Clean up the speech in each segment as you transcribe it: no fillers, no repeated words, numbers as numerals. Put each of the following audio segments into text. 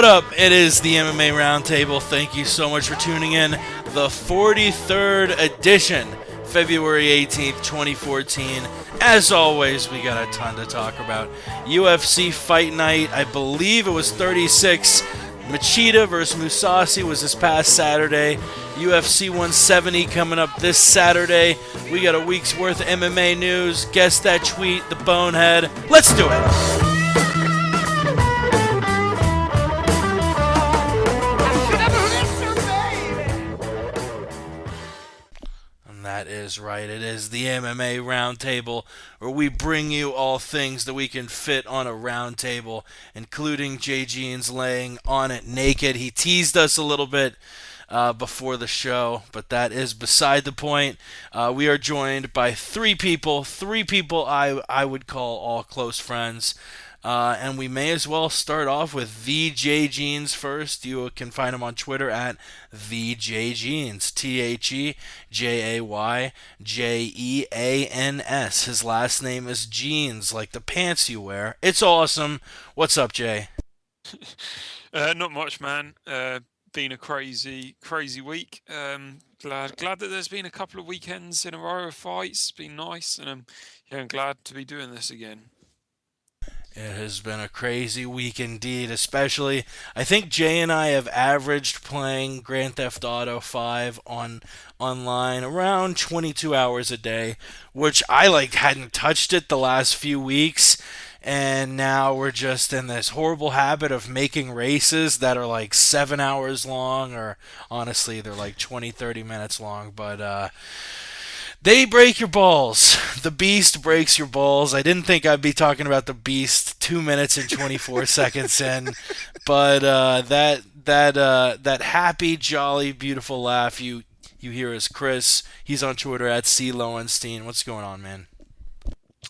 up? It is the MMA Roundtable. Thank you so much for tuning in. The 43rd edition, February 18th, 2014. As always, we got a ton to talk about. UFC Fight Night, I believe it was 36. Machida versus Mousasi was this past Saturday. UFC 170 coming up this Saturday. We got a week's worth of MMA news. Guess that tweet, the bonehead. Let's do it. That is right. It is the MMA Roundtable, where we bring you all things that we can fit on a round table, including Jay Jeans laying on it naked. He teased us a little bit before the show, but that is beside the point. We are joined by three people I would call all close friends. And we may as well start off with the J Jeans first. You can find him on Twitter at the J Jeans, TheJayJeans. His last name is Jeans, like the pants you wear. It's awesome. What's up, Jay? Not much, man. Been a crazy week. Glad that there's been a couple of weekends in a row of fights. It's been nice, and I'm glad to be doing this again. It has been a crazy week indeed, especially I think Jay and I have averaged playing Grand Theft Auto 5 online around 22 hours a day, which I hadn't touched it the last few weeks. And now we're just in this horrible habit of making races that are 7 hours long, or honestly, they're 20, 30 minutes long. But they break your balls. The Beast breaks your balls. I didn't think I'd be talking about the Beast 2 minutes and 24 seconds in, but that happy, jolly, beautiful laugh you hear is Chris. He's on Twitter at C Lowenstein. What's going on, man?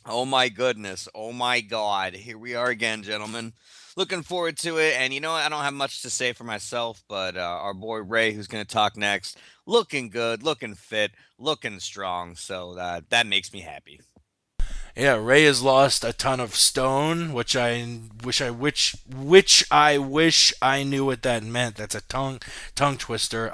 Oh my goodness. Oh my God. Here we are again, gentlemen. Looking forward to it. And you know what? I don't have much to say for myself, but our boy Ray, who's going to talk next, looking good, looking fit, looking strong. So that makes me happy. Yeah, Ray has lost a ton of stone, which I wish I knew what that meant. That's a tongue twister.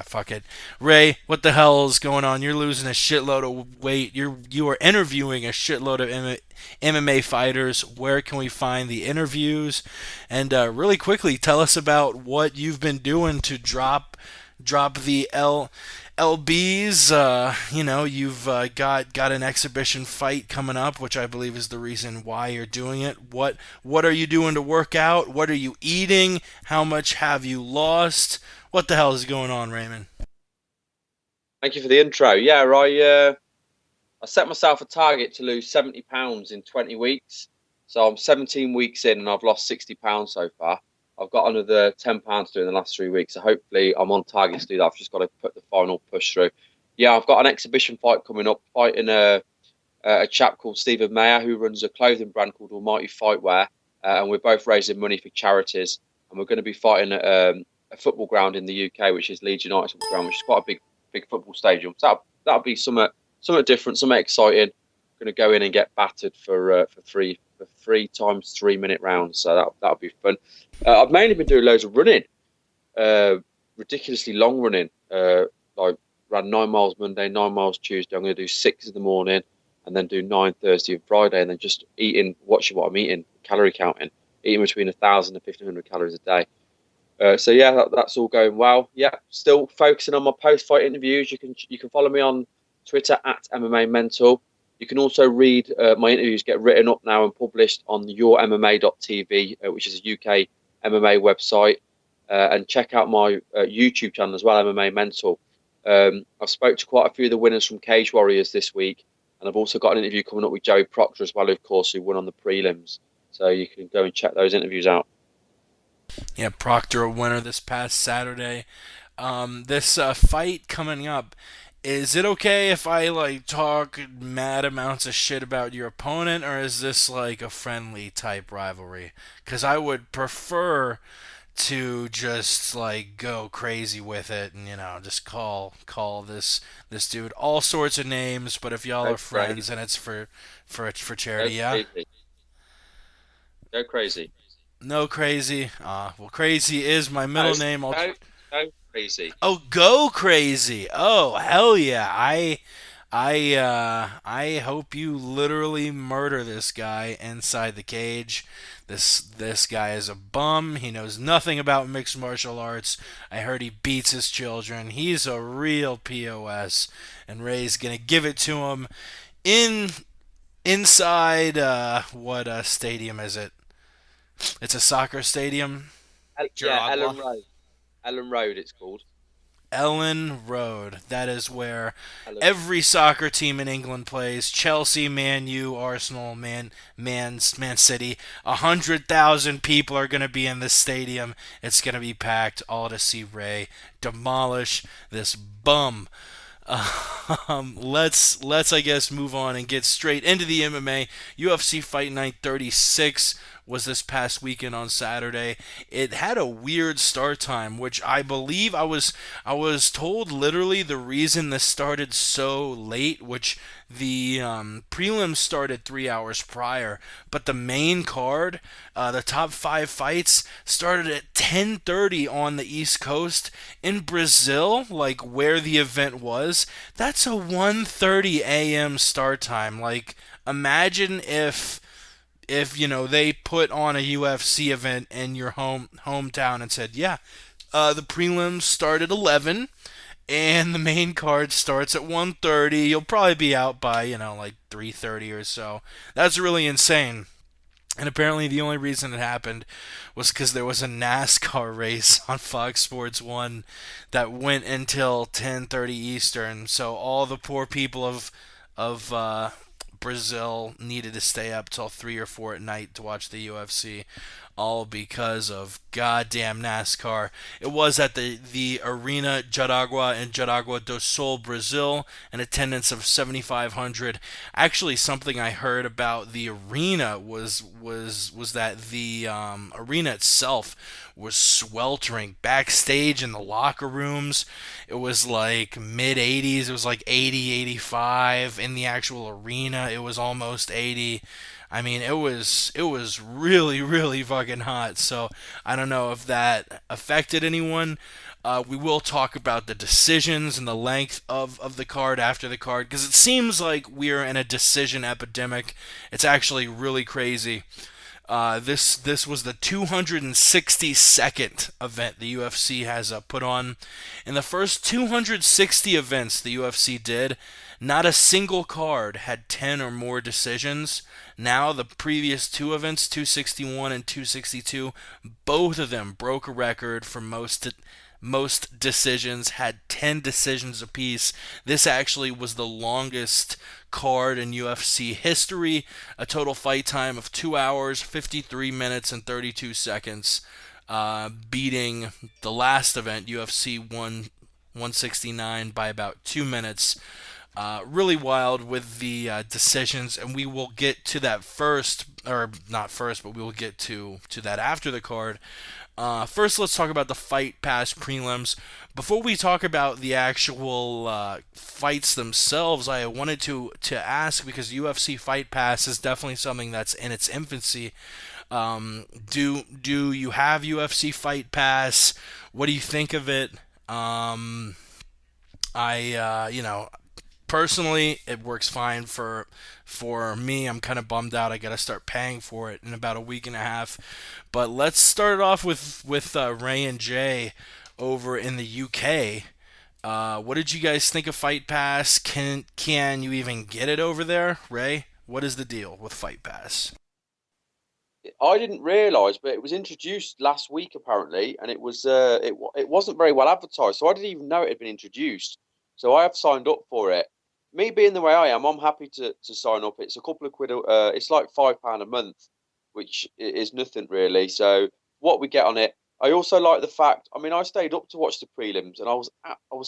Fuck it. Ray, what the hell is going on? You're losing a shitload of weight. You are interviewing a shitload of MMA fighters. Where can we find the interviews? And really quickly, tell us about what you've been doing to drop the LBs. You've got an exhibition fight coming up, which I believe is the reason why you're doing it. What are you doing to work out? What are you eating? How much have you lost? What the hell is going on, Raymond? Thank you for the intro. Yeah, I set myself a target to lose 70 pounds in 20 weeks. So I'm 17 weeks in and I've lost 60 pounds so far. I've got another 10 pounds to do in the last 3 weeks. So hopefully I'm on target to do that. I've just got to put the final push through. Yeah, I've got an exhibition fight coming up, fighting a chap called Stephen Mayer, who runs a clothing brand called Almighty Fightwear. And we're both raising money for charities. And we're going to be fighting at a football ground in the UK, which is Leeds United football ground, which is quite a big football stadium. So that'll be something different, something exciting. Going to go in and get battered for 3 times 3 minute rounds. So that'll be fun. I've mainly been doing loads of running, ridiculously long running. Ran 9 miles Monday, 9 miles Tuesday. I'm going to do 6 in the morning, and then do 9 Thursday and Friday, and then just watching what I'm eating, calorie counting, eating between 1,000 and 1,500 calories a day. So yeah, that's all going well. Yeah, still focusing on my post-fight interviews. You can follow me on Twitter at MMA Mental. You can also read my interviews get written up now and published on yourmma.tv, which is a UK MMA website, and check out my YouTube channel as well, MMA Mental. I've spoke to quite a few of the winners from Cage Warriors this week, and I've also got an interview coming up with Joey Proctor as well, of course, who won on the prelims. So you can go and check those interviews out. Yeah, Proctor, a winner this past Saturday. This fight coming up, is it okay if I talk mad amounts of shit about your opponent, or is this a friendly type rivalry? Because I would prefer to just go crazy with it and just call this dude all sorts of names. But if y'all are friends and it's for charity, Go yeah. crazy. Go crazy. No Crazy. Well, Crazy is my middle name. Go crazy. Oh, Go Crazy. Oh, hell yeah. I hope you literally murder this guy inside the cage. This guy is a bum. He knows nothing about mixed martial arts. I heard he beats his children. He's a real POS, and Ray's gonna give it to him in inside what stadium is it? It's a soccer stadium. Yeah, Jaragua. Ellen Road, it's called. Ellen Road. That is where Ellen. every soccer team in England plays. Chelsea, Man U, Arsenal, Man City. 100,000 people are going to be in this stadium. It's going to be packed, all to see Ray demolish this bum. Let's I guess move on and get straight into the MMA. UFC Fight Night 36 was this past weekend on Saturday. It had a weird start time, which I believe I was told literally the reason this started so late, which the prelims started 3 hours prior, but the main card, the top five fights, started at 10:30 on the East Coast in Brazil, like where the event was. That's a 1:30 a.m. start time. Like, imagine if they put on a UFC event in your hometown and said, yeah, the prelims start at 11 and the main card starts at 1:30. You'll probably be out by like 3:30 or so. That's really insane. And apparently, the only reason it happened was because there was a NASCAR race on Fox Sports 1 that went until 10:30 Eastern. So all the poor people of Brazil needed to stay up till 3 or 4 at night to watch the UFC, all because of goddamn NASCAR. It was at the Arena Jaragua in Jaragua do Sul, Brazil, an attendance of 7,500. Actually, something I heard about the arena was that the arena itself was sweltering. Backstage in the locker rooms, it was like mid 80s. It was like 80, 85. In the actual arena, it was almost 80. I mean, it was really really fucking hot. So I don't know if that affected anyone. We will talk about the decisions and the length of the card after the card, because it seems like we're in a decision epidemic. It's actually really crazy. This was the 262nd event the UFC has put on. In the first 260 events the UFC did, not a single card had 10 or more decisions. Now the previous two events, 261 and 262, both of them broke a record for most decisions, had 10 decisions apiece. This actually was the longest card in UFC history, a total fight time of 2 hours, 53 minutes, and 32 seconds, beating the last event, UFC 169, by about 2 minutes. Really wild with the decisions, and we will get to that first, or not first, but we will get to that after the card. First, let's talk about the Fight Pass prelims. Before we talk about the actual fights themselves, I wanted to ask, because UFC Fight Pass is definitely something that's in its infancy. Do you have UFC Fight Pass? What do you think of it? Personally, it works fine for me. I'm kind of bummed out. I got to start paying for it in about a week and a half. But let's start it off with Ray and Jay over in the UK. What did you guys think of Fight Pass? Can you even get it over there, Ray? What is the deal with Fight Pass? I didn't realise, but it was introduced last week apparently, and it wasn't very well advertised, so I didn't even know it had been introduced. So I have signed up for it. Me being the way I am, I'm happy to sign up. It's a couple of quid. It's like £5 a month, which is nothing really. So what we get on it, I also like the fact. I mean, I stayed up to watch the prelims, and I was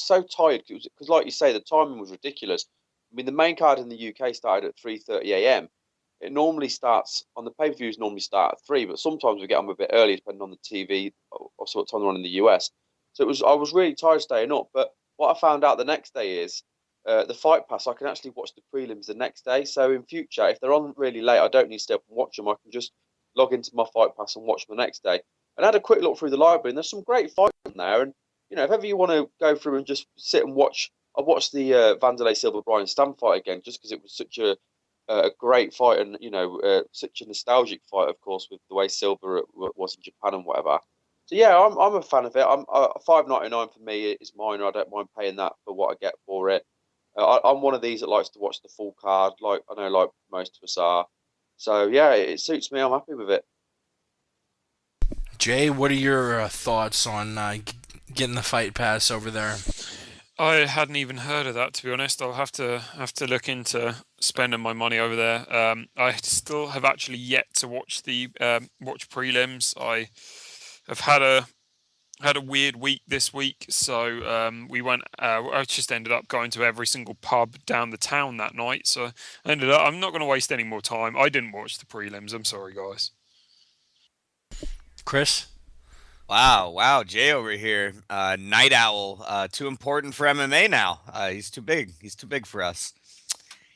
so tired because, like you say, the timing was ridiculous. I mean, the main card in the UK started at 3:30 a.m. It normally starts on the pay-per-views. Normally start at 3, but sometimes we get them a bit early depending on the TV. Also, what time they're on in the US. So I was really tired staying up. But what I found out the next day is the Fight Pass. I can actually watch the prelims the next day. So in future, if they're on really late, I don't need to stay up and watch them. I can just log into my Fight Pass and watch them the next day. And I had a quick look through the library, and there's some great fights in there. And if ever you want to go through and just sit and watch, I watched the Vanderlei Silva Brian Stam fight again, just because it was such a great fight, and such a nostalgic fight, of course, with the way Silva was in Japan and whatever. So yeah, I'm a fan of it. I'm $5.99 for me is mine. I don't mind paying that for what I get for it. I'm one of these that likes to watch the full card, like I know, like most of us are. So yeah, it suits me. I'm happy with it. Jay, what are your thoughts on getting the Fight Pass over there? I hadn't even heard of that, to be honest. I'll have to look into spending my money over there. I still have actually yet to watch the watch prelims. I have had a weird week this week, so we went. I just ended up going to every single pub down the town that night. So I'm not going to waste any more time. I didn't watch the prelims. I'm sorry, guys. Chris? Wow, Jay over here, night owl, too important for MMA now. He's too big. He's too big for us.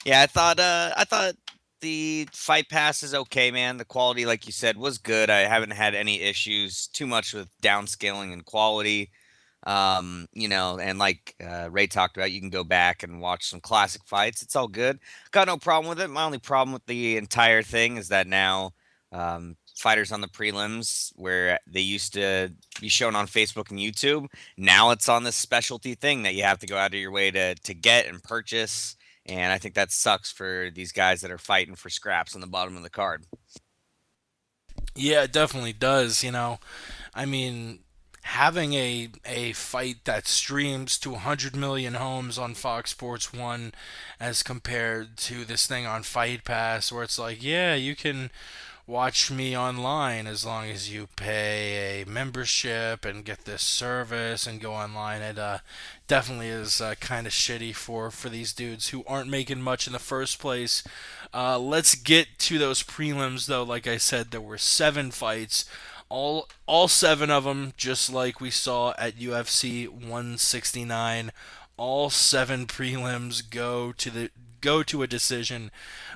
Yeah, I thought the Fight Pass is okay, man. The quality, like you said, was good. I haven't had any issues too much with downscaling and quality. And like Ray talked about, you can go back and watch some classic fights. It's all good. Got no problem with it. My only problem with the entire thing is that now fighters on the prelims, where they used to be shown on Facebook and YouTube, now it's on this specialty thing that you have to go out of your way to get and purchase. And I think that sucks for these guys that are fighting for scraps on the bottom of the card. Yeah, it definitely does. I mean, having a fight that streams to 100 million homes on Fox Sports 1 as compared to this thing on Fight Pass where it's like, yeah, you can watch me online as long as you pay a membership and get this service and go online. It definitely is kind of shitty for these dudes who aren't making much in the first place. Let's get to those prelims, though. Like I said, there were 7 fights. All 7 of them, just like we saw at UFC 169. All 7 prelims go to a decision.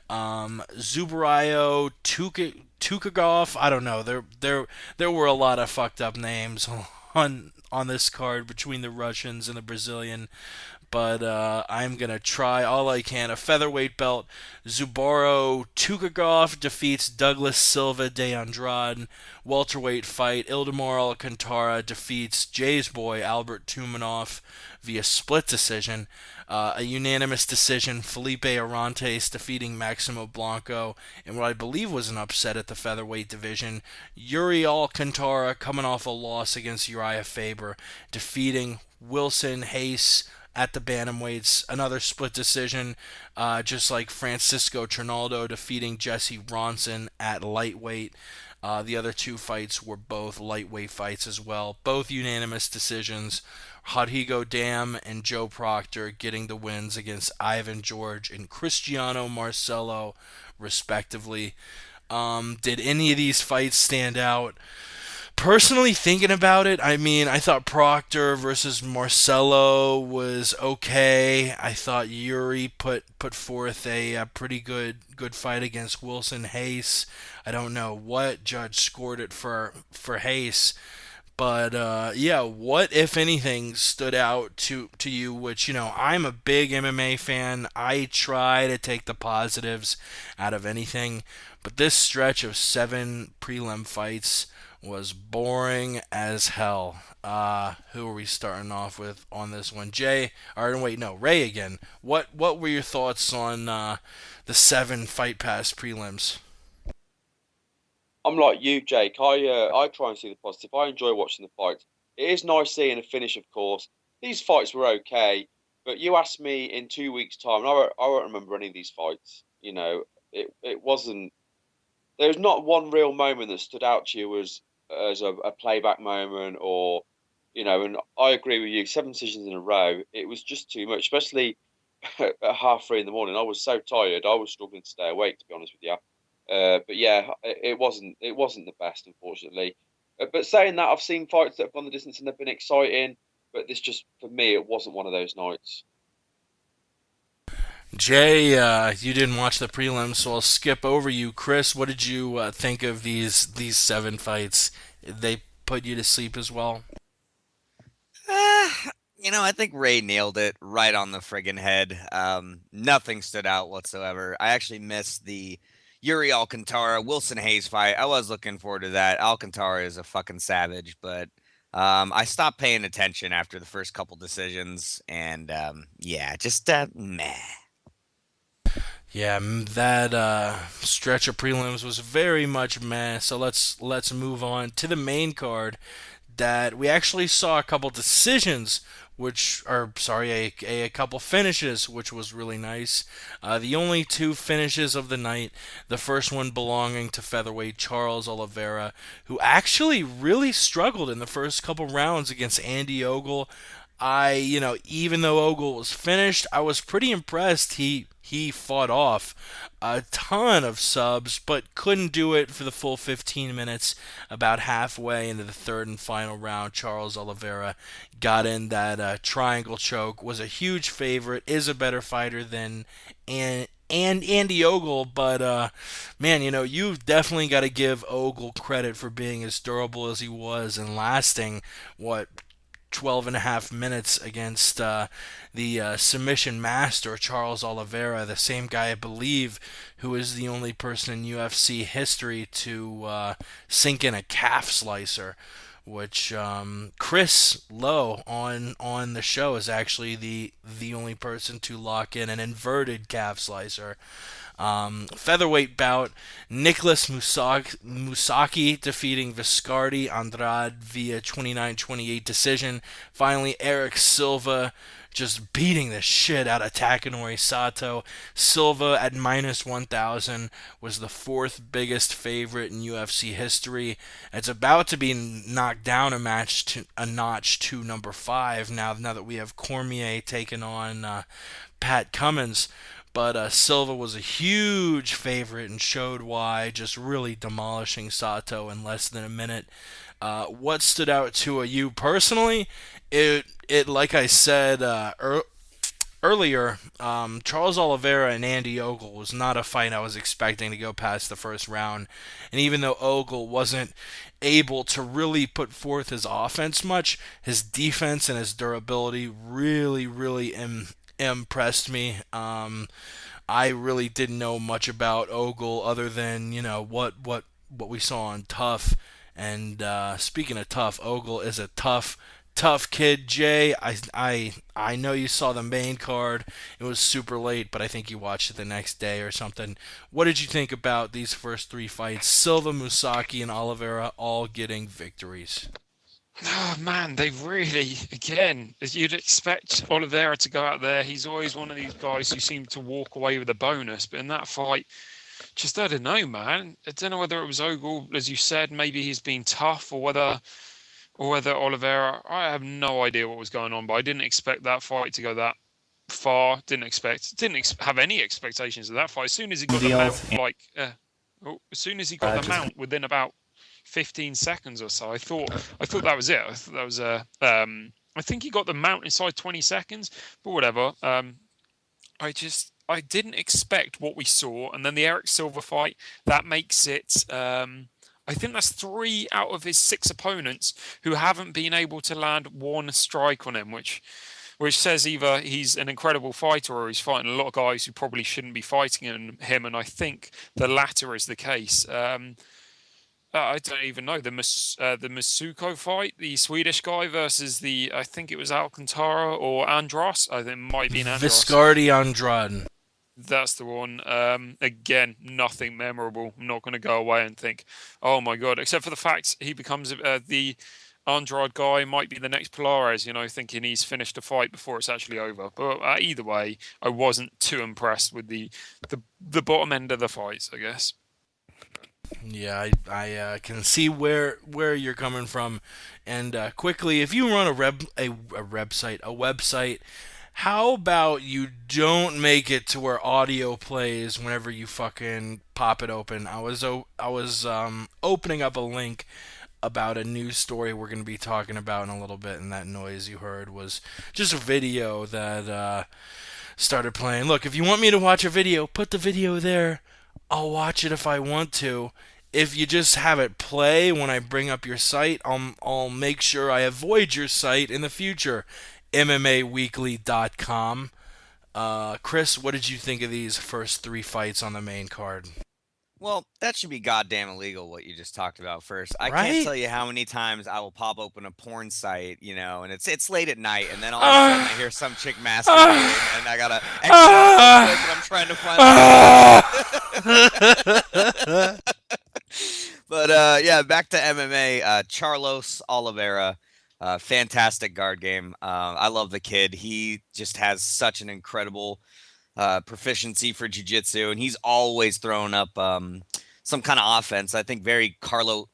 Zubarayo, Tukagov, I don't know. There were a lot of fucked up names on this card between the Russians and the Brazilian, but I'm gonna try all I can. A featherweight belt. Zubaro Tukagov defeats Douglas Silva de Andrade. Welterweight fight. Ildemar Alcantara defeats Jay's boy Albert Tumanov via split decision. A unanimous decision, Felipe Arantes defeating Maximo Blanco in what I believe was an upset at the featherweight division. Yuri Alcantara coming off a loss against Uriah Faber, defeating Wilson Hayes at the bantamweights. Another split decision, just like Francisco Trinaldo defeating Jesse Ronson at lightweight. The other 2 fights were both lightweight fights as well, both unanimous decisions. Rodrigo Dam and Joe Proctor getting the wins against Ivan George and Cristiano Marcelo, respectively. Did any of these fights stand out? Personally, thinking about it, I mean, I thought Proctor versus Marcelo was okay. I thought Yuri put forth a pretty good fight against Wilson Hayes. I don't know what judge scored it for Hayes. But yeah, what if anything stood out to you? Which I'm a big MMA fan. I try to take the positives out of anything, but this stretch of 7 prelim fights was boring as hell. Who are we starting off with on this one? Jay? Or wait, no, Ray again. What were your thoughts on the 7 Fight Pass prelims? I'm like you, Jake. I try and see the positive. I enjoy watching the fights. It is nice seeing a finish, of course. These fights were okay, but you asked me in 2 weeks' time, and I won't remember any of these fights. It wasn't. There's not one real moment that stood out to you as a playback moment, or And I agree with you. 7 decisions in a row. It was just too much, especially at 3:30 in the morning. I was so tired. I was struggling to stay awake, to be honest with you. But yeah, it wasn't the best, unfortunately. But saying that, I've seen fights that have gone the distance and they've been exciting. But this just, for me, it wasn't one of those nights. Jay, you didn't watch the prelims, so I'll skip over you. Chris, what did you think of these seven fights? They put you to sleep as well. I think Ray nailed it right on the friggin' head. Nothing stood out whatsoever. I actually missed the Yuri Alcantara Wilson Hayes fight. I was looking forward to that. Alcantara is a fucking savage, but I stopped paying attention after the first couple decisions, and yeah, just meh. Yeah, that stretch of prelims was very much meh. So let's move on to the main card. That we actually saw a couple decisions, which are sorry, a couple finishes, which was really nice. The only two finishes of the night. The first one belonging to featherweight Charles Oliveira, who actually really struggled in the first couple rounds against Andy Ogle. Even though Ogle was finished, I was pretty impressed. He fought off a ton of subs, but couldn't do it for the full 15 minutes. About halfway into the third and final round, Charles Oliveira got in that triangle choke. Was a huge favorite. Is a better fighter than and Andy Ogle, but man, you've definitely got to give Ogle credit for being as durable as he was and lasting what 12 and a half minutes against the submission master Charles Oliveira, the same guy I believe who is the only person in UFC history to sink in a calf slicer, which Chris Lowe on the show is actually the only person to lock in an inverted calf slicer. Featherweight bout, Nicholas Mousasi defeating Viscardi Andrade via 29-28 decision. Finally, Eric Silva just beating the shit out of Takanori Sato. Silva at minus 1,000 was the fourth biggest favorite in UFC history. It's about to be knocked down a notch to number 5 now that we have Cormier taking on Pat Cummins. But Silva was a huge favorite and showed why, just really demolishing Sato in less than a minute. What stood out to you personally? It like I said earlier, Charles Oliveira and Andy Ogle was not a fight I was expecting to go past the first round. And even though Ogle wasn't able to really put forth his offense much, his defense and his durability really impressed me. I really didn't know much about Ogle other than what we saw on Tough. And speaking of Tough, Ogle is a tough kid. Jay, I know you saw the main card. It was super late, but I think you watched it the next day or something. What did you think about these first three fights? Silva, Mousasi, and Oliveira all getting victories. Oh man, they really, again, as you'd expect Oliveira to go out there. He's always one of these guys who seem to walk away with a bonus. But in that fight, just I don't know, man. I don't know whether it was Ogle, as you said, maybe he's been tough, or whether Oliveira. I have no idea what was going on, but I didn't expect that fight to go that far. Didn't have any expectations of that fight. As soon as he got the mount, as soon as he got the mount within about 15 seconds or so, I thought that was it. I thought that was I think he got the mount inside 20 seconds, but whatever. I didn't expect what we saw, and then the Eric Silva fight that makes it. I think that's 3 out of his 6 opponents who haven't been able to land one strike on him, which says either he's an incredible fighter or he's fighting a lot of guys who probably shouldn't be fighting him. And I think the latter is the case. I don't even know the Masuko fight, the Swedish guy versus I think it was Alcantara or Andros. I think it might be an Andros. Viscardi Andrade. That's the one. Again, nothing memorable. I'm not going to go away and think, oh my god, except for the fact he becomes the Andrade guy might be the next Polares. Thinking he's finished a fight before it's actually over. But either way, I wasn't too impressed with the bottom end of the fights, I guess. Yeah, I can see where you're coming from, and quickly, if you run a website, how about you don't make it to where audio plays whenever you fucking pop it open? I was opening up a link about a news story we're going to be talking about in a little bit, and that noise you heard was just a video that started playing. Look, if you want me to watch a video, put the video there. I'll watch it if I want to. If you just have it play when I bring up your site, I'll make sure I avoid your site in the future. MMAweekly.com. Chris, what did you think of these first 3 fights on the main card? Well, that should be goddamn illegal what you just talked about first. I can't Right? tell you how many times I will pop open a porn site, and it's late at night, and then all of a sudden I hear some chick masturbating, and I gotta exit out real quick, and I'm trying to find. But yeah, back to MMA. Charlos Oliveira, fantastic guard game. I love the kid. He just has such an incredible proficiency for jiu-jitsu, and he's always throwing up some kind of offense. I think very Carlos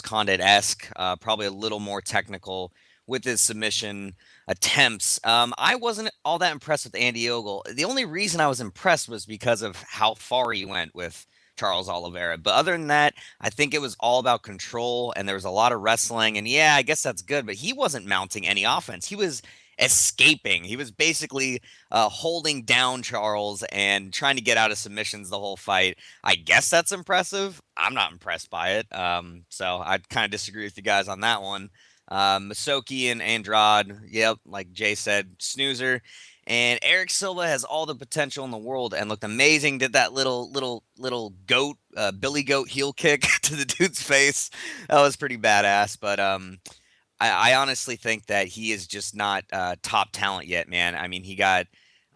Condit-esque, probably a little more technical with his submission attempts. I wasn't all that impressed with Andy Ogle. The only reason I was impressed was because of how far he went with Charles Oliveira. But other than that, I think it was all about control, and there was a lot of wrestling. And yeah, I guess that's good, but he wasn't mounting any offense. He was escaping. He was basically holding down Charles and trying to get out of submissions the whole fight. I guess that's impressive. I'm not impressed by it. So I kind of disagree with you guys on that one. Masoki and Andrade, yep, like Jay said, snoozer. And Eric Silva has all the potential in the world and looked amazing. Did that little goat, Billy Goat heel kick to the dude's face. That was pretty badass. But I honestly think that he is just not top talent yet, man. I mean, he got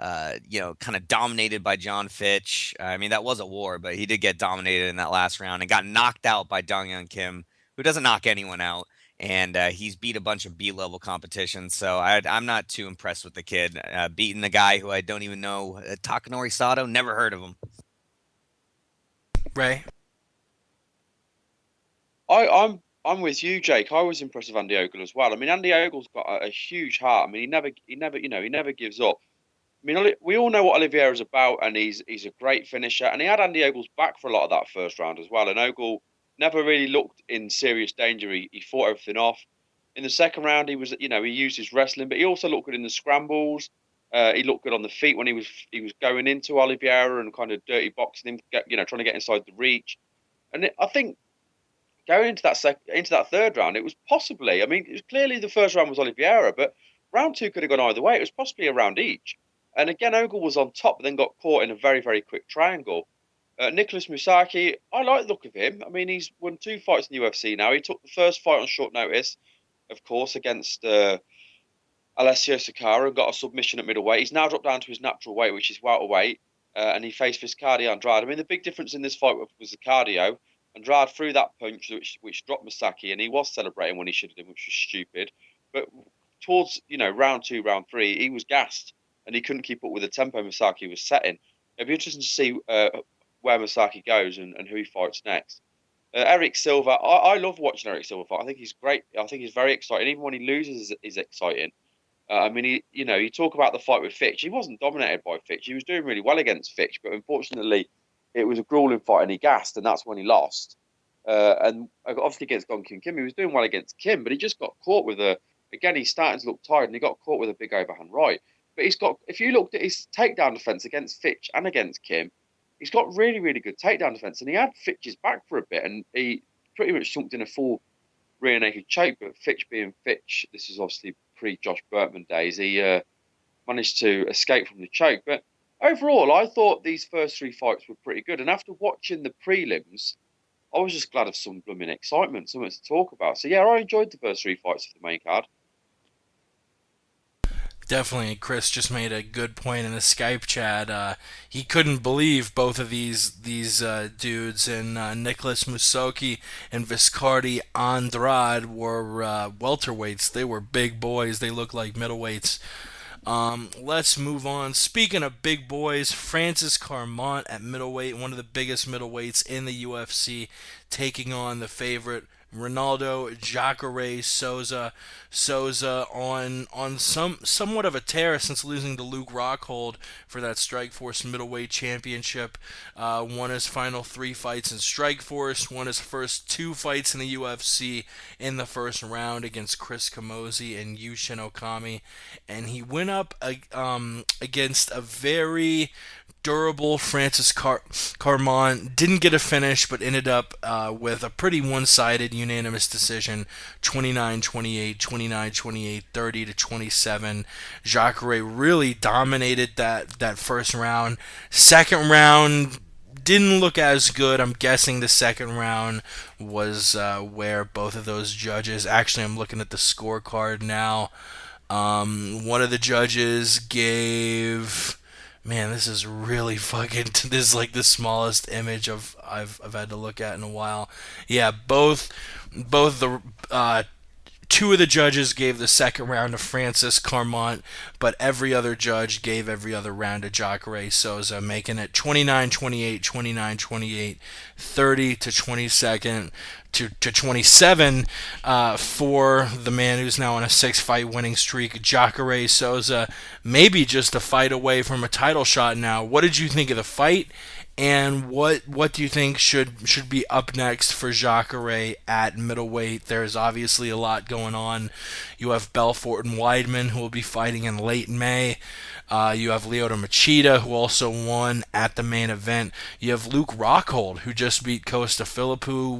kind of dominated by John Fitch. I mean, that was a war, but he did get dominated in that last round and got knocked out by Dong Young Kim, who doesn't knock anyone out. And he's beat a bunch of B-level competitions, so I'm not too impressed with the kid. Beating the guy who I don't even know, Takanori Sato, never heard of him. Ray? I'm with you, Jake. I was impressed with Andy Ogle as well. I mean, Andy Ogle's got a huge heart. I mean, he never gives up. I mean, we all know what Oliveira's about, and he's a great finisher. And he had Andy Ogle's back for a lot of that first round as well. And Ogle never really looked in serious danger. He fought everything off. In the second round, he used his wrestling, but he also looked good in the scrambles. He looked good on the feet when he was going into Oliveira and kind of dirty boxing him, trying to get inside the reach. And I think going into that third round, it was possibly. I mean, it was clearly the first round was Oliveira, but round two could have gone either way. It was possibly a round each. And again, Ogle was on top, but then got caught in a very, very quick triangle. Nicholas Mousasi, I like the look of him. I mean, he's won 2 fights in the UFC now. He took the first fight on short notice, of course, against Alessio Sakara and got a submission at middleweight. He's now dropped down to his natural weight, which is welterweight, and he faced Viscardi Andrade. I mean, the big difference in this fight was the cardio. Andrade threw that punch, which dropped Mousasi, and he was celebrating when he should have done, which was stupid. But towards round 2, round 3, he was gassed, and he couldn't keep up with the tempo Mousasi was setting. It'd be interesting to see where Mousasi goes and who he fights next. Eric Silva, I love watching Eric Silva fight. I think he's great. I think he's very exciting. Even when he loses, is exciting. I mean, you talk about the fight with Fitch. He wasn't dominated by Fitch. He was doing really well against Fitch, but unfortunately, it was a grueling fight and he gassed, and that's when he lost. And obviously against Dong Kim, he was doing well against Kim, but he just got caught with again, he's starting to look tired, and he got caught with a big overhand right. But if you looked at his takedown defense against Fitch and against Kim, he's got really, really good takedown defense, and he had Fitch's back for a bit, and he pretty much chunked in a full rear naked choke. But Fitch being Fitch, this is obviously pre-Josh Burtman days, he managed to escape from the choke. But overall, I thought these first 3 fights were pretty good, and after watching the prelims, I was just glad of some blooming excitement, something to talk about. So yeah, I enjoyed the first 3 fights of the main card. Definitely, Chris just made a good point in the Skype chat. He couldn't believe both of these dudes, and Nicholas Musoki and Viscardi Andrade were welterweights. They were big boys. They looked like middleweights. Let's move on. Speaking of big boys, Francis Carmont at middleweight, one of the biggest middleweights in the UFC, taking on the favorite Ronaldo Jacare Souza. Souza on somewhat of a tear since losing to Luke Rockhold for that Strikeforce middleweight championship. Won his final 3 fights in Strikeforce. Won his first 2 fights in the UFC in the first round against Chris Camozzi and Yushin Okami, and he went up against a very durable Francis Carmont. Didn't get a finish, but ended up with a pretty one-sided unanimous decision, 29-28, 29-28, 30-27. Jacare really dominated that first round. Second round didn't look as good. I'm guessing the second round was where both of those judges. Actually, I'm looking at the scorecard now. One of the judges gave. Man, this is really fucking. This is like the smallest image I've had to look at in a while. Yeah, both the 2 of the judges gave the second round to Francis Carmont, but every other judge gave every other round to Jacare Souza, making it 29-28, 29-28, 30-22 to 27 for the man who's now on a 6-fight winning streak, Jacare Souza, maybe just a fight away from a title shot now. What did you think of the fight? And what do you think should be up next for Jacare at middleweight? There's obviously a lot going on. You have Belfort and Weidman, who will be fighting in late May. You have Lyoto Machida, who also won at the main event. You have Luke Rockhold, who just beat Costa Philippou.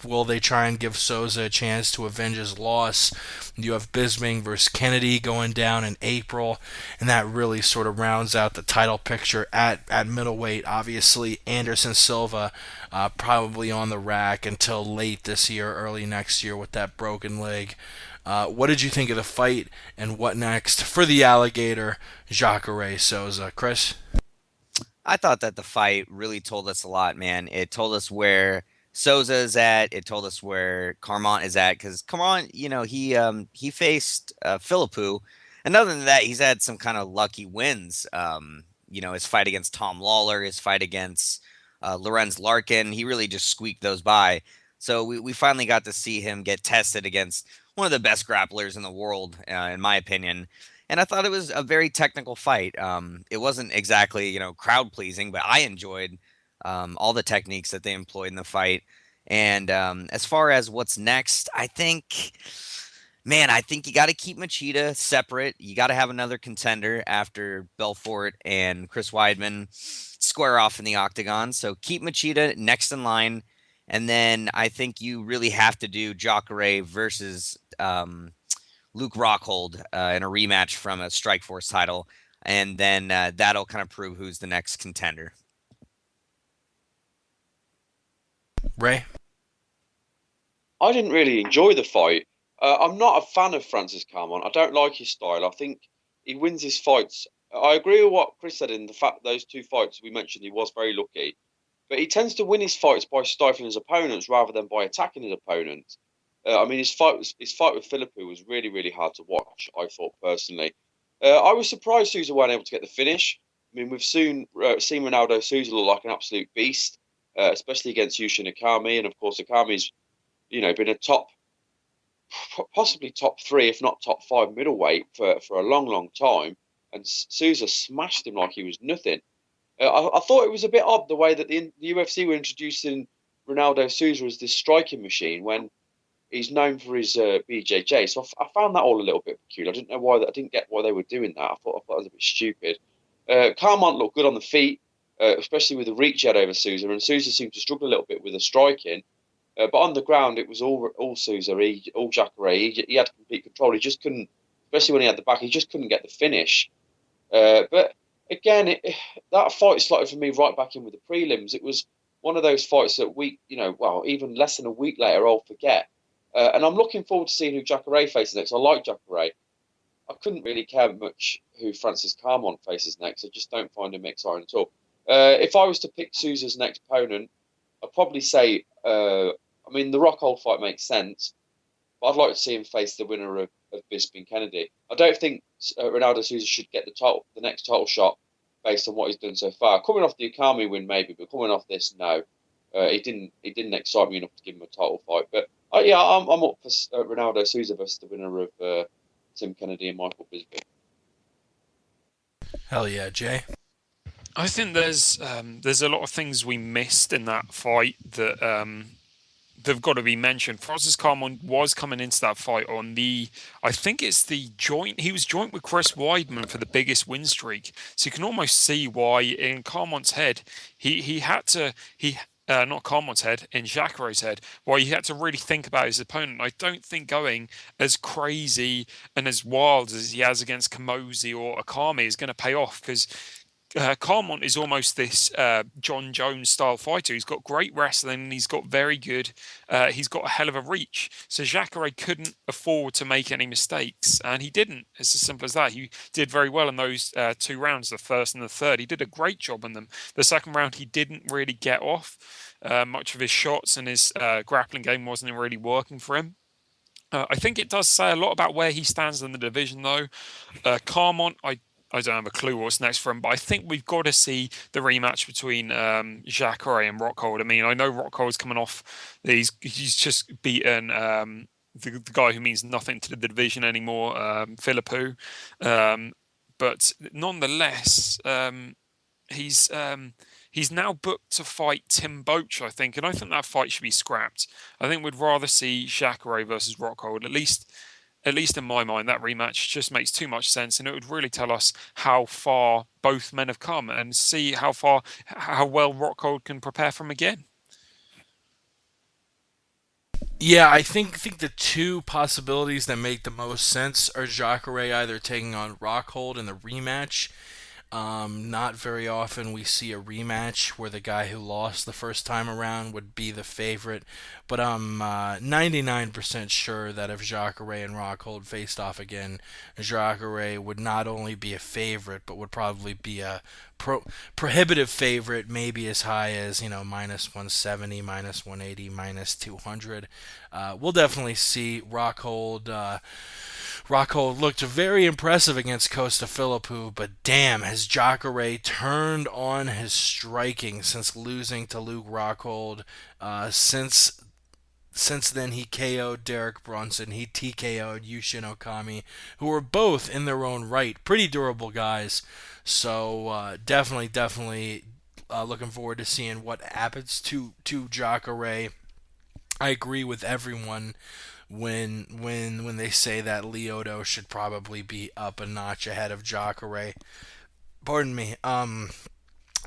Will they try and give Souza a chance to avenge his loss? You have Bisping versus Kennedy going down in April, and that really sort of rounds out the title picture at middleweight. Obviously, Anderson Silva probably on the rack until late this year, early next year with that broken leg. What did you think of the fight, and what next for the alligator, Jacare Souza? Chris? I thought that the fight really told us a lot, man. It told us where Souza is at. It told us where Carmont is at, because Carmont, he faced Philippou, and other than that, he's had some kind of lucky wins. His fight against Tom Lawler, his fight against Lorenz Larkin, he really just squeaked those by. So we finally got to see him get tested against one of the best grapplers in the world, in my opinion. And I thought it was a very technical fight. It wasn't exactly, crowd pleasing, but I enjoyed all the techniques that they employed in the fight. And as far as what's next, I think you got to keep Machida separate. You got to have another contender after Belfort and Chris Weidman square off in the octagon. So keep Machida next in line. And then I think you really have to do Jacare versus Luke Rockhold in a rematch from a Strikeforce title. And then that'll kind of prove who's the next contender. Ray? I didn't really enjoy the fight. I'm not a fan of Francis Carmont. I don't like his style. I think he wins his fights. I agree with what Chris said in the fact that those 2 fights we mentioned, he was very lucky. But he tends to win his fights by stifling his opponents rather than by attacking his opponents. His fight with Philippou was really, really hard to watch, I thought, personally. I was surprised Souza weren't able to get the finish. I mean, we've seen Ronaldo Souza look like an absolute beast, especially against Yushin Okami. And, of course, Okami's, been a possibly top 3, if not top 5 middleweight for a long, long time. And Souza smashed him like he was nothing. I thought it was a bit odd the way that the UFC were introducing Ronaldo Souza as this striking machine when he's known for his BJJ. So I found that all a little bit peculiar. I didn't get why they were doing that. I thought it was a bit stupid. Carmont looked good on the feet, especially with the reach he had over Souza, and Souza seemed to struggle a little bit with the striking. But on the ground, it was all Souza, all Jacare. He had complete control. He just couldn't, especially when he had the back, he just couldn't get the finish. But again, that fight slotted for me right back in with the prelims. It was one of those fights that even less than a week later, I'll forget. And I'm looking forward to seeing who Jacare faces next. I like Jacare. I couldn't really care much who Francis Carmont faces next. I just don't find him exciting at all. If I was to pick Souza's next opponent, I'd probably say, the Rockhold fight makes sense, but I'd like to see him face the winner of Bisping Kennedy. I don't think Ronaldo Souza should get the next title shot based on what he's done so far. Coming off the Okami win, maybe, but coming off this, no. He didn't excite me enough to give him a title fight. But Oh yeah, I'm up for Ronaldo Souza versus the winner of Tim Kennedy and Michael Bisping. Hell yeah, Jay. I think there's a lot of things we missed in that fight that they've got to be mentioned. Francis Carmon was coming into that fight on I think it's the joint. He was joint with Chris Weidman for the biggest win streak. So you can almost see why in Carmon's head, he had to, not Carmon's head, in Jacare's head, why he had to really think about his opponent. I don't think going as crazy and as wild as he has against Kamosi or Akami is going to pay off, because Carmont is almost this John Jones style fighter. He's got great wrestling. He's got very good. He's got a hell of a reach. So Jacare couldn't afford to make any mistakes, and he didn't. It's as simple as that. He did very well in those 2 rounds, the first and the third. He did a great job in them. The second round, he didn't really get off much of his shots, and his grappling game wasn't really working for him. I think it does say a lot about where he stands in the division, though. Carmont, I don't have a clue what's next for him, but I think we've got to see the rematch between Jacare and Rockhold. I mean, I know Rockhold's coming off; he's just beaten the guy who means nothing to the division anymore, Philippou. But nonetheless, he's now booked to fight Tim Boach, I think, and I think that fight should be scrapped. I think we'd rather see Jacare versus Rockhold, at least in my mind. That rematch just makes too much sense, and it would really tell us how far both men have come, and see how well Rockhold can prepare for him again. Yeah, I think the two possibilities that make the most sense are Jacare either taking on Rockhold in the rematch. Not very often we see a rematch where the guy who lost the first time around would be the favorite, but I'm 99% sure that if Jacare and Rockhold faced off again, Jacare would not only be a favorite, but would probably be a prohibitive favorite, maybe as high as, minus 170, minus 180, minus 200. We'll definitely see Rockhold looked very impressive against Costa Philippou, but damn, has Jacare turned on his striking since losing to Luke Rockhold. Since then, he KO'd Derek Brunson. He TKO'd Yushin Okami, who were both in their own right pretty durable guys. So definitely looking forward to seeing what happens to Jacare. I agree with everyone when they say that Lyoto should probably be up a notch ahead of Jacare. Pardon me.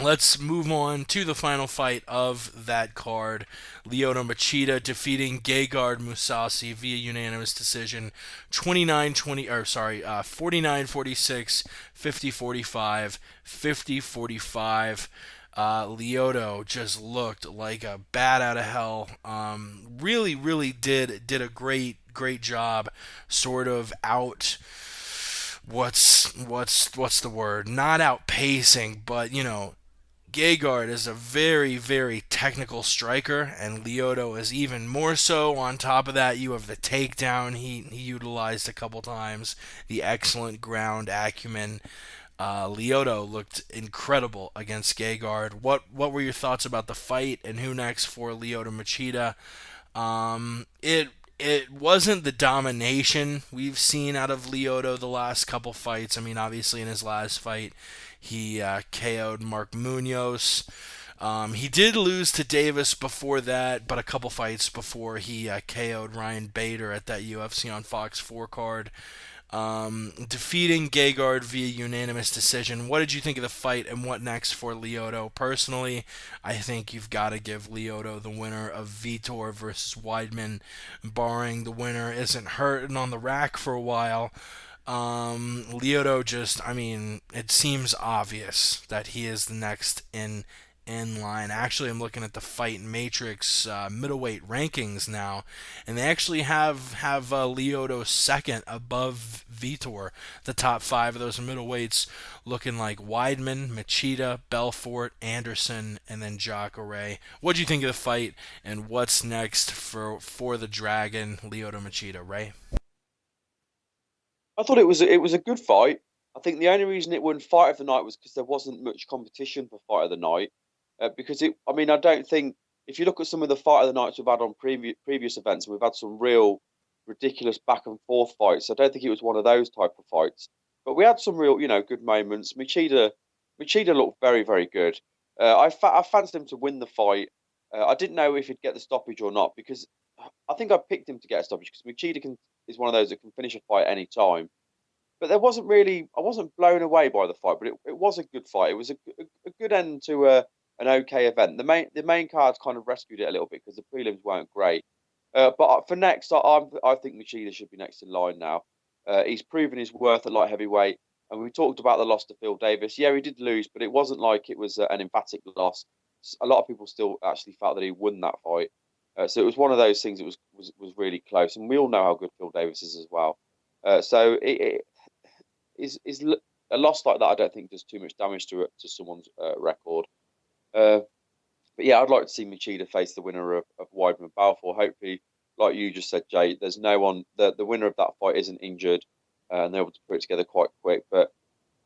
Let's move on to the final fight of that card. Lyoto Machida defeating Gegard Mousasi via unanimous decision 49-46, 50-45, 50-45. Lyoto just looked like a bat out of hell. Really did a great job, sort of out. What's the word? Not outpacing, but Gegard is a very technical striker, and Lyoto is even more so. On top of that, you have the takedown he utilized a couple times, the excellent ground acumen. Lyoto looked incredible against Gegard. What were your thoughts about the fight, and who next for Lyoto Machida? It wasn't the domination we've seen out of Lyoto the last couple fights. I mean, obviously in his last fight, he KO'd Mark Munoz. He did lose to Davis before that, but a couple fights before he KO'd Ryan Bader at that UFC on Fox 4 card. Defeating Gegard via unanimous decision. What did you think of the fight, and what next for Lyoto? Personally, I think you've got to give Lyoto the winner of Vitor versus Weidman, barring the winner isn't hurt and on the rack for a while. Lyoto it seems obvious that he is the next in line. Actually, I'm looking at the Fight Matrix middleweight rankings now, and they actually have Lyoto second above Vitor. The top 5 of those middleweights looking like Weidman, Machida, Belfort, Anderson, and then Jacare. What do you think of the fight, and what's next for the Dragon, Lyoto Machida, Ray? I thought it was a good fight. I think the only reason it won Fight of the Night was because there wasn't much competition for Fight of the Night. Because I don't think if you look at some of the fight of the nights we've had on previous events, we've had some real ridiculous back and forth fights. I don't think it was one of those type of fights, but we had some real, good moments. Machida looked very, very good. I fancied him to win the fight. I didn't know if he'd get the stoppage or not because I think I picked him to get a stoppage because is one of those that can finish a fight any time. But I wasn't blown away by the fight, but it was a good fight. It was a good end to an okay event. The main card kind of rescued it a little bit because the prelims weren't great. But for next, I think Machida should be next in line now. He's proven his worth at light heavyweight, and we talked about the loss to Phil Davis. Yeah, he did lose, but it wasn't like it was an emphatic loss. A lot of people still actually felt that he won that fight. So it was one of those things that was really close, and we all know how good Phil Davis is as well. So it is a loss like that. I don't think does too much damage to someone's record. But yeah, I'd like to see Machida face the winner of Weidman Balfour. Hopefully, like you just said, Jay, there's no one. The winner of that fight isn't injured, and they're able to put it together quite quick. But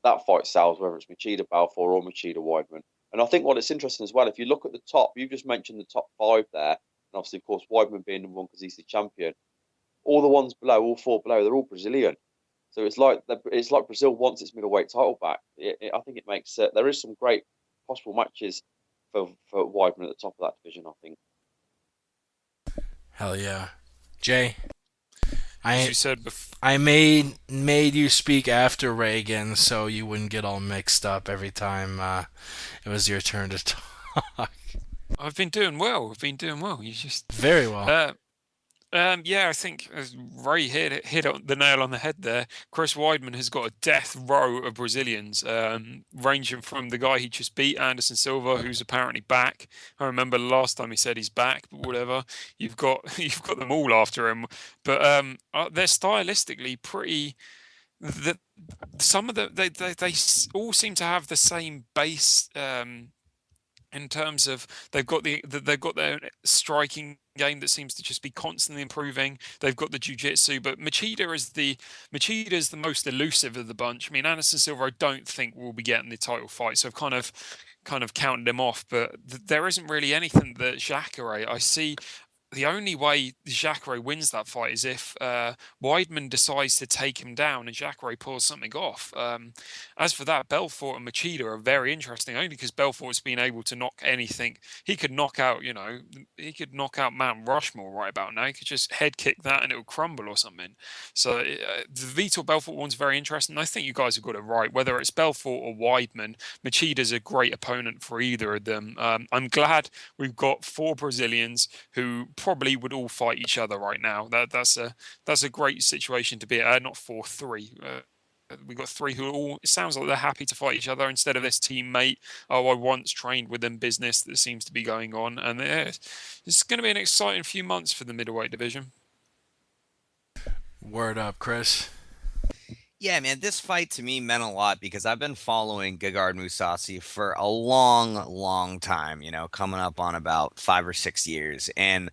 that fight sells, whether it's Machida Balfour or Machida Weidman. And I think what it's interesting as well, if you look at the top, you've just mentioned the top five there, and obviously, of course, Weidman being number one because he's the champion. All the ones below, all four below, they're all Brazilian. So it's like Brazil wants its middleweight title back. I think it makes there is some great possible matches for Weidman at the top of that division. I think. Hell yeah, Jay. As I you said before. I made you speak after Reagan so you wouldn't get all mixed up every time it was your turn to talk. I've been doing well. You just Very well. yeah, I think as Ray hit the nail on the head there. Chris Weidman has got a death row of Brazilians, ranging from the guy he just beat, Anderson Silva, who's apparently back. I remember last time he said he's back, but whatever. You've got them all after him, but they're stylistically pretty. Some of they all seem to have the same base. In terms of they've got their striking game that seems to just be constantly improving. They've got the jiu-jitsu, but Machida is the most elusive of the bunch. I mean, Anderson Silva, I don't think will be getting the title fight, so I've kind of counted him off. But there isn't really anything that Jacare. I see the only way Jacare wins that fight is if Weidman decides to take him down and Jacare pulls something off. As for that, Belfort and Machida are very interesting, only because Belfort's been able to knock anything. He could knock out Mount Rushmore right about now. He could just head kick that and it would crumble or something. So the Vitor Belfort one's very interesting. I think you guys have got it right. Whether it's Belfort or Weidman, Machida's a great opponent for either of them. I'm glad we've got 4 Brazilians who probably would all fight each other right now. That's a great situation to be at. Not 4, 3. We've got 3 who all, it sounds like they're happy to fight each other instead of this teammate. Oh, I once trained with them business that seems to be going on. And it's going to be an exciting few months for the middleweight division. Word up, Chris. Yeah, man, this fight to me meant a lot because I've been following Gegard Mousasi for a long, long time, coming up on about 5 or 6 years. And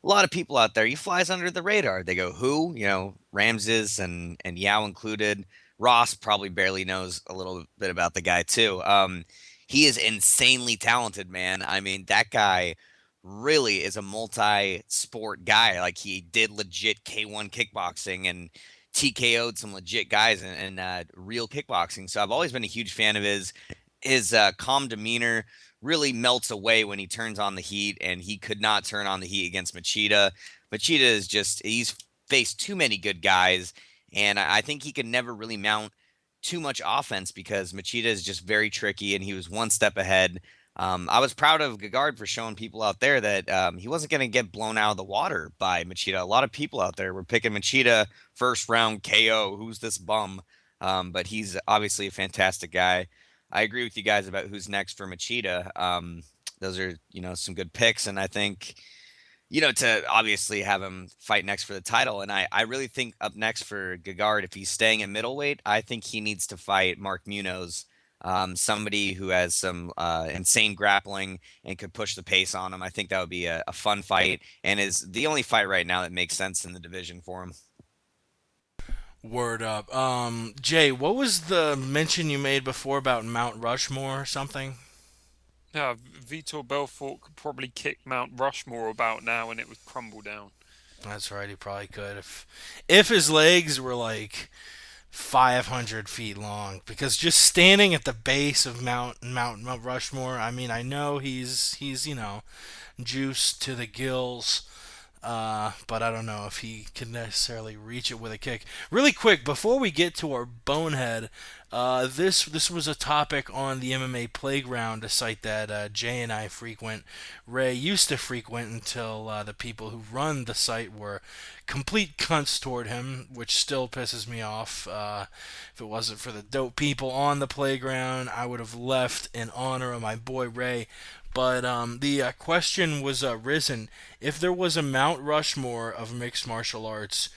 a lot of people out there, he flies under the radar. They go, who? Ramses and Yao included. Ross probably barely knows a little bit about the guy, too. He is insanely talented, man. I mean, that guy really is a multi-sport guy. Like, he did legit K1 kickboxing and TKO'd some legit guys in real kickboxing. So I've always been a huge fan of his. His calm demeanor really melts away when he turns on the heat, and he could not turn on the heat against Machida. Machida is he's faced too many good guys, and I think he can never really mount too much offense because Machida is just very tricky, and he was one step ahead. I was proud of Gegard for showing people out there that he wasn't going to get blown out of the water by Machida. A lot of people out there were picking Machida first round KO. Who's this bum? But he's obviously a fantastic guy. I agree with you guys about who's next for Machida. Those are, some good picks. And I think, to obviously have him fight next for the title. And I really think up next for Gegard, if he's staying at middleweight, I think he needs to fight Mark Munoz. Somebody who has some insane grappling and could push the pace on him. I think that would be a fun fight and is the only fight right now that makes sense in the division for him. Word up. Jay, what was the mention you made before about Mount Rushmore or something? Yeah, Vitor Belfort could probably kick Mount Rushmore about now and it would crumble down. That's right, he probably could if his legs were like 500 feet long. Because just standing at the base of Mount Rushmore, I mean, I know he's juiced to the gills. But I don't know if he can necessarily reach it with a kick. Really quick, before we get to our bonehead, this was a topic on the MMA Playground, a site that Jay and I frequent. Ray used to frequent until the people who run the site were complete cunts toward him, which still pisses me off. If it wasn't for the dope people on the playground, I would have left in honor of my boy Ray. But the question was risen: if there was a Mount Rushmore of mixed martial arts,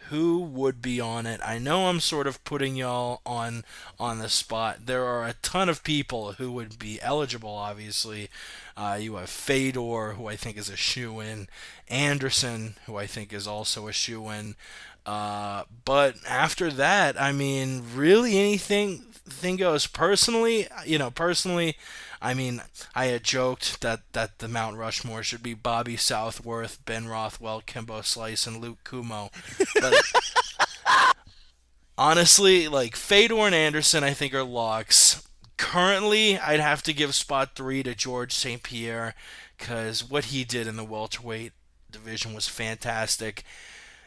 who would be on it? I know I'm sort of putting y'all on the spot. There are a ton of people who would be eligible. Obviously, you have Fedor, who I think is a shoe-in. Anderson, who I think is also a shoe-in. But after that, I mean, really anything thing goes. Personally, I mean, I had joked that the Mount Rushmore should be Bobby Southworth, Ben Rothwell, Kimbo Slice, and Luke Kumo. But honestly, like Fedor and Anderson, I think are locks. Currently, I'd have to give spot 3 to George St. Pierre because what he did in the welterweight division was fantastic.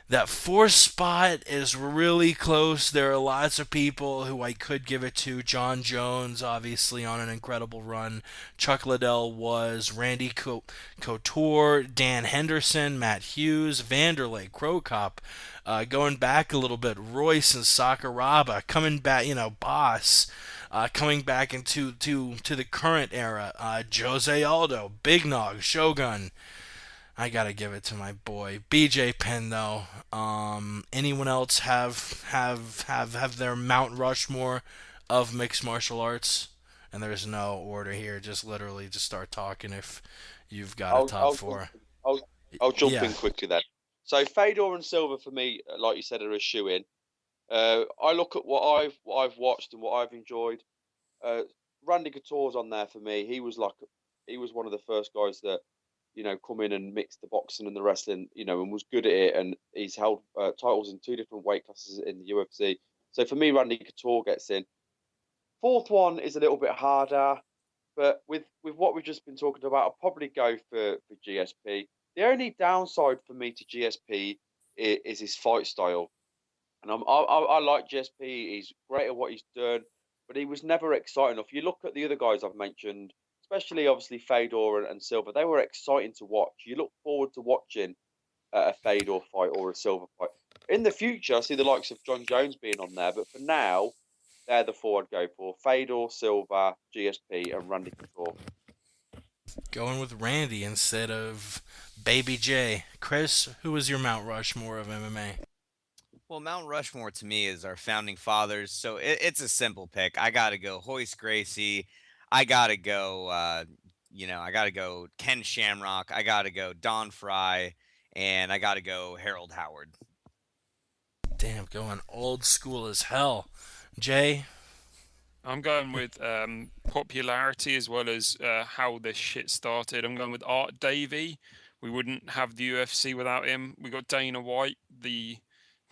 That fourth spot is really close. There are lots of people who I could give it to. John Jones, obviously, on an incredible run. Chuck Liddell was. Randy Couture, Dan Henderson, Matt Hughes, Vanderlei, Crow Cop. Going back a little bit, Royce and Sakuraba coming back, Boss. Coming back into to the current era, Jose Aldo, Big Nog, Shogun. I gotta give it to my boy BJ Penn though. Anyone else have their Mount Rushmore of mixed martial arts? And there's no order here. Just literally just start talking if you've got a I'll top I'll four. I'll, I'll jump Yeah, in quickly then. So Fedor and Silver for me, like you said, are a shoe in. I look at what I've watched and what I've enjoyed. Uh, Randy Couture's on there for me. He was one of the first guys that come in and mixed the boxing and the wrestling, and was good at it. And he's held titles in two different weight classes in the UFC. So for me, Randy Couture gets in. Fourth one is a little bit harder, but with what we've just been talking about, I'll probably go for GSP. The only downside for me to GSP is his fight style. And I like GSP. He's great at what he's done, but he was never exciting enough. You look at the other guys I've mentioned, especially obviously Fedor and Silva. They were exciting to watch. You look forward to watching a Fedor fight or a Silva fight. In the future, I see the likes of John Jones being on there, but for now, they're the four I'd go for: Fedor, Silva, GSP, and Randy Couture. going with Randy instead of Baby J. Chris, who was your Mount Rushmore of MMA? Well, Mount Rushmore to me is our founding fathers, so it's a simple pick. I gotta go Hoist Gracie. I gotta go. I gotta go Ken Shamrock. I gotta go Don Fry, and I gotta go Harold Howard. Damn, going old school as hell. Jay, I'm going with popularity as well as how this shit started. I'm going with Art Davey. We wouldn't have the UFC without him. We got Dana White.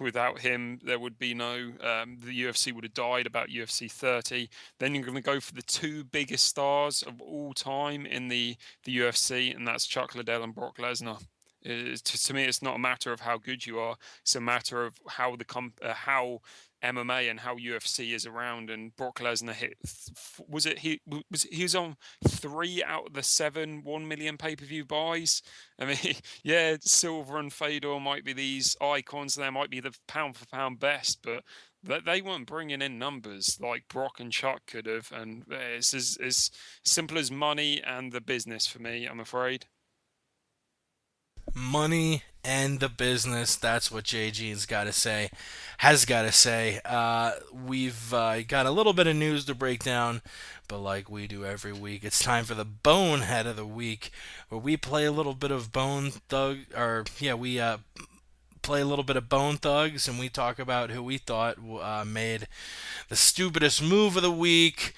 Without him, there would be no. The UFC would have died about UFC 30. Then you're going to go for the two biggest stars of all time in the UFC, and that's Chuck Liddell and Brock Lesnar. To me, it's not a matter of how good you are. It's a matter of how MMA and how UFC is around. And Brock Lesnar hit he was on 3 out of the 7 1 million pay-per-view buys. I mean, yeah, Silver and Fedor might be these icons. They might be the pound for pound best, but they weren't bringing in numbers like Brock and Chuck could have. And it's as simple as money and the business for me, I'm afraid. money and the business. That's what JG's got to say. Has got to say. We've got a little bit of news to break down, but like we do every week, it's time for the bonehead of the week, where we play a little bit of Bone Thug, or yeah, we play a little bit of Bone Thugs, and we talk about who we thought made the stupidest move of the week.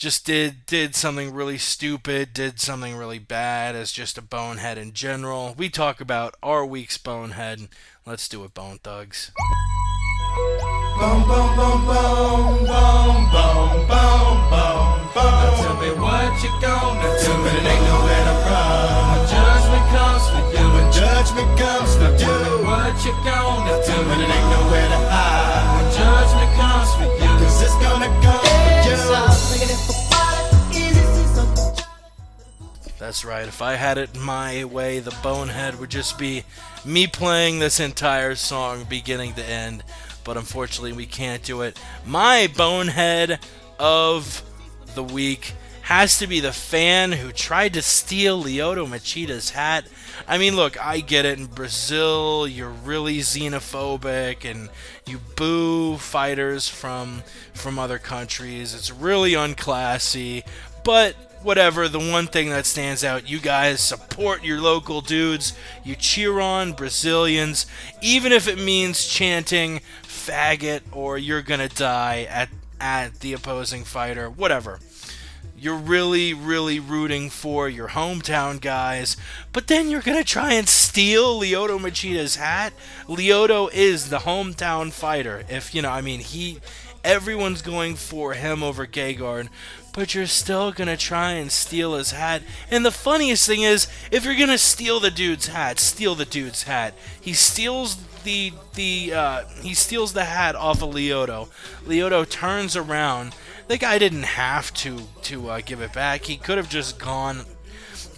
just did something really stupid, did something really bad as just a bonehead in general. We talk about our week's bonehead. Let's do it, Bone Thugs. Boom, boom, boom, boom, boom, boom, boom, boom, boom. Now tell me what you gonna do when it ain't nowhere to run. When judgment comes for you, when judgment comes for you. Tell me what you gonna do when it ain't nowhere to hide. When judgment comes for you, 'cause it's gonna come for you. That's right. If I had it my way, the bonehead would just be me playing this entire song beginning to end. But unfortunately, we can't do it. My bonehead of the week has to be the fan who tried to steal Lyoto Machida's hat. I mean, look, I get it. In Brazil, you're really xenophobic and you boo fighters from other countries. It's really unclassy. But whatever, the one thing that stands out, you guys support your local dudes. You cheer on Brazilians, even if it means chanting faggot or you're gonna die at the opposing fighter, whatever. You're really, really rooting for your hometown guys, but then you're gonna try and steal Lyoto Machida's hat. Lyoto is the hometown fighter. If you know, I mean, everyone's going for him over Gegard, but you're still gonna try and steal his hat. And the funniest thing is, if you're gonna steal the dude's hat, steal the dude's hat. He steals the hat off of Lyoto. Lyoto turns around. The guy didn't have to give it back. He could have just gone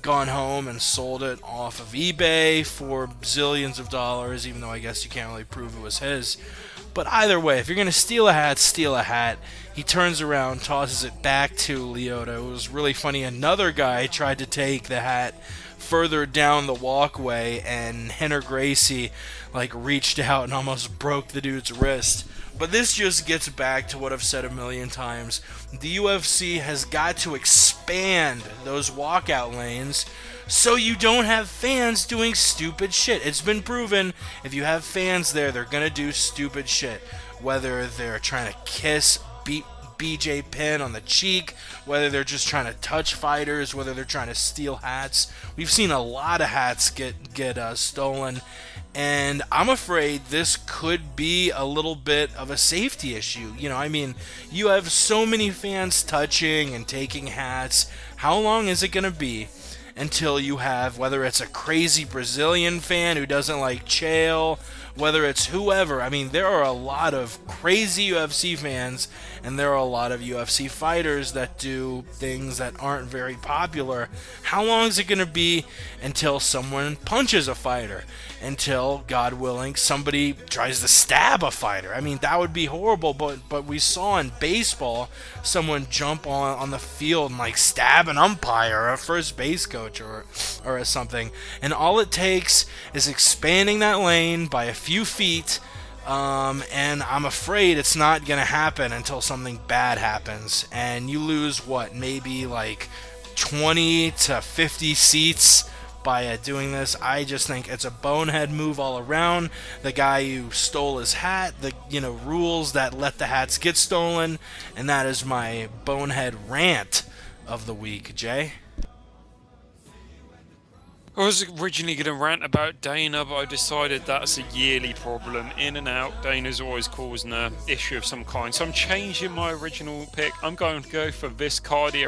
home and sold it off of eBay for zillions of dollars, even though I guess you can't really prove it was his. But either way, if you're going to steal a hat, steal a hat. He turns around, tosses it back to Lyoto. It was really funny. Another guy tried to take the hat further down the walkway, and Henner Gracie reached out and almost broke the dude's wrist. But this just gets back to what I've said a million times. The UFC has got to expand those walkout lanes so you don't have fans doing stupid shit. It's been proven if you have fans there, they're going to do stupid shit. Whether they're trying to kiss BJ Penn on the cheek, whether they're just trying to touch fighters, whether they're trying to steal hats. We've seen a lot of hats get stolen. And I'm afraid this could be a little bit of a safety issue. You know, I mean, you have so many fans touching and taking hats. How long is it going to be until you have, whether it's a crazy Brazilian fan who doesn't like Chael, whether it's whoever. I mean, there are a lot of crazy UFC fans, and there are a lot of UFC fighters that do things that aren't very popular. How long is it going to be until someone punches a fighter? Until, God willing, somebody tries to stab a fighter? I mean, that would be horrible, but we saw in baseball someone jump on the field and stab an umpire or a first base coach or something. And all it takes is expanding that lane by a few feet, and I'm afraid it's not going to happen until something bad happens. And you lose, maybe 20 to 50 seats by doing this. I just think it's a bonehead move all around. The guy who stole his hat, the rules that let the hats get stolen, and that is my bonehead rant of the week. Jay? I was originally going to rant about Dana, but I decided that's a yearly problem. In and out, Dana's always causing an issue of some kind. So I'm changing my original pick. I'm going to go for Viscardi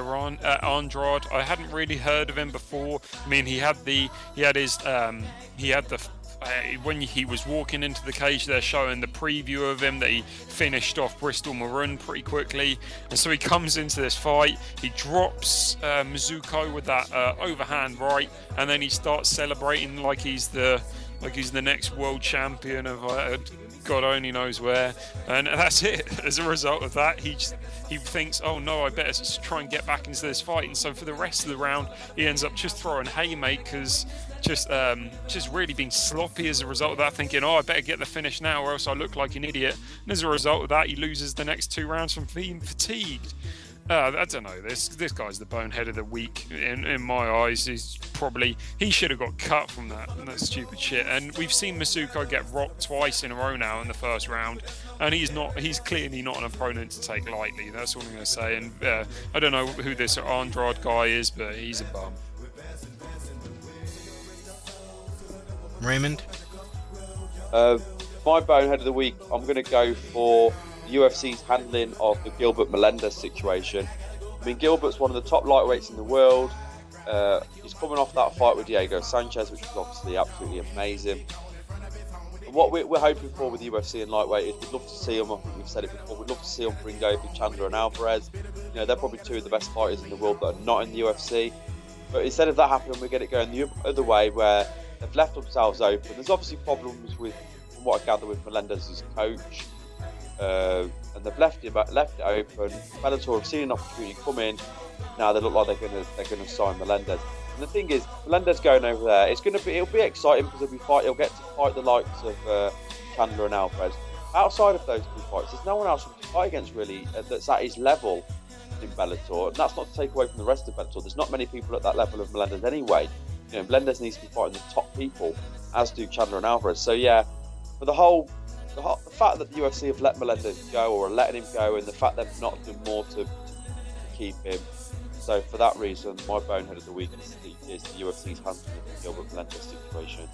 Andrade. I hadn't really heard of him before. I mean, when he was walking into the cage, they're showing the preview of him that he finished off Bristol Maroon pretty quickly, and so he comes into this fight, he drops Mizuko with that overhand right, and then he starts celebrating like he's the next world champion of God only knows where, and that's it. As a result of that, he thinks, oh no, I better try and get back into this fight, and so for the rest of the round, he ends up just throwing haymakers. Just really being sloppy as a result of that, thinking, oh, I better get the finish now or else I look like an idiot. And as a result of that, he loses the next 2 rounds from being fatigued. I don't know. This guy's the bonehead of the week in my eyes. He should have got cut from that stupid shit. And we've seen Masuko get rocked twice in a row now in the first round, and he's clearly not an opponent to take lightly. That's all I'm going to say. And I don't know who this Andrade guy is, but he's a bum. Raymond? My bonehead of the week, I'm going to go for UFC's handling of the Gilbert Melendez situation. I mean, Gilbert's one of the top lightweights in the world. He's coming off that fight with Diego Sanchez, which was obviously absolutely amazing. What we're hoping for with UFC and lightweight is we'd love to see him, I think we've said it before, we'd love to see him bring over Chandler and Alvarez. You know, they're probably two of the best fighters in the world that are not in the UFC. But instead of that happening, we get it going the other way where they've left themselves open. There's obviously problems with, from what I gather, with Melendez's coach. And they've left it open. Bellator have seen an opportunity come in. Now they look like they're gonna sign Melendez. And the thing is, Melendez going over there, it'll be exciting because he'll get to fight the likes of Chandler and Alvarez. Outside of those two fights, there's no one else to fight against really that's at his level in Bellator, and that's not to take away from the rest of Bellator. There's not many people at that level of Melendez anyway. You know, Melendez needs to be fighting the top people, as do Chandler and Alvarez. So yeah, for the fact that the UFC have let Melendez go or are letting him go, and the fact they've not done more to keep him. So for that reason, my bonehead of the week is the UFC's handling of the Gilbert Melendez situation.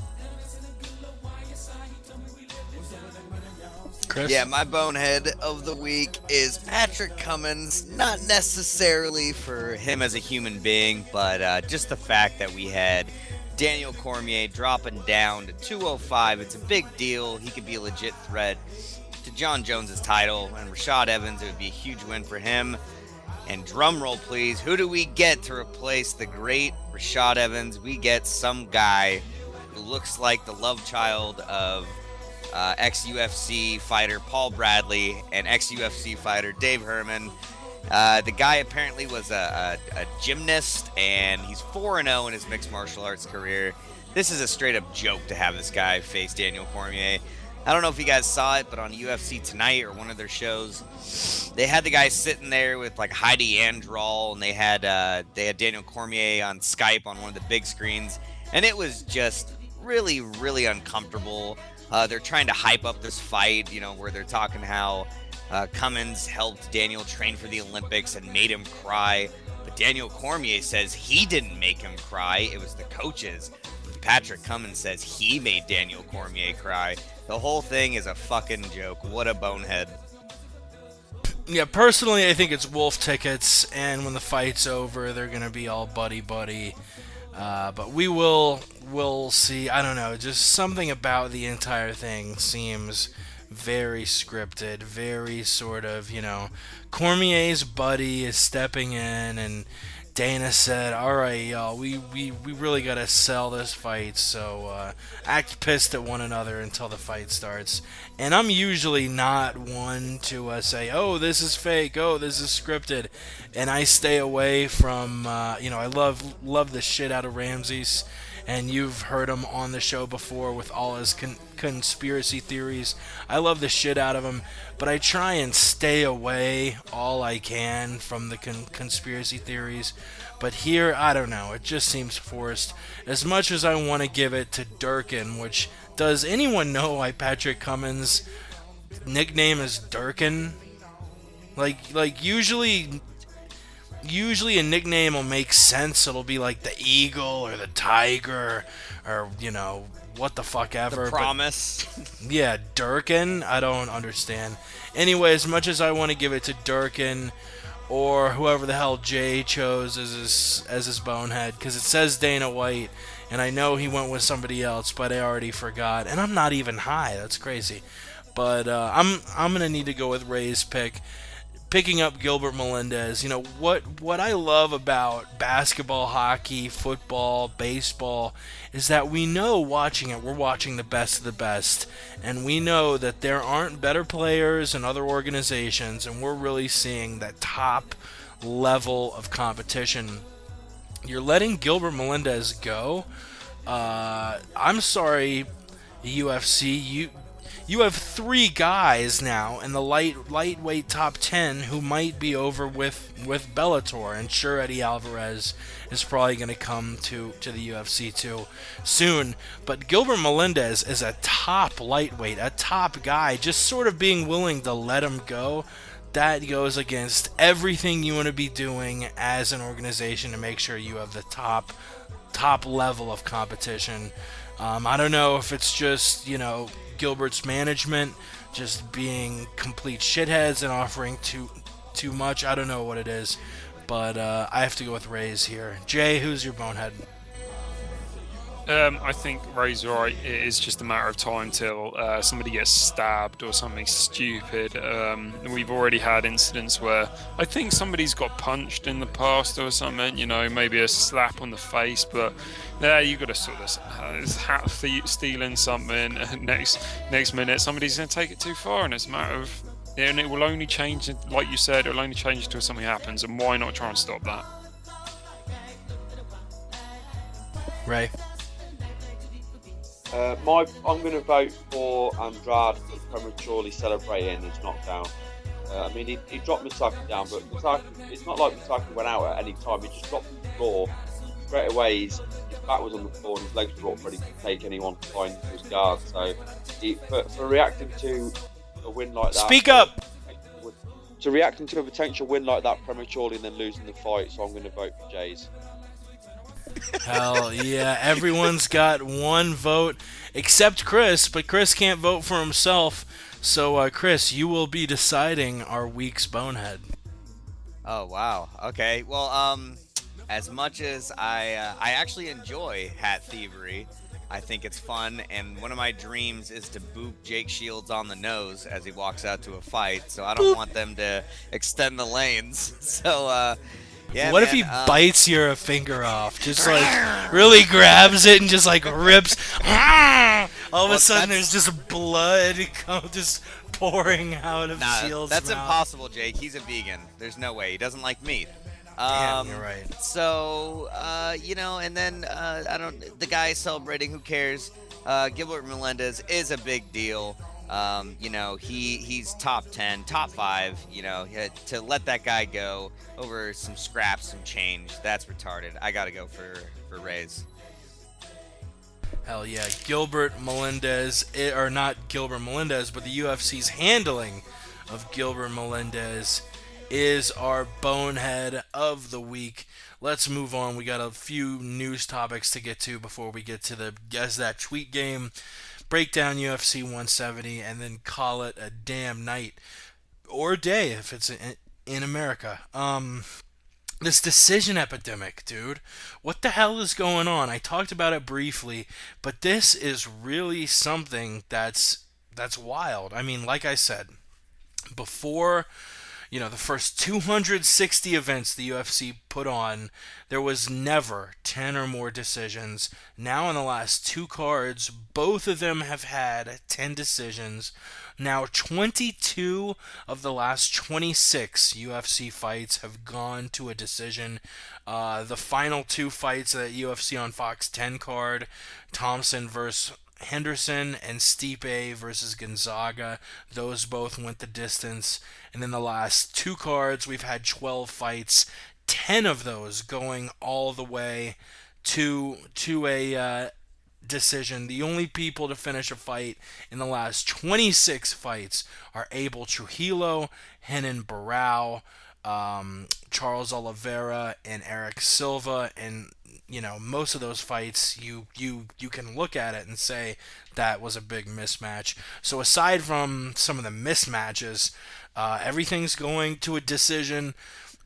Chris? Yeah, my bonehead of the week is Patrick Cummins. Not necessarily for him as a human being, but just the fact that we had Daniel Cormier dropping down to 205. It's a big deal. He could be a legit threat to John Jones's title, and Rashad Evans, it would be a huge win for him. And drum roll, please. Who do we get to replace the great Rashad Evans? We get some guy who looks like the love child of ex-UFC fighter Paul Bradley and ex-UFC fighter Dave Herman. The guy apparently was a gymnast, and he's 4-0 in his mixed martial arts career. This is a straight-up joke to have this guy face Daniel Cormier. I don't know if you guys saw it, but on UFC Tonight or one of their shows, they had the guy sitting there with like Heidi Androl, and they had Daniel Cormier on Skype on one of the big screens, and it was just really, really uncomfortable. They're trying to hype up this fight, you know, where they're talking how Cummins helped Daniel train for the Olympics and made him cry, but Daniel Cormier says he didn't make him cry, it was the coaches. Patrick Cummins says he made Daniel Cormier cry. The whole thing is a fucking joke. What a bonehead. Yeah, personally, I think it's wolf tickets, and when the fight's over, they're gonna be all buddy-buddy. But we'll see. I don't know. Just something about the entire thing seems very scripted, very sort of, you know, Cormier's buddy is stepping in, and Dana said, all right, y'all, we really got to sell this fight, so act pissed at one another until the fight starts. And I'm usually not one to say, oh, this is fake, oh, this is scripted. And I stay away from, I love the shit out of Ramses. And you've heard him on the show before with all his conspiracy theories. I love the shit out of him, but I try and stay away all I can from the conspiracy theories. But here, I don't know, it just seems forced. As much as I want to give it to Durkin, which, does anyone know why Patrick Cummins' nickname is Durkin? Like usually a nickname will make sense. It'll be like the Eagle or the Tiger or what the fuck ever. The Promise. But, yeah, Durkin. I don't understand. Anyway, as much as I want to give it to Durkin or whoever the hell Jay chose as his bonehead, because it says Dana White, and I know he went with somebody else, but I already forgot, and I'm not even high. That's crazy. But I'm gonna need to go with Ray's pick. Picking up Gilbert Melendez. What I love about basketball, hockey, football, baseball is that we know watching it, we're watching the best of the best, and we know that there aren't better players in other organizations, and we're really seeing that top level of competition. You're letting Gilbert Melendez go. I'm sorry, UFC, you have 3 guys now in the lightweight top 10 who might be over with Bellator, and sure, Eddie Alvarez is probably going to come to the UFC too soon, but Gilbert Melendez is a top lightweight, a top guy. Just sort of being willing to let him go, that goes against everything you want to be doing as an organization to make sure you have the top level of competition. I don't know if it's just, Gilbert's management just being complete shitheads and offering too much. I don't know what it is, but I have to go with Ray's here. Jay, who's your bonehead? I think Ray's right. It is just a matter of time till somebody gets stabbed or something stupid. We've already had incidents where I think somebody's got punched in the past or something, maybe a slap on the face, but you got to sort this hat stealing something, and next minute somebody's going to take it too far, and it's a matter of, and it will only change, like you said, it will only change until something happens, and why not try and stop that? Ray? I'm going to vote for Andrade for prematurely celebrating his knockdown. He dropped Mousasi down, but Mousasi, it's not like Mousasi went out at any time. He just dropped to the floor straight away. His back was on the floor and his legs were up ready to take anyone flying into his guard. So, for reacting to a win like that, speak up. To reacting to a potential win like that prematurely and then losing the fight, so I'm going to vote for Jays. Hell yeah, everyone's got one vote except Chris, but Chris can't vote for himself. So, Chris, you will be deciding our week's bonehead. Oh, wow. Okay. Well, as much as I actually enjoy hat thievery, I think it's fun, and one of my dreams is to boop Jake Shields on the nose as he walks out to a fight, so I don't want them to extend the lanes. So, yeah, what if he bites your finger off? Just really grabs it and just rips. All of a sudden, there's just blood just pouring out of Shields' that's mouth. impossible, Jake. He's a vegan. There's no way. He doesn't like meat. Damn, you're right. So, and then the guy celebrating. Who cares? Gilbert Melendez is a big deal. He's top 10, top 5, to let that guy go over some scraps, some change, that's retarded. I gotta go for Rays. Hell yeah, Gilbert Melendez, or not Gilbert Melendez, but the UFC's handling of Gilbert Melendez is our bonehead of the week. Let's move on. We got a few news topics to get to before we get to the Guess That Tweet game. Break down UFC 170 and then call it a damn night or day if it's in America. This decision epidemic, dude. What the hell is going on? I talked about it briefly, but this is really something that's wild. Like I said, before the first 260 events the UFC put on, there was never 10 or more decisions. Now in the last 2 cards, both of them have had 10 decisions. Now 22 of the last 26 UFC fights have gone to a decision. The final 2 fights at UFC on Fox 10 card, Thompson versus Henderson and Stipe versus Gonzaga, those both went the distance. And in the last 2 cards, we've had 12 fights, 10 of those going all the way to a decision. The only people to finish a fight in the last 26 fights are Abel Trujillo, Renan Barão, Charles Oliveira, and Eric Silva. And most of those fights, you can look at it and say that was a big mismatch. So aside from some of the mismatches, everything's going to a decision.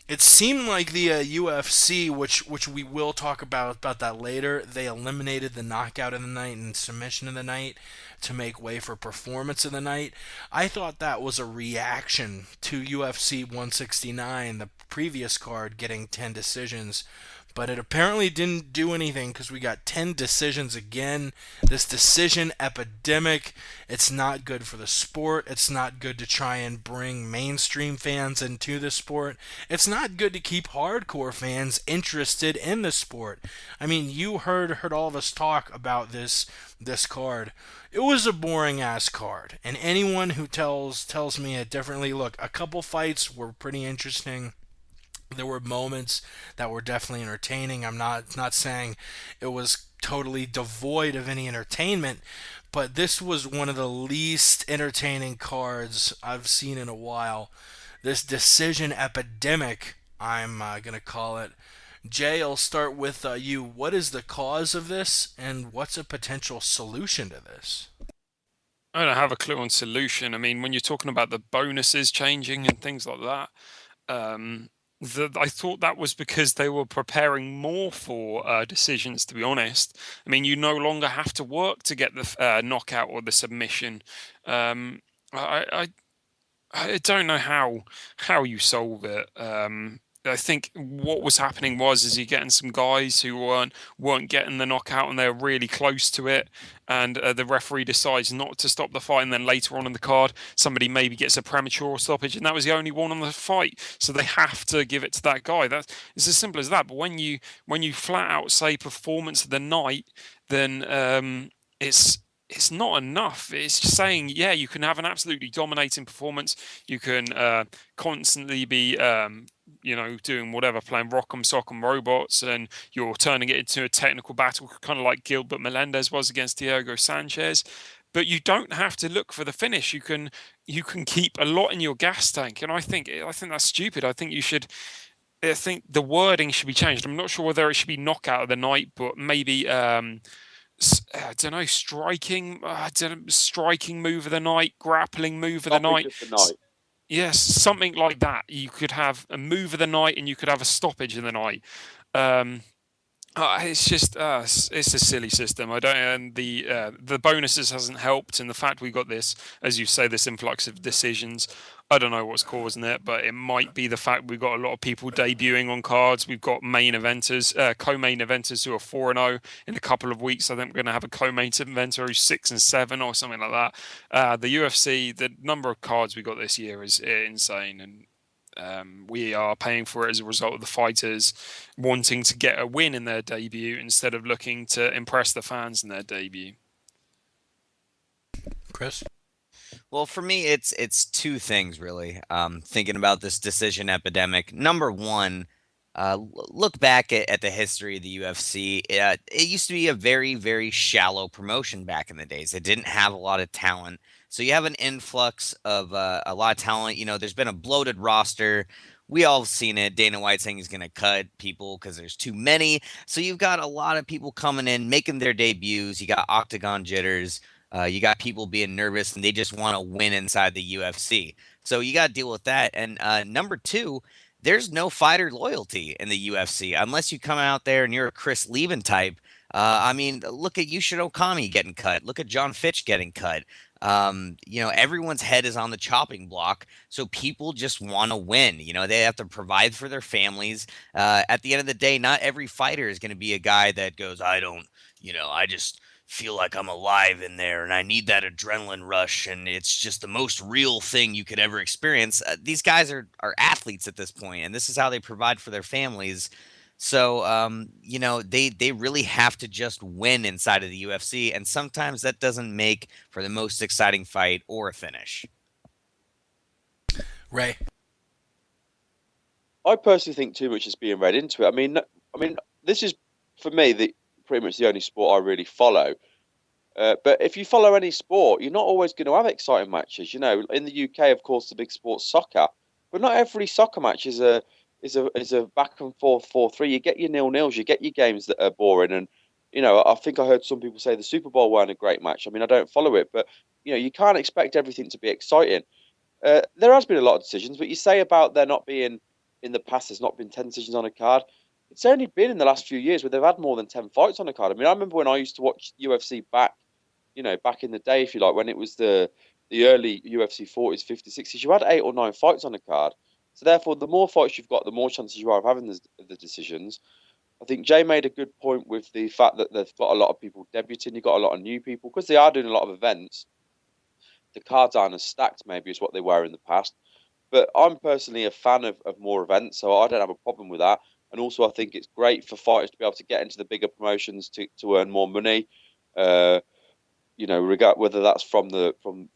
It seemed like the UFC, which we will talk about that later, they eliminated the knockout of the night and submission of the night to make way for performance of the night. I thought that was a reaction to UFC 169, the previous card, getting 10 decisions. but it apparently didn't do anything because we got 10 decisions again. This decision epidemic, it's not good for the sport. It's not good to try and bring mainstream fans into the sport. It's not good to keep hardcore fans interested in the sport. I mean, you heard all of us talk about this card. It was a boring ass card, and anyone who tells me it differently, look, a couple fights were pretty interesting. There were moments that were definitely entertaining. I'm not saying it was totally devoid of any entertainment, but this was one of the least entertaining cards I've seen in a while. This decision epidemic, I'm gonna call it. Jay, I'll start with you. What is the cause of this, and what's a potential solution to this? I don't have a clue on solution. I mean, when you're talking about the bonuses changing and things like that, I thought that was because they were preparing more for decisions. To be honest, I mean, you no longer have to work to get the knockout or the submission. Um, I, I don't know how you solve it. I think what was happening is you're getting some guys who weren't getting the knockout and they're really close to it, and the referee decides not to stop the fight, and then later on in the card somebody maybe gets a premature stoppage, and that was the only one on the fight, so they have to give it to that guy. It's as simple as that. But when you flat out say performance of the night, then it's not enough. It's just saying, yeah, you can have an absolutely dominating performance. You can constantly be, doing whatever, playing Rock'em Sock'em Robots, and you're turning it into a technical battle, kind of like Gilbert Melendez was against Diego Sanchez. But you don't have to look for the finish. You can keep a lot in your gas tank, and I think that's stupid. I think the wording should be changed. I'm not sure whether it should be knockout of the night, but maybe. I don't know, striking move of the night, grappling move of the night. Yes, something like that. You could have a move of the night and you could have a stoppage of the night. It's just it's a silly system. I don't, and the bonuses hasn't helped, and the fact we got this, as you say, this influx of decisions. I don't know what's causing it, but it might be the fact we've got a lot of people debuting on cards. We've got main eventers, co-main eventers who are 4-0 in a couple of weeks. I think we're going to have a co-main eventer who's 6-7 or something like that. The UFC, the number of cards we got this year is insane, and we are paying for it as a result of the fighters wanting to get a win in their debut instead of looking to impress the fans in their debut. Chris? Well, for me, it's two things really. Thinking about this decision epidemic. Number one, look back at the history of the UFC. It used to be a very, very shallow promotion back in the days. It didn't have a lot of talent. So you have an influx of a lot of talent. There's been a bloated roster. We all have seen it. Dana White saying he's going to cut people because there's too many. So you've got a lot of people coming in, making their debuts. You got octagon jitters. You got people being nervous and they just want to win inside the UFC. So you got to deal with that. And number two, there's no fighter loyalty in the UFC unless you come out there and you're a Chris Leben type. I mean, look at Yushin Okami getting cut. Look at John Fitch getting cut. Everyone's head is on the chopping block. So people just want to win. They have to provide for their families. At the end of the day, not every fighter is going to be a guy that goes, I just feel like I'm alive in there and I need that adrenaline rush and it's just the most real thing you could ever experience. These guys are athletes at this point, and this is how they provide for their families. So, they really have to just win inside of the UFC, and sometimes that doesn't make for the most exciting fight or a finish. Ray? I personally think too much is being read into it. I mean, this is, for me, pretty much the only sport I really follow. But if you follow any sport, you're not always going to have exciting matches. In the UK, of course, the big sport's soccer, but not every soccer match is a back and forth 4-3. You get your 0-0s, you get your games that are boring, and I think I heard some people say the Super Bowl weren't a great match. I mean, I don't follow it, but you can't expect everything to be exciting. There has been a lot of decisions, but you say about there not being in the past, there's not been 10 decisions on a card. It's only been in the last few years where they've had more than 10 fights on a card. I mean, I remember when I used to watch UFC back in the day, if you like, when it was the early UFC 40s, 50s, 60s, you had 8 or 9 fights on a card. So therefore, the more fights you've got, the more chances you are of having the decisions. I think Jay made a good point with the fact that they've got a lot of people debuting. You've got a lot of new people because they are doing a lot of events. The cards aren't as stacked, maybe, as what they were in the past. But I'm personally a fan of more events, so I don't have a problem with that. And also, I think it's great for fighters to be able to get into the bigger promotions to earn more money. Whether that's from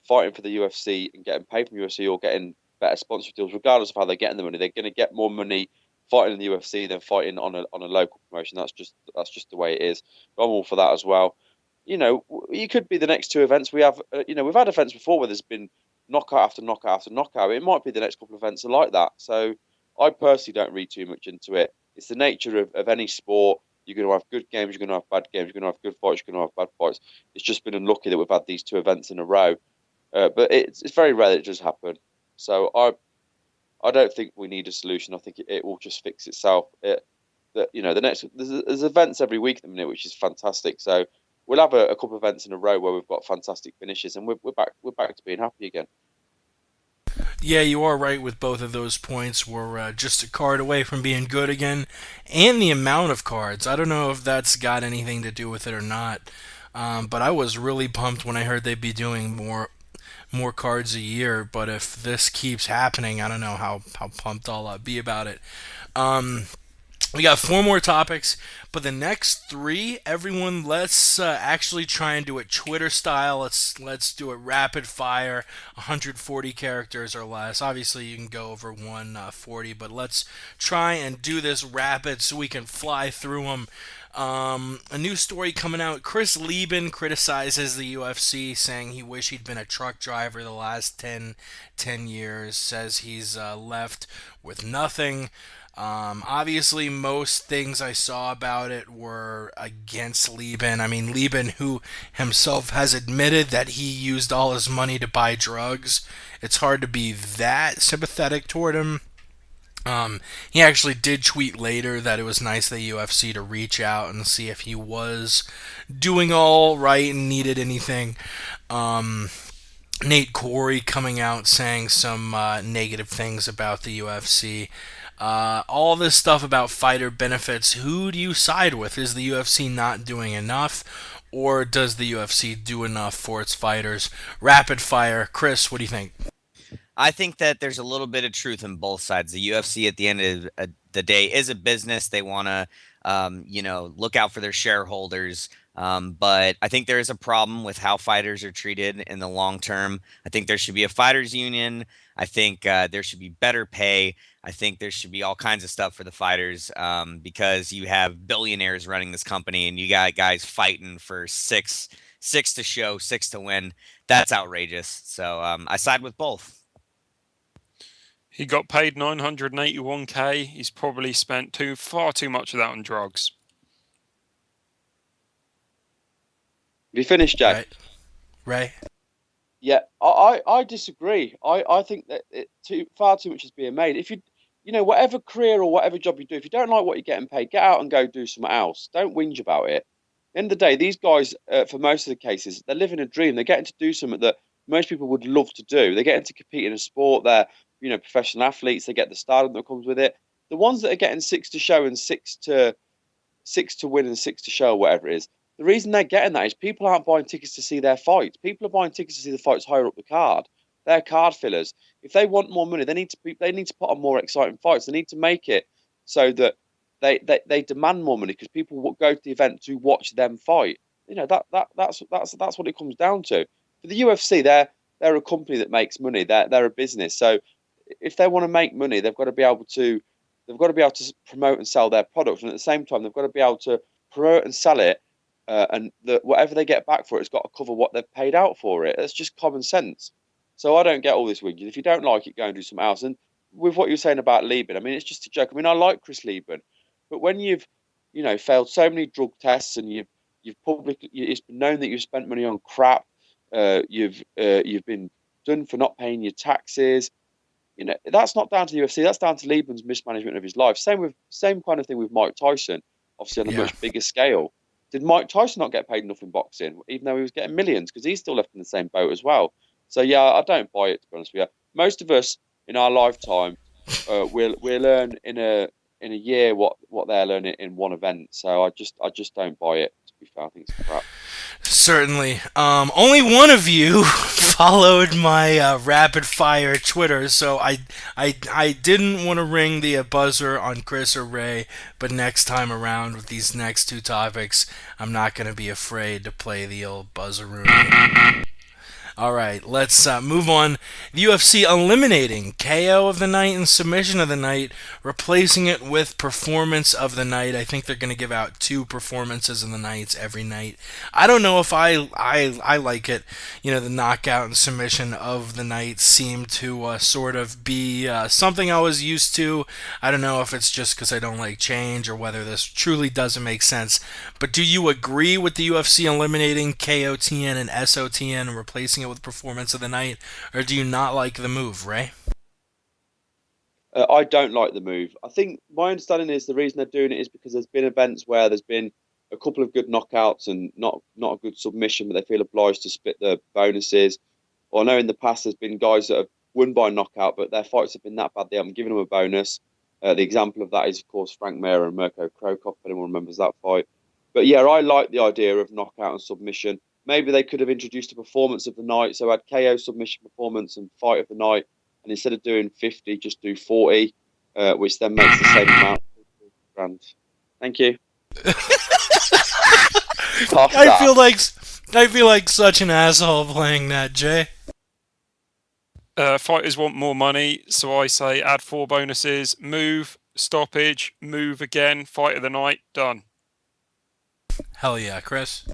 fighting for the UFC and getting paid from UFC or getting better sponsorship deals, regardless of how they're getting the money, they're going to get more money fighting in the UFC than fighting on a local promotion. That's just the way it is. But I'm all for that as well. You could be the next two events we have. We've had events before where there's been knockout after knockout after knockout. It might be the next couple of events are like that. So I personally don't read too much into it. It's the nature of any sport. You're going to have good games, you're going to have bad games, you're going to have good fights, you're going to have bad fights. It's just been unlucky that we've had these two events in a row. But it's very rare that it does happen. So I don't think we need a solution. I think it will just fix itself. There's events every week at the minute, which is fantastic. So we'll have a couple of events in a row where we've got fantastic finishes, and we're back to being happy again. Yeah, you are right with both of those points. We're just a card away from being good again, and the amount of cards. I don't know if that's got anything to do with it or not, but I was really pumped when I heard they'd be doing more cards a year. But if this keeps happening, I don't know how pumped I'll be about it. We got 4 more topics, but the next 3, everyone, let's actually try and do it Twitter style. Let's do it rapid fire, 140 characters or less. Obviously, you can go over 140, but let's try and do this rapid so we can fly through them. A new story coming out. Chris Lieben criticizes the UFC, saying he wished he'd been a truck driver the last 10 years. Says he's left with nothing. Obviously, most things I saw about it were against Lieben. I mean, Lieben, who himself has admitted that he used all his money to buy drugs. It's hard to be that sympathetic toward him. He actually did tweet later that it was nice of the UFC to reach out and see if he was doing all right and needed anything. Nate Corey coming out saying some negative things about the UFC. All this stuff about fighter benefits. Who do you side with? Is the UFC not doing enough, or does the UFC do enough for its fighters? Rapid fire. Chris, what do you think? I think that there's a little bit of truth in both sides. The UFC at the end of the day is a business. They want to, look out for their shareholders. But I think there is a problem with how fighters are treated in the long term. I think there should be a fighters union. I think there should be better pay. I think there should be all kinds of stuff for the fighters because you have billionaires running this company and you got guys fighting for six to show, 6 to win. That's outrageous. So I side with both. He got paid $981K. He's probably spent far too much of that on drugs. Have you finished, Jack? Right. Yeah, I disagree. I think that far too much is being made. If whatever career or whatever job you do, if you don't like what you're getting paid, get out and go do something else. Don't whinge about it. At the end of the day, these guys, for most of the cases, they're living a dream. They're getting to do something that most people would love to do. They're getting to compete in a sport. They're professional athletes. They get the stardom that comes with it. The ones that are getting 6 to show and 6 to win and 6 to show, whatever it is. The reason they're getting that is people aren't buying tickets to see their fights. People are buying tickets to see the fights higher up the card. They're card fillers. If they want more money, they need to put on more exciting fights. They need to make it so that they demand more money because people will go to the event to watch them fight. That's what it comes down to. For the UFC, they're a company that makes money. They're a business. So if they want to make money, they've got to be able to promote and sell their product, and at the same time, they've got to be able to promote and sell it. And whatever they get back for it, it's got to cover what they've paid out for it. It's just common sense. So I don't get all this whinging. If you don't like it, go and do something else. And with what you're saying about Lieben, I mean, it's just a joke. I mean, I like Chris Lieben, but when you've, failed so many drug tests and you've publicly, it's been known that you've spent money on crap. You've been done for not paying your taxes. That's not down to the UFC. That's down to Lieben's mismanagement of his life. Same kind of thing with Mike Tyson, obviously on a much bigger scale. Did Mike Tyson not get paid enough in boxing, even though he was getting millions? Because he's still left in the same boat as well. So, yeah, I don't buy it, to be honest with you. Most of us in our lifetime, we'll earn in a in a year what they're learning in one event. So I just don't buy it. To be fair, I think it's crap. Certainly. Only one of you followed my rapid fire Twitter, so I didn't want to ring the buzzer on Chris or Ray, but next time around with these next two topics, I'm not going to be afraid to play the old buzzaroo. All right, let's move on. The UFC eliminating KO of the night and submission of the night, replacing it with performance of the night. I think they're going to give out 2 performances of the nights every night. I don't know if I like it. You know, the knockout and submission of the night seem to sort of be something I was used to. I don't know if it's just because I don't like change or whether this truly doesn't make sense. But do you agree with the UFC eliminating KOTN and SOTN and replacing it with performance of the night, or do you not like the move, Ray? I don't like the move. I think my understanding is the reason they're doing it is because there's been events where there's been a couple of good knockouts and not a good submission, but they feel obliged to split the bonuses. Or I know in the past there's been guys that have won by knockout, but their fights have been that bad they haven't given them a bonus. The example of that is, of course, Frank Mir and Mirko Krokop, if anyone remembers that fight. But yeah, I like the idea of knockout and submission. Maybe they could have introduced a performance of the night, so add KO, submission, performance, and fight of the night. And instead of doing 50, just do 40, which then makes the same amount. Grand. Thank you. I feel like such an asshole playing that, Jay. Fighters want more money, so I say add 4 bonuses, move, stoppage, move again, fight of the night, done. Hell yeah, Chris.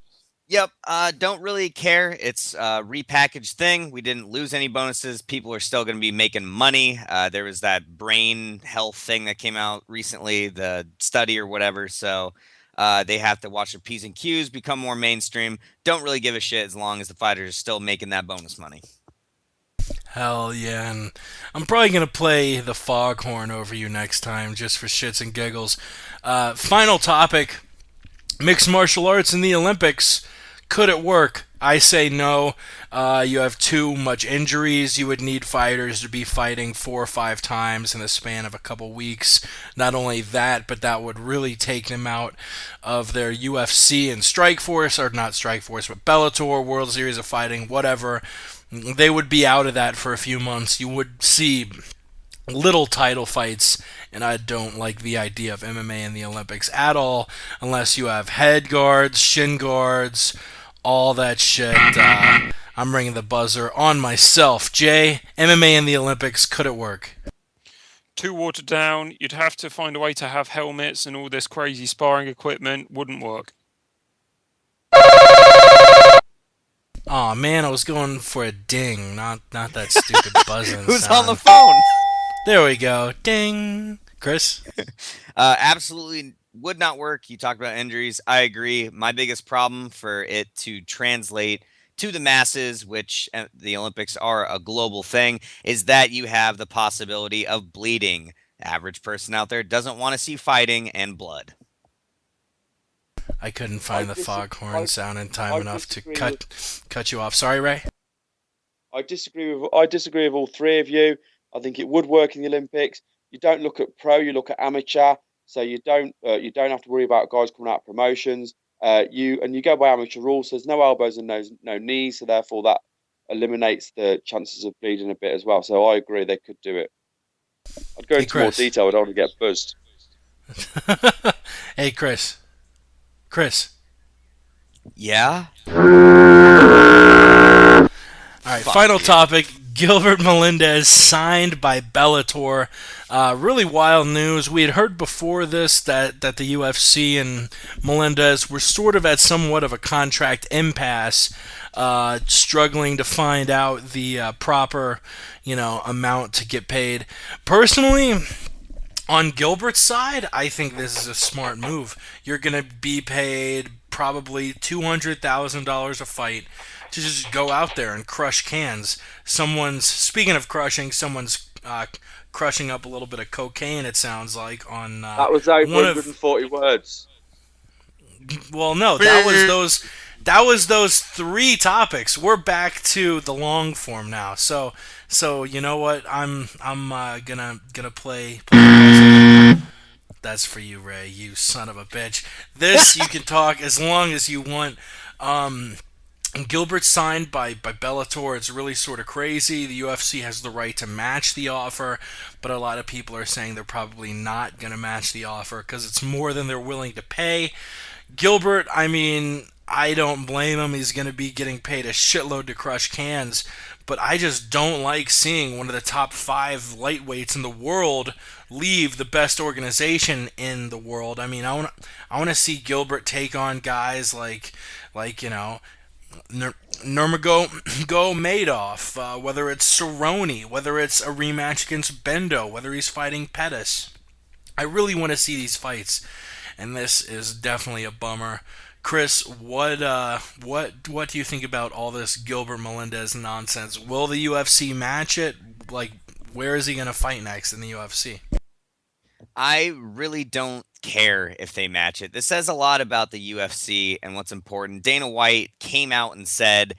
Yep, don't really care. It's a repackaged thing. We didn't lose any bonuses. People are still going to be making money. There was that brain health thing that came out recently, the study or whatever. So they have to watch their P's and Q's, become more mainstream. Don't really give a shit as long as the fighters are still making that bonus money. Hell yeah, and I'm probably going to play the foghorn over you next time just for shits and giggles. Final topic, mixed martial arts in the Olympics. Could it work? I say no. You have too much injuries. You would need fighters to be fighting 4 or 5 times in the span of a couple weeks. Not only that, but that would really take them out of their UFC and Strikeforce, or not Strikeforce, but Bellator, World Series of Fighting, whatever. They would be out of that for a few months. You would see little title fights, and I don't like the idea of MMA in the Olympics at all, unless you have head guards, shin guards, all that shit. I'm ringing the buzzer on myself. Jay, MMA in the Olympics, could it work? Too watered down. You'd have to find a way to have helmets and all this crazy sparring equipment. Wouldn't work. Aw, man, I was going for a ding, not that stupid buzzing Who's sound. on the phone? There we go. Ding. Chris? Absolutely would not work. You talked about injuries. I agree. My biggest problem for it to translate to the masses, which the Olympics are a global thing, is that you have the possibility of bleeding. The average person out there doesn't want to see fighting and blood. I couldn't find the foghorn sound in time enough to cut you off. Sorry, Ray? I disagree with all 3 of you. I think it would work in the Olympics. You don't look at pro, you look at amateur. So you don't have to worry about guys coming out of promotions. You go by amateur rules. So there's no elbows and no knees. So therefore that eliminates the chances of bleeding a bit as well. So I agree they could do it. I'd go into more detail. I don't want to get buzzed. Hey, Chris. Chris. Yeah? All right, final topic. Gilbert Melendez signed by Bellator. Really wild news. We had heard before this that the UFC and Melendez were sort of at somewhat of a contract impasse, struggling to find out the proper, amount to get paid. Personally, on Gilbert's side, I think this is a smart move. You're going to be paid probably $200,000 a fight to just go out there and crush cans. Speaking of crushing, someone's crushing up a little bit of cocaine, it sounds like, on that was 840 words. Well, no, that was those 3 topics. We're back to the long form now. So you know what? I'm gonna play. that's for you, Ray. You son of a bitch. This you can talk as long as you want. Gilbert signed by Bellator. It's really sort of crazy. The UFC has the right to match the offer, but a lot of people are saying they're probably not going to match the offer because it's more than they're willing to pay. Gilbert, I mean, I don't blame him. He's going to be getting paid a shitload to crush cans, but I just don't like seeing one of the top 5 lightweights in the world leave the best organization in the world. I mean, I want to see Gilbert take on guys like you know, Nurmagomedov, whether it's Cerrone, whether it's a rematch against Bendo, whether he's fighting Pettis. I really want to see these fights, and this is definitely a bummer. Chris, what do you think about all this Gilbert Melendez nonsense? Will the UFC match it? Like, where is he going to fight next in the UFC? I really don't care if they match it. This says a lot about the UFC and what's important. Dana White came out and said,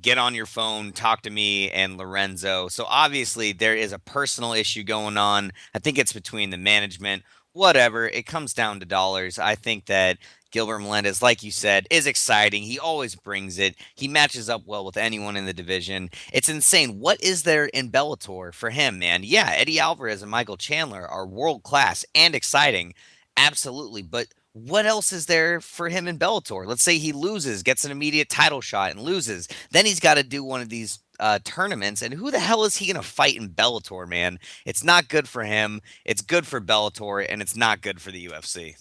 get on your phone, talk to me and Lorenzo. So obviously there is a personal issue going on. I think it's between the management. Whatever. It comes down to dollars. I think that Gilbert Melendez, like you said, is exciting. He always brings it. He matches up well with anyone in the division. It's insane. What is there in Bellator for him, man? Yeah, Eddie Alvarez and Michael Chandler are world class and exciting. Absolutely. But what else is there for him in Bellator? Let's say he loses, gets an immediate title shot and loses. Then he's got to do one of these tournaments. And who the hell is he going to fight in Bellator, man? It's not good for him. It's good for Bellator, and it's not good for the UFC.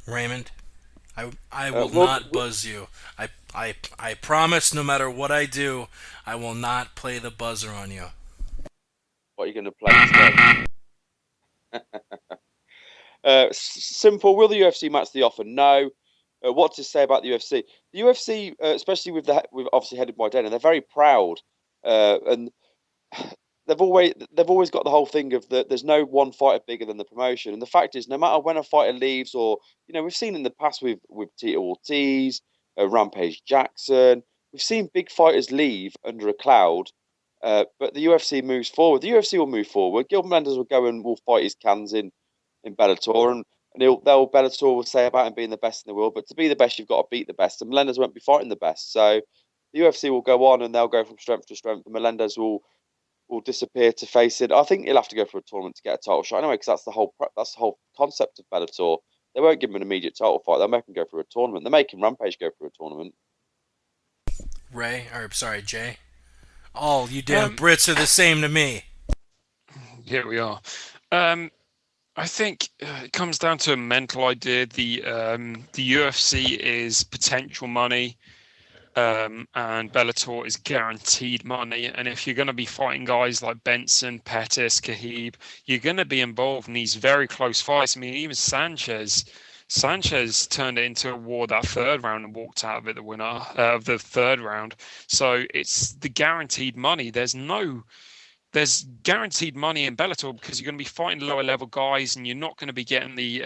Raymond, I will not buzz you. I promise, no matter what I do, I will not play the buzzer on you. What are you going to play instead? Simple. Will the UFC match the offer? No. What to say about the UFC? The UFC, especially with obviously headed by Dana, they're very proud, and they've always got the whole thing of that. There's no one fighter bigger than the promotion, and the fact is, no matter when a fighter leaves, or we've seen in the past with Tito Ortiz, Rampage Jackson, we've seen big fighters leave under a cloud, but the UFC moves forward. The UFC will move forward. Gilbert Melendez will go and will fight his cans in Bellator, and Bellator will say about him being the best in the world. But to be the best, you've got to beat the best, and Melendez won't be fighting the best. So the UFC will go on, and they'll go from strength to strength, and Melendez will disappear to face it. I think he'll have to go for a tournament to get a title shot anyway, because that's the whole concept of Bellator. They won't give him an immediate title fight. They'll make him go for a tournament. They're making Rampage go for a tournament. Jay. All you damn Brits are the same to me. Here we are. I think it comes down to a mental idea. The UFC is potential money, and Bellator is guaranteed money. And if you're going to be fighting guys like Benson, Pettis, Khabib, you're going to be involved in these very close fights. I mean, even Sanchez turned it into a war that third round and walked out of it the winner of the third round. So it's the guaranteed money. There's guaranteed money in Bellator because you're going to be fighting lower level guys, and you're not going to be getting the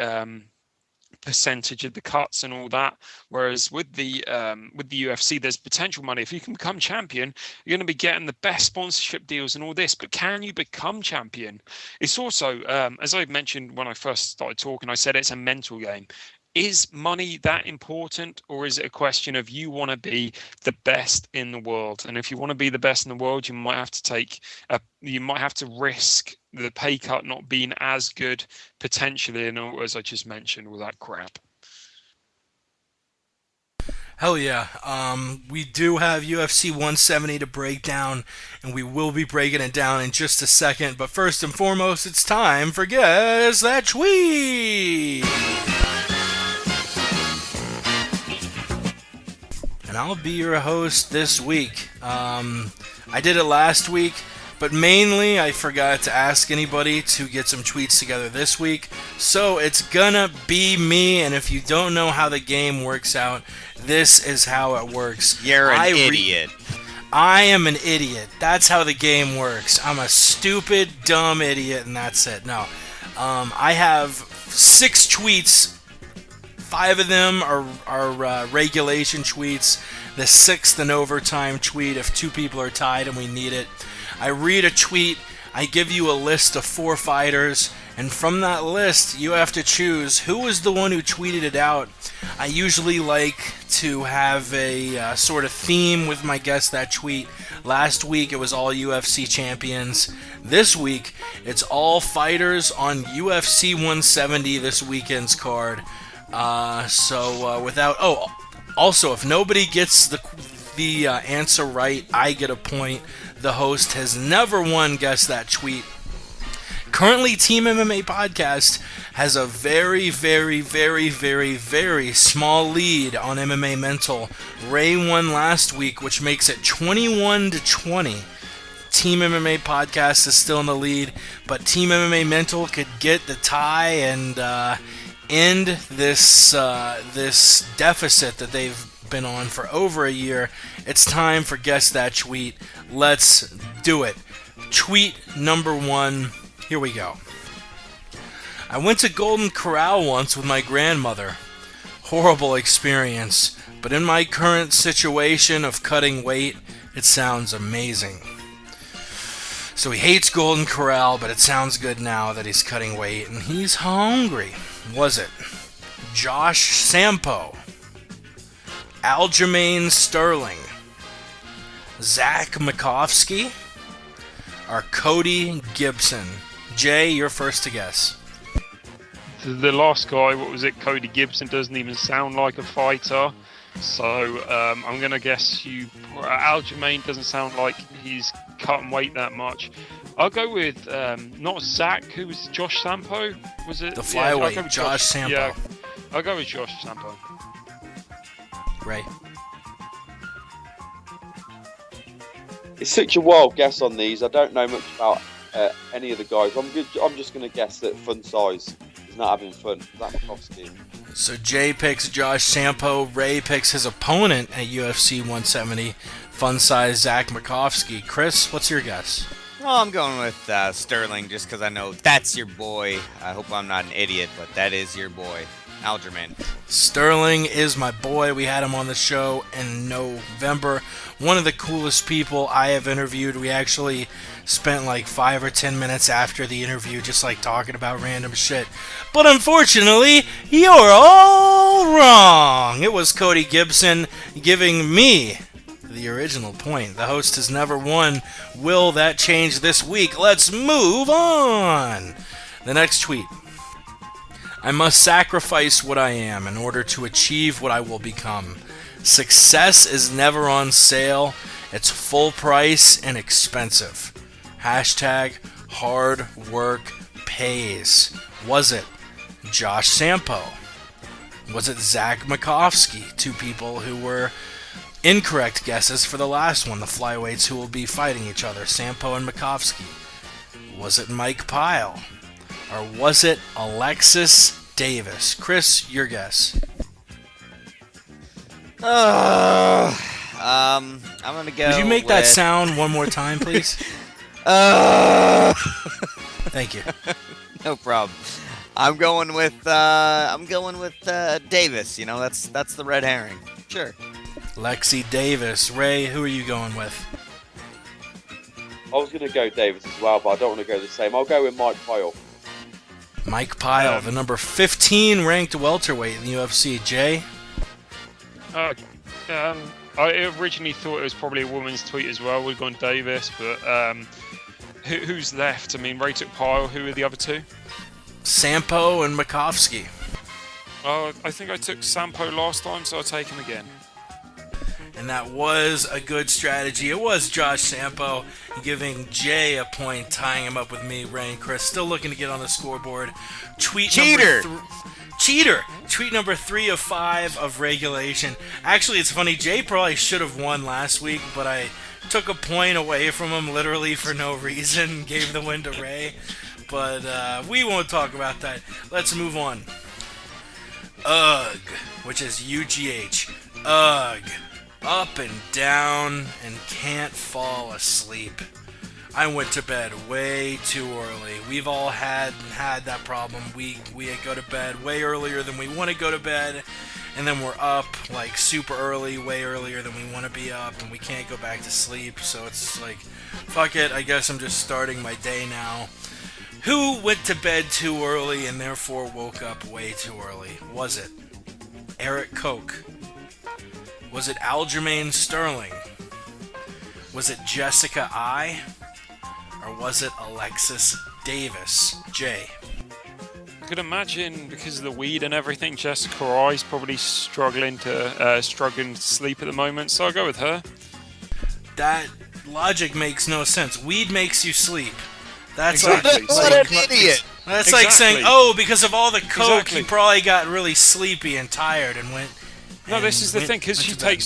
percentage of the cuts and all that. Whereas with the UFC, there's potential money. If you can become champion, you're going to be getting the best sponsorship deals and all this. But can you become champion? It's also, as I mentioned when I first started talking, I said it's a mental game. Is money that important, or is it a question of you want to be the best in the world? And if you want to be the best in the world, you might have to risk the pay cut not being as good potentially, and as I just mentioned, all that crap. Hell yeah. We do have UFC 170 to break down, and we will be breaking it down in just a second. But first and foremost, it's time for Guess That Tweet! And I'll be your host this week. I did it last week, but mainly I forgot to ask anybody to get some tweets together this week. So it's gonna be me, and if you don't know how the game works out, this is how it works. You're an idiot. I am an idiot. That's how the game works. I'm a stupid, dumb idiot, and that's it. No. I have 6 tweets. 5 of them are regulation tweets. The 6th, an overtime tweet if 2 people are tied and we need it. I read a tweet. I give you a list of 4 fighters. And from that list, you have to choose who was the one who tweeted it out. I usually like to have a sort of theme with my guests that tweet. Last week, it was all UFC champions. This week, it's all fighters on UFC 170 this weekend's card. Also, if nobody gets the answer right, I get a point. The host has never won Guess That Tweet. Currently, Team MMA Podcast has a very, very, very, very, very small lead on MMA Mental. Ray won last week, which makes it 21-20. Team MMA Podcast is still in the lead, but Team MMA Mental could get the tie and end this deficit that they've been on for over a year. It's time for Guess That Tweet. Let's do it. Tweet number 1. Here we go. I went to Golden Corral once with my grandmother. Horrible experience, but in my current situation of cutting weight, it sounds amazing. So he hates Golden Corral, but it sounds good now that he's cutting weight and he's hungry. Was it Josh Sampo, Aljamain Sterling, Zach Makovsky, or Cody Gibson? Jay, you're first to guess. The last guy, what was it? Cody Gibson doesn't even sound like a fighter. So I'm going to guess Aljamain doesn't sound like he's cutting weight that much. I'll go with not Zach. Who was Josh Sampo? Was it the flyweight? Yeah, Josh Sampo. Yeah, I'll go with Josh Sampo. Right. It's such a wild guess on these. I don't know much about any of the guys. I'm just going to guess that Fun Size is not having fun. Zach Makovsky. So Jay picks Josh Sampo. Ray picks his opponent at UFC 170. Fun Size Zach Makovsky. Chris, what's your guess? Well, I'm going with Sterling just because I know that's your boy. I hope I'm not an idiot, but that is your boy, Aljamain. Sterling is my boy. We had him on the show in November. One of the coolest people I have interviewed. We actually spent like 5 or 10 minutes after the interview just like talking about random shit. But unfortunately, you're all wrong. It was Cody Gibson giving me the original point. The host has never won. Will that change this week? Let's move on. The next tweet. I must sacrifice what I am in order to achieve what I will become. Success is never on sale. It's full price and expensive. Hashtag hard work pays. Was it Josh Sampo? Was it Zach Makovsky? Two people who were incorrect guesses for the last one, the flyweights who will be fighting each other, Sampo and Makovsky. Was it Mike Pyle? Or was it Alexis Davis? Chris, your guess. I'm gonna go. Would you make that sound one more time, please? Thank you. No problem. I'm going with Davis. You know, that's the red herring. Sure. Lexi Davis. Ray, who are you going with? I was going to go Davis as well, but I don't want to go the same. I'll go with Mike Pyle. Mike Pyle, the number 15 ranked welterweight in the UFC. Jay? I originally thought it was probably a woman's tweet as well. We've gone Davis, but who's left? I mean, Ray took Pyle. Who are the other two? Sampo and Makovsky. I think I took Sampo last time, so I'll take him again. And that was a good strategy. It was Josh Sampo giving Jay a point, tying him up with me, Ray, and Chris. Still looking to get on the scoreboard. Cheater! Cheater! Tweet number 3 of 5 of regulation. Actually, it's funny. Jay probably should have won last week, but I took a point away from him literally for no reason. Gave the win to Ray. But we won't talk about that. Let's move on. Ugh, which is UGH. Ugh. Up and down and can't fall asleep. I went to bed way too early. We've all had that problem. We go to bed way earlier than we want to go to bed, and then we're up like super early, way earlier than we want to be up, and we can't go back to sleep. So it's like, fuck it. I guess I'm just starting my day now Who went to bed too early and therefore woke up way too early? Was it Eric Koch? Was it Aljamain Sterling? Was it Jessica I? Or was it Alexis Davis? Jay. I could imagine because of the weed and everything, Jessica I's probably struggling to sleep at the moment, so I'll go with her. That logic makes no sense. Weed makes you sleep. That's Exactly. What an idiot! That's like saying, Exactly. oh, because of all the coke, Exactly. he probably got really sleepy and tired and went. No, this is the thing, because went she to bed. takes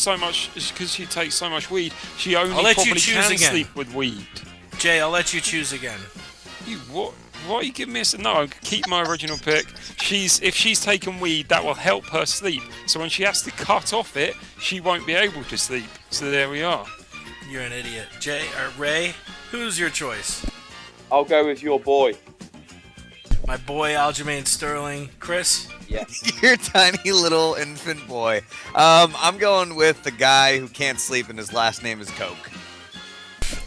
so much weed, she only I'll let you probably choose can again. sleep with weed. Jay, I'll let you choose again. You what? Why are you giving me a... No, I'll keep my original pick. If she's taken weed, that will help her sleep. So when she has to cut off it, she won't be able to sleep. So there we are. You're an idiot. Jay or Ray, who's your choice? I'll go with your boy. My boy Aljamain Sterling. Chris? Yes. Your tiny little infant boy. I'm going with the guy who can't sleep and his last name is Coke.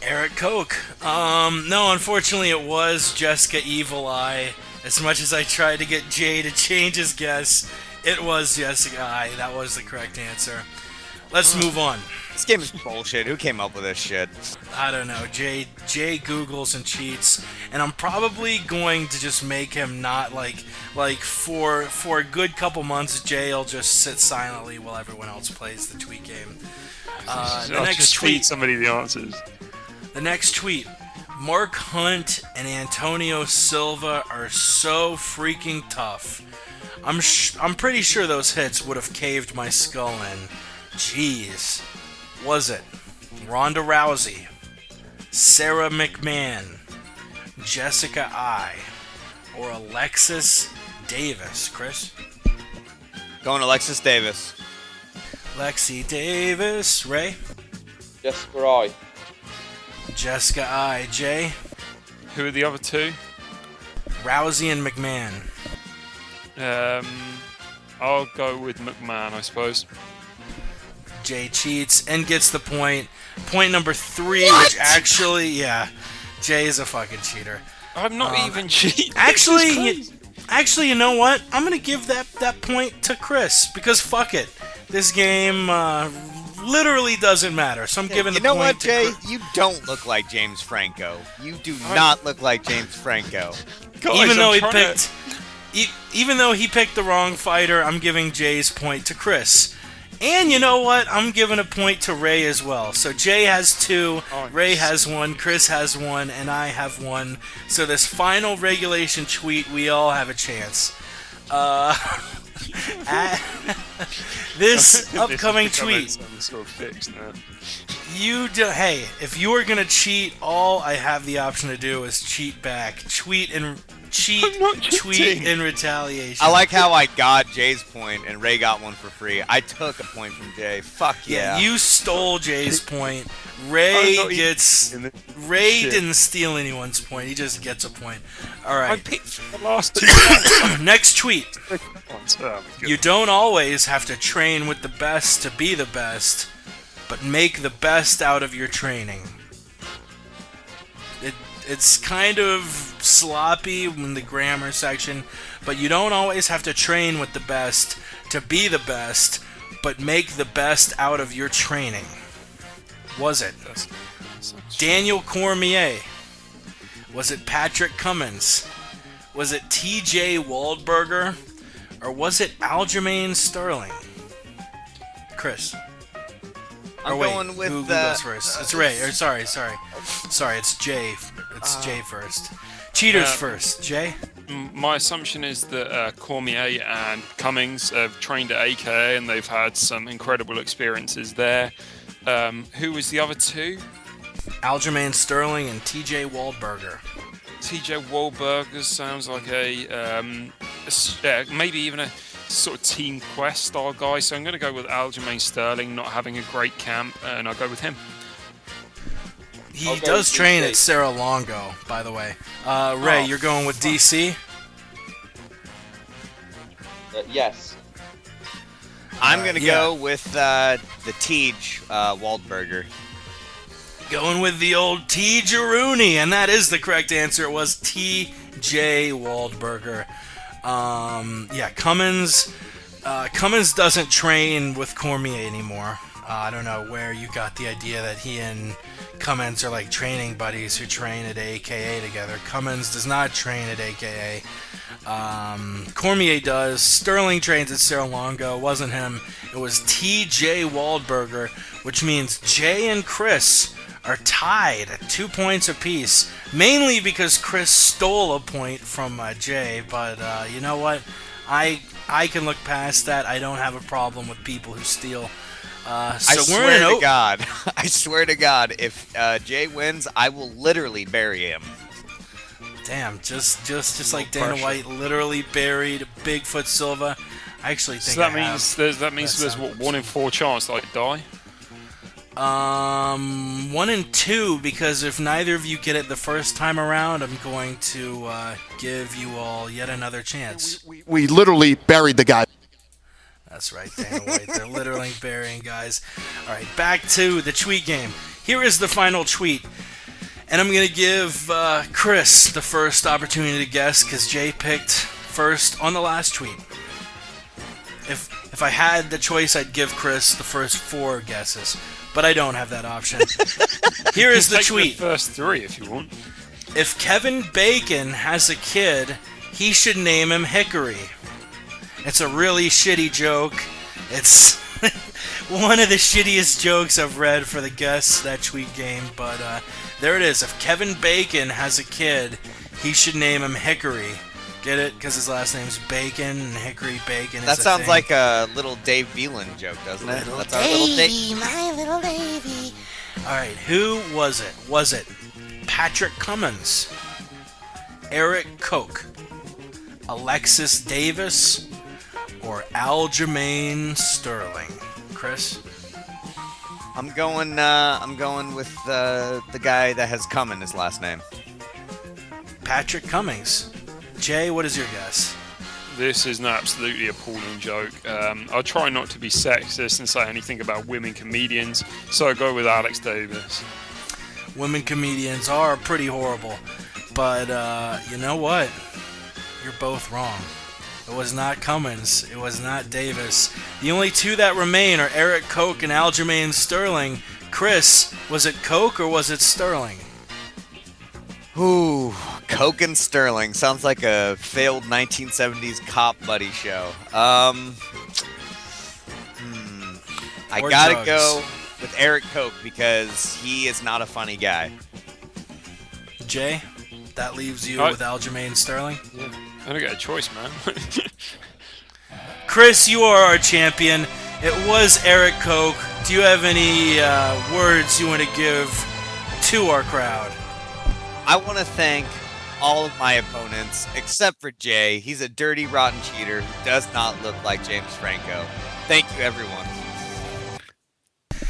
Eric Koch. No, unfortunately it was Jessica Evil Eye. As much as I tried to get Jay to change his guess, it was Jessica Eye. That was the correct answer. Let's move on. This game is bullshit. Who came up with this shit? I don't know. Jay Googles and cheats, and I'm probably going to just make him not like for a good couple months. Jay will just sit silently while everyone else plays the tweet game. The I'll next just tweet. tweet somebody the answers. The next tweet. Mark Hunt and Antonio Silva are so freaking tough. I'm pretty sure those hits would have caved my skull in. Jeez. Was it Ronda Rousey, Sarah McMahon, Jessica I, or Alexis Davis? Chris? Going Alexis Davis. Lexi Davis. Ray? Jessica I. Jessica I. Jay? Who are the other two? Rousey and McMahon. I'll go with McMahon, I suppose. Jay cheats and gets the point. Point number 3, which actually, yeah, Jay is a fucking cheater. I'm not even cheating. Actually, you know what? I'm gonna give that point to Chris because fuck it, this game literally doesn't matter. So I'm giving the You know point what, to Jay? Chris. You don't look like James Franco. You do not look like James Franco. Guys, Even though I'm he trying picked, even though he picked the wrong fighter, I'm giving Jay's point to Chris. And you know what? I'm giving a point to Ray as well. So Jay has 2, Oh, Ray has 1, Chris has 1, and I have 1. So this final regulation tweet, we all have a chance. This upcoming tweet, Sort of fixed now. hey, if you are gonna cheat, all I have the option to do is cheat back. I'm not Tweet cheating. in retaliation. I like how I got Jay's point and Ray got one for free. I took a point from Jay. Fuck yeah. You stole Jay's point. I'm Ray not gets. in the- Ray Shit. didn't steal anyone's point. He just gets a point. All I right. picked the last two. Next tweet. ones. Oh, my You don't always have to train with the best to be the best, but make the best out of your training. It's kind of sloppy in the grammar section, but you don't always have to train with the best to be the best, but make the best out of your training. Was it That's Daniel Cormier? Was it Patrick Cummins? Was it TJ Waldberger? Or was it Aljamain Sterling? Chris. I'm Or wait, going with who goes first? It's Ray. Or sorry, it's Jay. It's Jay first. Cheaters first. Jay. My assumption is that Cormier and Cummings have trained at AKA and they've had some incredible experiences there. Who was the other two? Aljamain Sterling and TJ Waldberger. TJ Wahlberger sounds like maybe even a sort of Team Quest style guy. So I'm going to go with Aljamain Sterling not having a great camp, and I'll go with him. He I'll go does with train DC. at Cerro Longo, by the way. Ray, you're going with DC? Yes. I'm going to yeah. go with the Tej Waldberger. Going with the old T. Rooney, and that is the correct answer. It was TJ Jay Waldberger. Yeah, Cummins. Cummins doesn't train with Cormier anymore. I don't know where you got the idea that he and Cummins are like training buddies who train at AKA together. Cummins does not train at AKA. Cormier does. Sterling trains at Cerro Longo. It wasn't him. It was TJ Waldberger, which means Jay and Chris are tied at 2 points apiece, mainly because Chris stole a point from Jay, but you know what? I can look past that. I don't have a problem with people who steal. So I we're in swear an to God, I swear to God, if Jay wins, I will literally bury him. Damn, just like Dana pressure. White literally buried Bigfoot Silva. I actually think So that I means have there's sound 1 in 4 chance that I die. 1 and 2, because if neither of you get it the first time around, I'm going to give you all yet another chance. We literally buried the guy. That's right, Dana White. They're literally burying guys. All right, back to the tweet game. Here is the final tweet. And I'm going to give Chris the first opportunity to guess because Jay picked first on the last tweet. If I had the choice, I'd give Chris the first 4 guesses. But I don't have that option. Here is the Take tweet. the first 3 if you want. If Kevin Bacon has a kid, he should name him Hickory. It's a really shitty joke. It's one of the shittiest jokes I've read for the guests that tweet game, but there it is. If Kevin Bacon has a kid, he should name him Hickory. Get it? Because his last name's Bacon, and Hickory Bacon is That a sounds thing. like a little Dave Beelan joke, doesn't it? Little That's our little Davey, my little Davey. All right, who was it? Was it Patrick Cummins, Eric Koch, Alexis Davis, or Aljamain Sterling? Chris? I'm going with the guy that has come in his last name. Patrick Cummings. Jay, what is your guess? This is an absolutely appalling joke. I'll try not to be sexist and say anything about women comedians, so I'll go with Alex Davis. Women comedians are pretty horrible, but you know what? You're both wrong. It was not Cummins. It was not Davis. The only 2 that remain are Eric Koch and Aljamain Sterling. Chris, was it Koch or was it Sterling? Ooh, Coke and Sterling sounds like a failed 1970s cop buddy show. I Or gotta drugs. go with Eric Koch because he is not a funny guy. Jay, that leaves you Right. with Aljamain Sterling. I don't get a choice, man. Chris, you are our champion. It was Eric Koch. Do you have any words you want to give to our crowd? I want to thank all of my opponents except for Jay. He's a dirty, rotten cheater who does not look like James Franco. Thank you, everyone.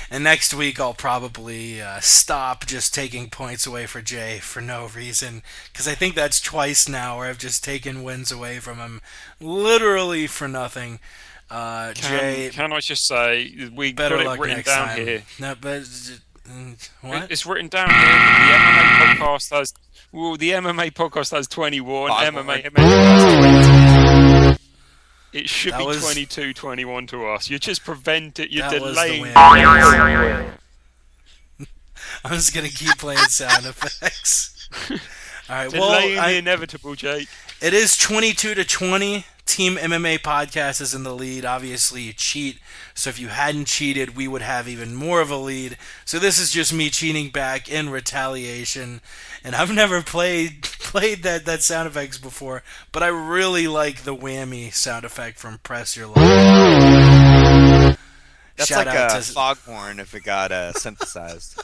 And next week I'll probably stop just taking points away for Jay for no reason, because I think that's twice now where I've just taken wins away from him, literally for nothing. Jay, Can I just say, we better got it luck written next down time. here. No, but what? It's written down here that the MMA podcast has. Well, the MMA podcast has 21. MMA has 22. It should That be was- 22-21 to us. You're just preventing. You're That was the delaying. win. I'm just gonna keep playing sound effects. All right. Delaying Well, the inevitable, Jake. it is 22-20. Team MMA Podcast is in the lead. Obviously, you cheat. So if you hadn't cheated, we would have even more of a lead. So this is just me cheating back in retaliation. And I've never played that sound effects before, but I really like the whammy sound effect from Press Your Luck. That's Shout like out a to- foghorn if it got synthesized.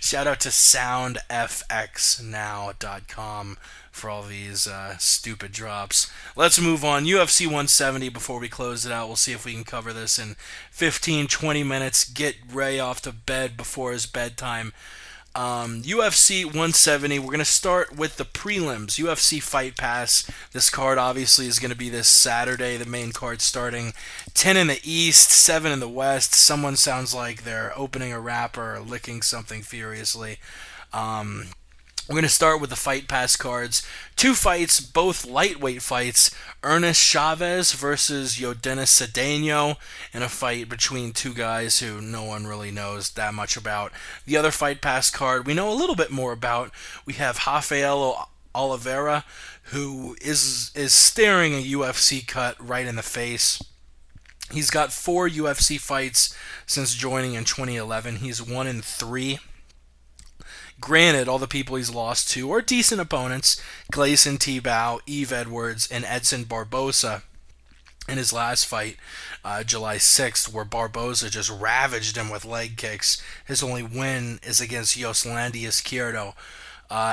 Shout out to soundfxnow.com for all these stupid drops. Let's move on. UFC 170 before we close it out. We'll see if we can cover this in 15-20 minutes. Get Ray off to bed before his bedtime. UFC 170, we're going to start with the prelims. UFC Fight Pass. This card obviously is going to be this Saturday. The main card starting 10 in the East, 7 in the West. Someone sounds like they're opening a wrapper or licking something furiously. We're going to start with the Fight Pass cards. 2 fights, both lightweight fights. Ernest Chavez versus Yodenis Cedeno in a fight between 2 guys who no one really knows that much about. The other Fight Pass card we know a little bit more about. We have Rafael Oliveira, who is staring a UFC cut right in the face. He's got 4 UFC fights since joining in 2011. He's 1-3. Granted, all the people he's lost to are decent opponents: Gleison Tibau, Eve Edwards, and Edson Barbosa. In his last fight, July 6th, where Barbosa just ravaged him with leg kicks. His only win is against Yoslandi Izquierdo.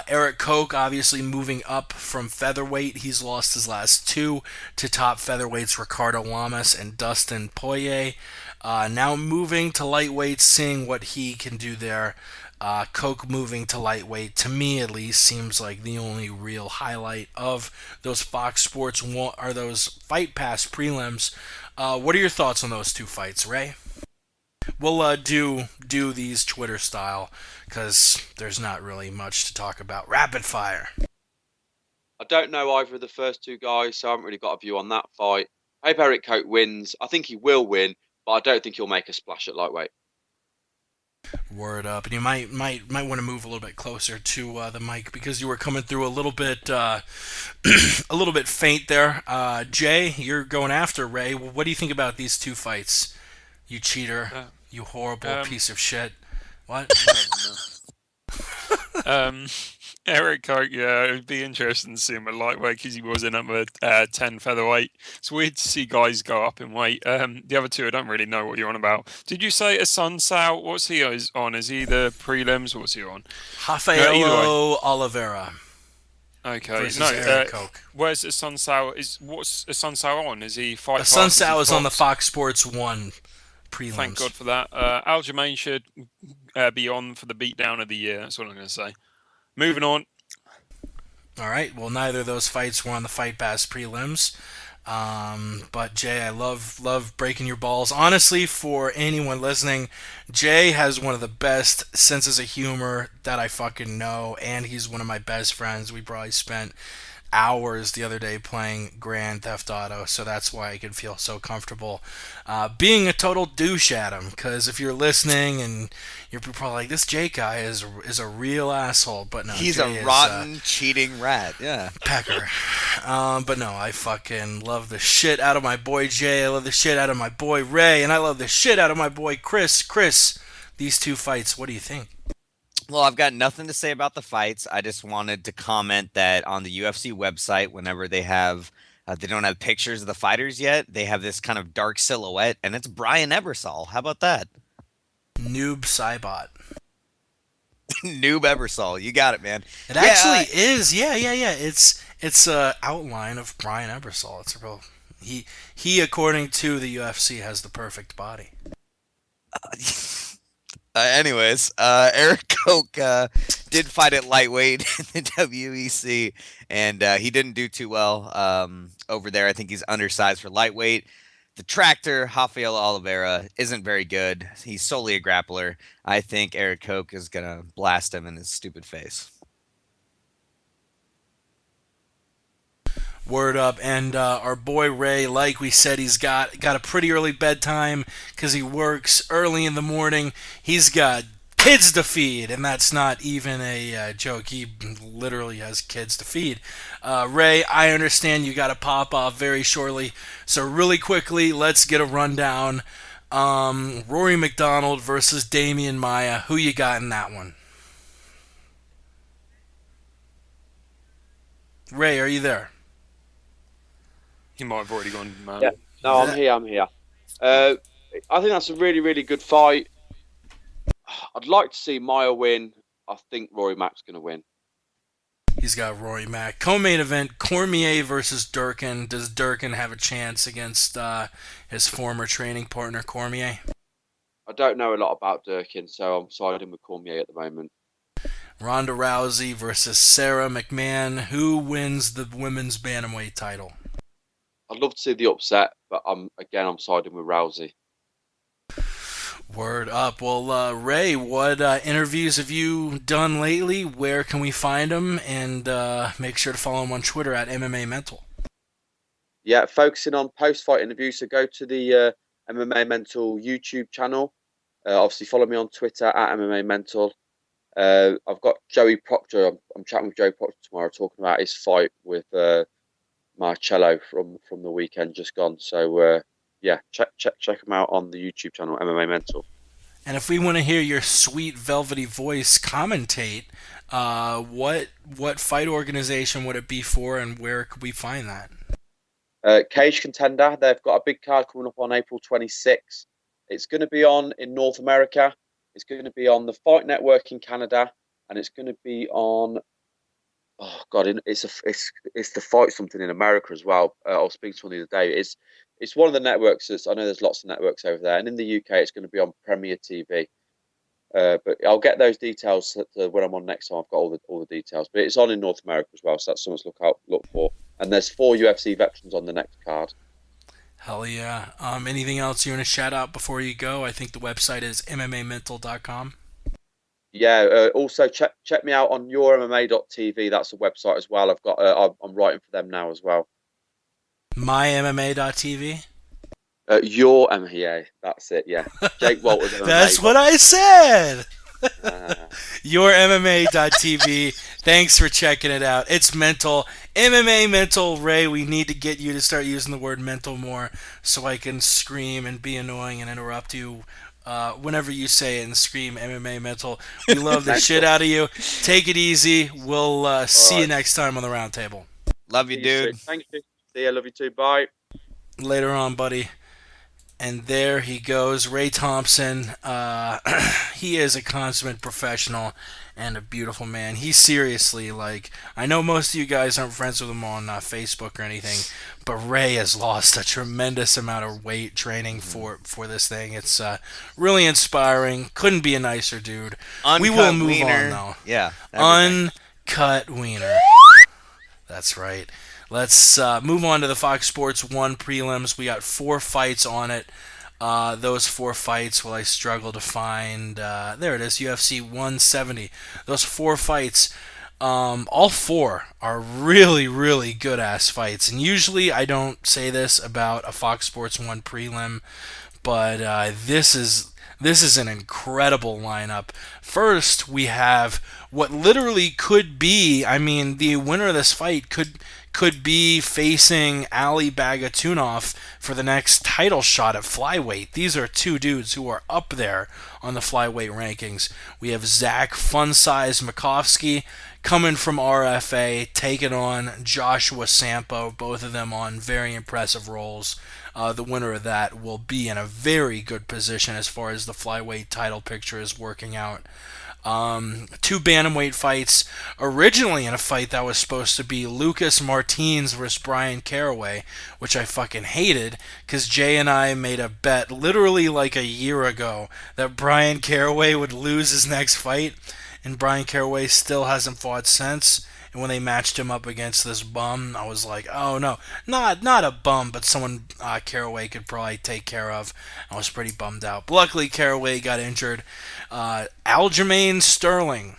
Eric Koch, obviously moving up from featherweight. He's lost his last 2 to top featherweights Ricardo Lamas and Dustin Poirier. Now moving to lightweight, seeing what he can do there. Koch moving to lightweight, to me at least, seems like the only real highlight of those Fox Sports or those Fight Pass prelims. What are your thoughts on those 2 fights, Ray? We'll do these Twitter style, because there's not really much to talk about. Rapid fire. I don't know either of the first 2 guys, so I haven't really got a view on that fight. I hope Eric Koch wins. I think he will win, but I don't think he'll make a splash at lightweight. Word up. And you might want to move a little bit closer to the mic, because you were coming through a little bit a little bit faint there. Jay, you're going after Ray. What do you think about these 2 fights? You cheater. You horrible piece of shit. What? Eric Koch, yeah, it would be interesting to see him at lightweight because he was in number 10 featherweight. It's weird to see guys go up in weight. The other 2, I don't really know what you're on about. Did you say Sun Sao? What's he on? Is he the prelims? What's he on? Rafael Oliveira. Okay, versus Eric Koch. Where's Sun Sao? What's Sun Sao on? Is he Fight Pass? Sun Sao is on the Fox Sports 1 prelims. Thank God for that. Aljamain should be on for the beatdown of the year. That's what I'm going to say. Moving on. All right. Well, neither of those fights were on the Fight Pass prelims. But Jay, I love breaking your balls. Honestly, for anyone listening, Jay has one of the best senses of humor that I fucking know, and he's one of my best friends. We probably spent hours the other day playing Grand Theft Auto, so that's why I can feel so comfortable being a total douche at him. Because if you're listening and you're probably like, this Jake guy is a real asshole, but no, He's Jay a rotten, cheating rat. Yeah, pecker. But no, I fucking love the shit out of my boy Jay. I love the shit out of my boy Ray, and I love the shit out of my boy Chris. Chris, these 2 fights, what do you think? Well, I've got nothing to say about the fights. I just wanted to comment that on the UFC website, whenever they have, they don't have pictures of the fighters yet, they have this kind of dark silhouette, and it's Brian Ebersol. How about that? Noob Cybot. Noob Ebersol. You got it, man. It actually is. Yeah. It's a outline of Brian Ebersol. It's a real. He, according to the UFC, has the perfect body. Anyways, Eric Koch did fight at lightweight in the WEC, and he didn't do too well over there. I think he's undersized for lightweight. The tractor, Rafael Oliveira, isn't very good. He's solely a grappler. I think Eric Koch is going to blast him in his stupid face. Word up. And our boy Ray, like we said, he's got a pretty early bedtime because he works early in the morning. He's got kids to feed, and that's not even a joke. He literally has kids to feed. Ray, I understand you got to pop off very shortly, so really quickly, let's get a rundown. Rory McDonald versus Damian Maia. Who you got in that one? Ray, are you there? He might have already gone, man. Yeah. No, I'm here. I think that's a really, really good fight. I'd like to see Maia win. I think Rory Mac's going to win. He's got Rory Mac. Co-main event, Cormier versus Durkin. Does Durkin have a chance against his former training partner, Cormier? I don't know a lot about Durkin, so I'm siding with Cormier at the moment. Ronda Rousey versus Sarah McMahon. Who wins the women's bantamweight title? I'd love to see the upset, but I'm siding with Rousey. Word up. Well, Ray, what interviews have you done lately? Where can we find them? And make sure to follow him on Twitter at MMA Mental. Yeah, focusing on post-fight interviews. So go to the MMA Mental YouTube channel. Obviously, follow me on Twitter at MMA Mental. I've got Joey Proctor. I'm chatting with Joey Proctor tomorrow, talking about his fight with Marcello from the weekend just gone. So yeah, check him out on the YouTube channel MMA Mental. And if we want to hear your sweet velvety voice commentate, what fight organization would it be for, and where could we find that? Cage Contender. They've got a big card coming up on April 26th. It's going to be on in North America. It's going to be on the Fight Network in Canada, and it's going to be on. Oh God, it's the Fight something in America as well. I was speaking to one the other day. It's one of the networks. I know there's lots of networks over there, and in the UK, it's going to be on Premier TV. But I'll get those details when I'm on next time. I've got all the details. But it's on in North America as well, so that's something to look for. And there's 4 UFC veterans on the next card. Hell yeah. Anything else you want to shout out before you go? I think the website is mmamental.com. Yeah. Also, check me out on yourmma.tv. That's a website as well. I'm writing for them now as well. mymma.tv. Your MMA. That's it. Yeah. Jake Walters. MMA. That's what I said. Yourmma.tv. Thanks for checking it out. It's mental. MMA Mental. Ray, we need to get you to start using the word mental more so I can scream and be annoying and interrupt you whenever you say it and scream MMA Mental. We love the shit out of you. Take it easy. We'll see you next time on the Roundtable. Love you, dude. Thank you. See you. Love you too. Bye. Later on, buddy. And there he goes, Ray Thompson. He is a consummate professional and a beautiful man. He's seriously, I know most of you guys aren't friends with him on Facebook or anything, but Ray has lost a tremendous amount of weight training for this thing. It's really inspiring. Couldn't be a nicer dude. Uncut we will move wiener. on, though. Yeah. Uncut wiener. That's right. Let's move on to the Fox Sports 1 prelims. We got 4 fights on it. Those 4 fights, I struggle to find. There it is, UFC 170. Those 4 fights, all 4 are really, really good-ass fights. And usually I don't say this about a Fox Sports 1 prelim, but this is an incredible lineup. First, we have what literally could be, the winner of this fight could be facing Ali Bagatunov for the next title shot at flyweight. These are 2 dudes who are up there on the flyweight rankings. We have Zach Funsize Makovsky coming from RFA, taking on Joshua Sampo, both of them on very impressive rolls. The winner of that will be in a very good position as far as the flyweight title picture is working out. 2 bantamweight fights, originally in a fight that was supposed to be Lucas Martins versus Brian Caraway, which I fucking hated, because Jay and I made a bet literally a year ago that Brian Caraway would lose his next fight, and Brian Caraway still hasn't fought since. And when they matched him up against this bum, I was like, oh no, not a bum, but someone Caraway could probably take care of. I was pretty bummed out. But luckily, Caraway got injured. Aljamain Sterling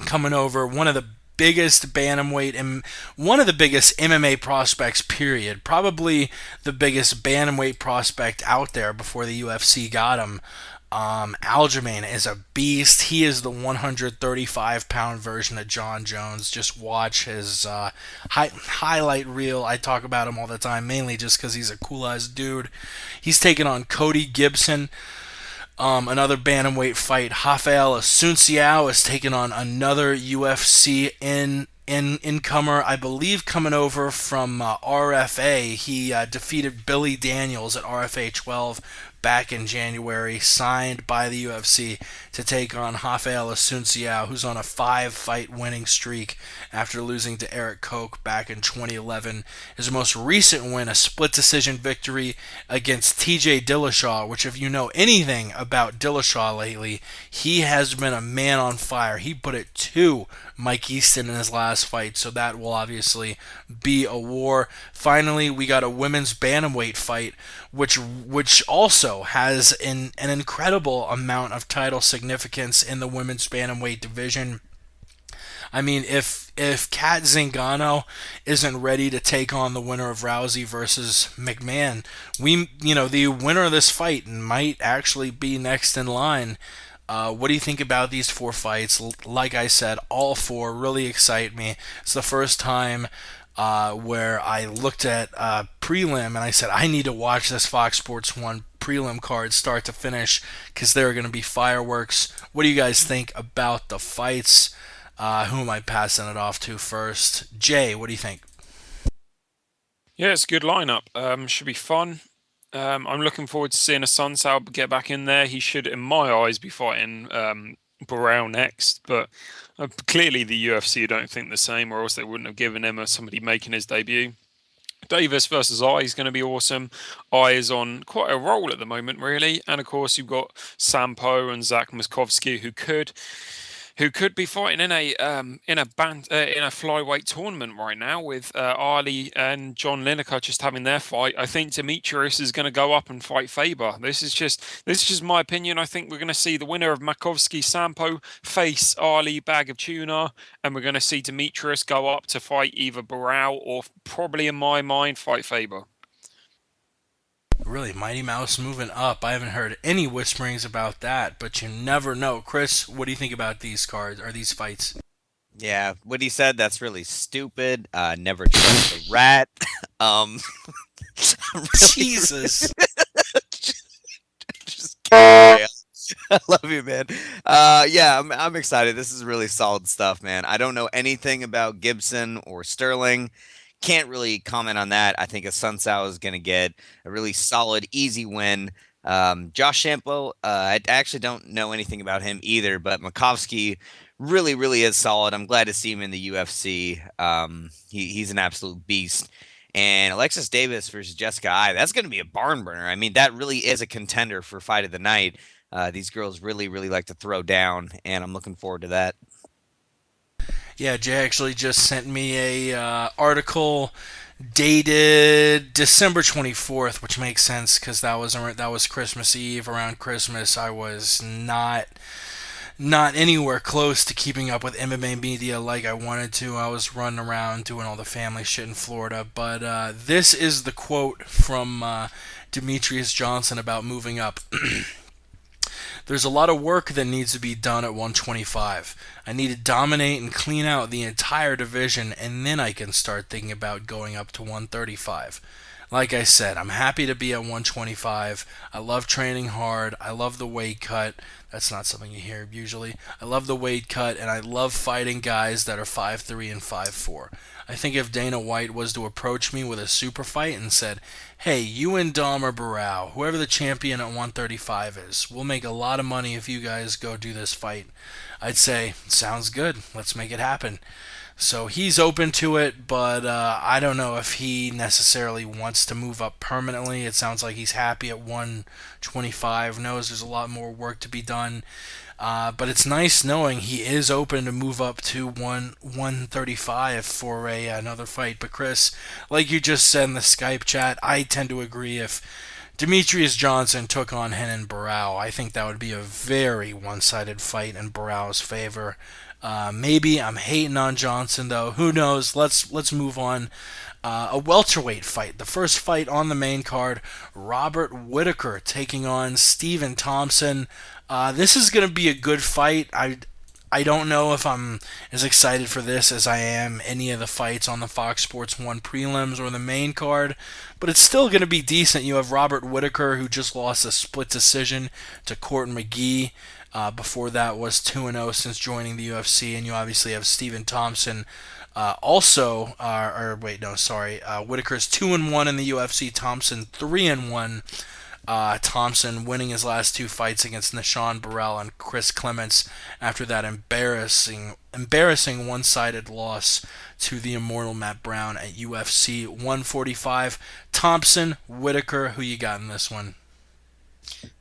coming over, one of the biggest bantamweight and one of the biggest MMA prospects, period. Probably the biggest bantamweight prospect out there before the UFC got him. Aljamain is a beast. He is the 135-pound version of John Jones. Just watch his highlight reel. I talk about him all the time, mainly just because he's a cool-ass dude. He's taking on Cody Gibson. Another bantamweight fight. Rafael Asunciao is taking on another UFC incomer, I believe, coming over from RFA. He defeated Billy Daniels at RFA 12 back in January, signed by the UFC to take on Rafael Asunciao, who's on a 5-fight winning streak after losing to Eric Koch back in 2011. His most recent win, a split decision victory against TJ Dillashaw, which if you know anything about Dillashaw lately, he has been a man on fire. He put it to Mike Easton in his last fight, so that will obviously be a war. Finally, we got a women's bantamweight fight which also has an incredible amount of title significance in the women's bantamweight division. I mean, if Kat Zingano isn't ready to take on the winner of Rousey versus McMahon, the winner of this fight might actually be next in line. What do you think about these 4 fights? Like I said, all 4 really excite me. It's the first time where I looked at prelim and I said, I need to watch this Fox Sports 1 prelim card start to finish because there are going to be fireworks. What do you guys think about the fights? Who am I passing it off to first? Jay, what do you think? Yeah, it's a good lineup. Should be fun. I'm looking forward to seeing Assunção get back in there. He should, in my eyes, be fighting Burrell next. But clearly the UFC don't think the same, or else they wouldn't have given him somebody making his debut. Davis versus I is going to be awesome. I is on quite a roll at the moment, really. And of course, you've got Sampo and Zach Mousasi, who could be fighting in a flyweight tournament right now with Ali and John Lineker just having their fight. I think Demetrius is going to go up and fight Faber. This is just my opinion. I think we're going to see the winner of Makovsky Sampo face Ali Bag of Tuna, and we're going to see Demetrius go up to fight either Barao or probably, in my mind, fight Faber. Really, Mighty Mouse moving up. I haven't heard any whisperings about that, but you never know. Chris, what do you think about these cards or these fights? Yeah, what he said, that's really stupid. Never trust a rat. Jesus. Just kidding. I love you, man. Yeah, I'm excited. This is really solid stuff, man. I don't know anything about Gibson or Sterling. Can't really comment on that. I think Assunção is going to get a really solid, easy win. Josh Shampo, I actually don't know anything about him either, but Makovsky really, really is solid. I'm glad to see him in the UFC. He's an absolute beast. And Alexis Davis versus Jessica Ai, that's going to be a barn burner. I mean, that really is a contender for fight of the night. These girls really, really like to throw down, and I'm looking forward to that. Yeah, Jay actually just sent me a article dated December 24th, which makes sense because that was Christmas Eve. Around Christmas, I was not anywhere close to keeping up with MMA media like I wanted to. I was running around doing all the family shit in Florida. But this is the quote from Demetrius Johnson about moving up. There's a lot of work that needs to be done at 125. I need to dominate and clean out the entire division, and then I can start thinking about going up to 135. Like I said, I'm happy to be at 125. I love training hard. I love the weight cut. That's not something you hear usually. I love the weight cut, and I love fighting guys that are 5'3" and 5'4". I think if Dana White was to approach me with a super fight and said, hey, you and Dom or Barao, whoever the champion at 135 is, we'll make a lot of money if you guys go do this fight, I'd say, sounds good. Let's make it happen. So he's open to it, but I don't know if he necessarily wants to move up permanently. It sounds like he's happy at 125, knows there's a lot more work to be done. But it's nice knowing he is open to move up to 135 for another fight. But Chris, like you just said in the Skype chat, I tend to agree. If Demetrius Johnson took on Renan Barao, I think that would be a very one-sided fight in Barao's favor. Maybe I'm hating on Johnson, though. Who knows? Let's move on. A welterweight fight. The first fight on the main card. Robert Whittaker taking on Stephen Thompson. This is going to be a good fight. I don't know if I'm as excited for this as I am any of the fights on the Fox Sports 1 prelims or the main card, but it's still going to be decent. You have Robert Whittaker, who just lost a split decision to Court McGee. Before that was 2-0 since joining the UFC, and you obviously have Stephen Thompson. Whittaker's 2-1 in the UFC. Thompson 3-1. Thompson winning his last 2 fights against Nishan Burrell and Chris Clements after that embarrassing one-sided loss to the immortal Matt Brown at UFC 145. Thompson, Whittaker, who you got in this one?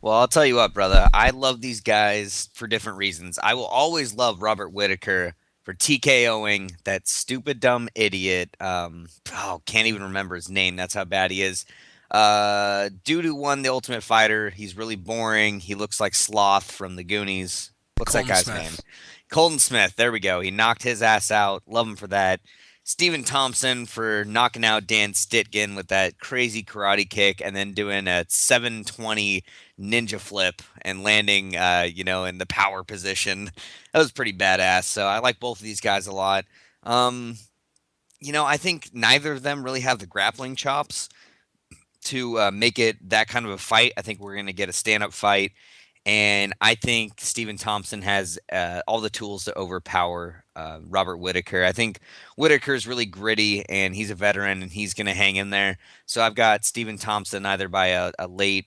Well, I'll tell you what, brother. I love these guys for different reasons. I will always love Robert Whittaker for TKOing that stupid, dumb idiot. Can't even remember his name. That's how bad he is. Dudu won the Ultimate Fighter. He's really boring. He looks like Sloth from the Goonies. What's Colton that guy's Smith. name? Colton Smith. There we go. He knocked his ass out. Love him for that. Stephen Thompson for knocking out Dan Stitkin with that crazy karate kick and then doing a 720 ninja flip and landing, in the power position. That was pretty badass. So I like both of these guys a lot. I think neither of them really have the grappling chops to make it that kind of a fight. I think we're going to get a stand-up fight. And I think Stephen Thompson has all the tools to overpower Robert Whittaker. I think Whittaker is really gritty, and he's a veteran, and he's going to hang in there. So I've got Stephen Thompson either by a late,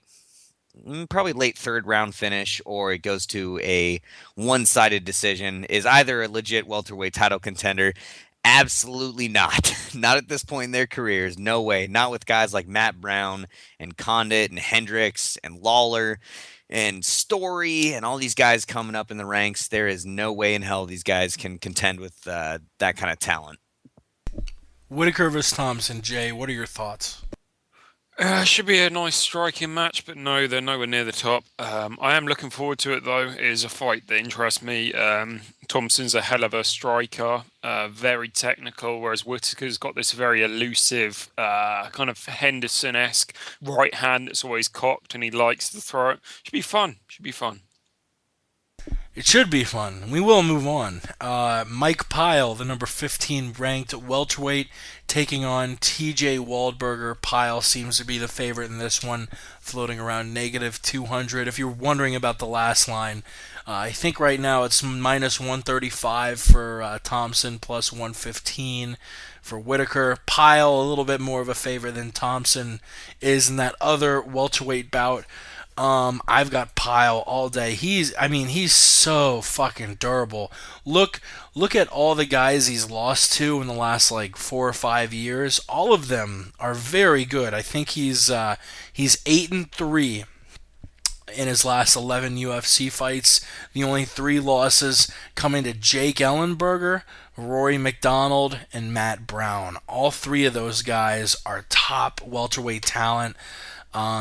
probably late third round finish, or it goes to a one-sided decision. Is either a legit welterweight title contender. Absolutely not. Not at this point in their careers. No way. Not with guys like Matt Brown and Condit and Hendricks and Lawler and Story and all these guys coming up in the ranks. There is no way in hell these guys can contend with that kind of talent. Whittaker vs. Thompson. Jay, what are your thoughts? Should be a nice striking match, but no, they're nowhere near the top. I am looking forward to it, though. It is a fight that interests me. Thompson's a hell of a striker, very technical, whereas Whittaker's got this very elusive, kind of Henderson-esque right hand that's always cocked, and he likes to throw it. Should be fun. It should be fun. We will move on. Mike Pyle, the number 15 ranked welterweight, taking on TJ Waldberger. Pyle seems to be the favorite in this one, floating around -200. If you're wondering about the last line, I think right now it's -135 for Thompson, +115 for Whittaker. Pyle, a little bit more of a favorite than Thompson is in that other welterweight bout. I've got Pyle all day. He's so fucking durable. Look at all the guys he's lost to in the last 4 or 5 years. All of them are very good. I think he's 8-3 in his last 11 UFC fights. The only 3 losses coming to Jake Ellenberger, Rory McDonald, and Matt Brown. All 3 of those guys are top welterweight talent.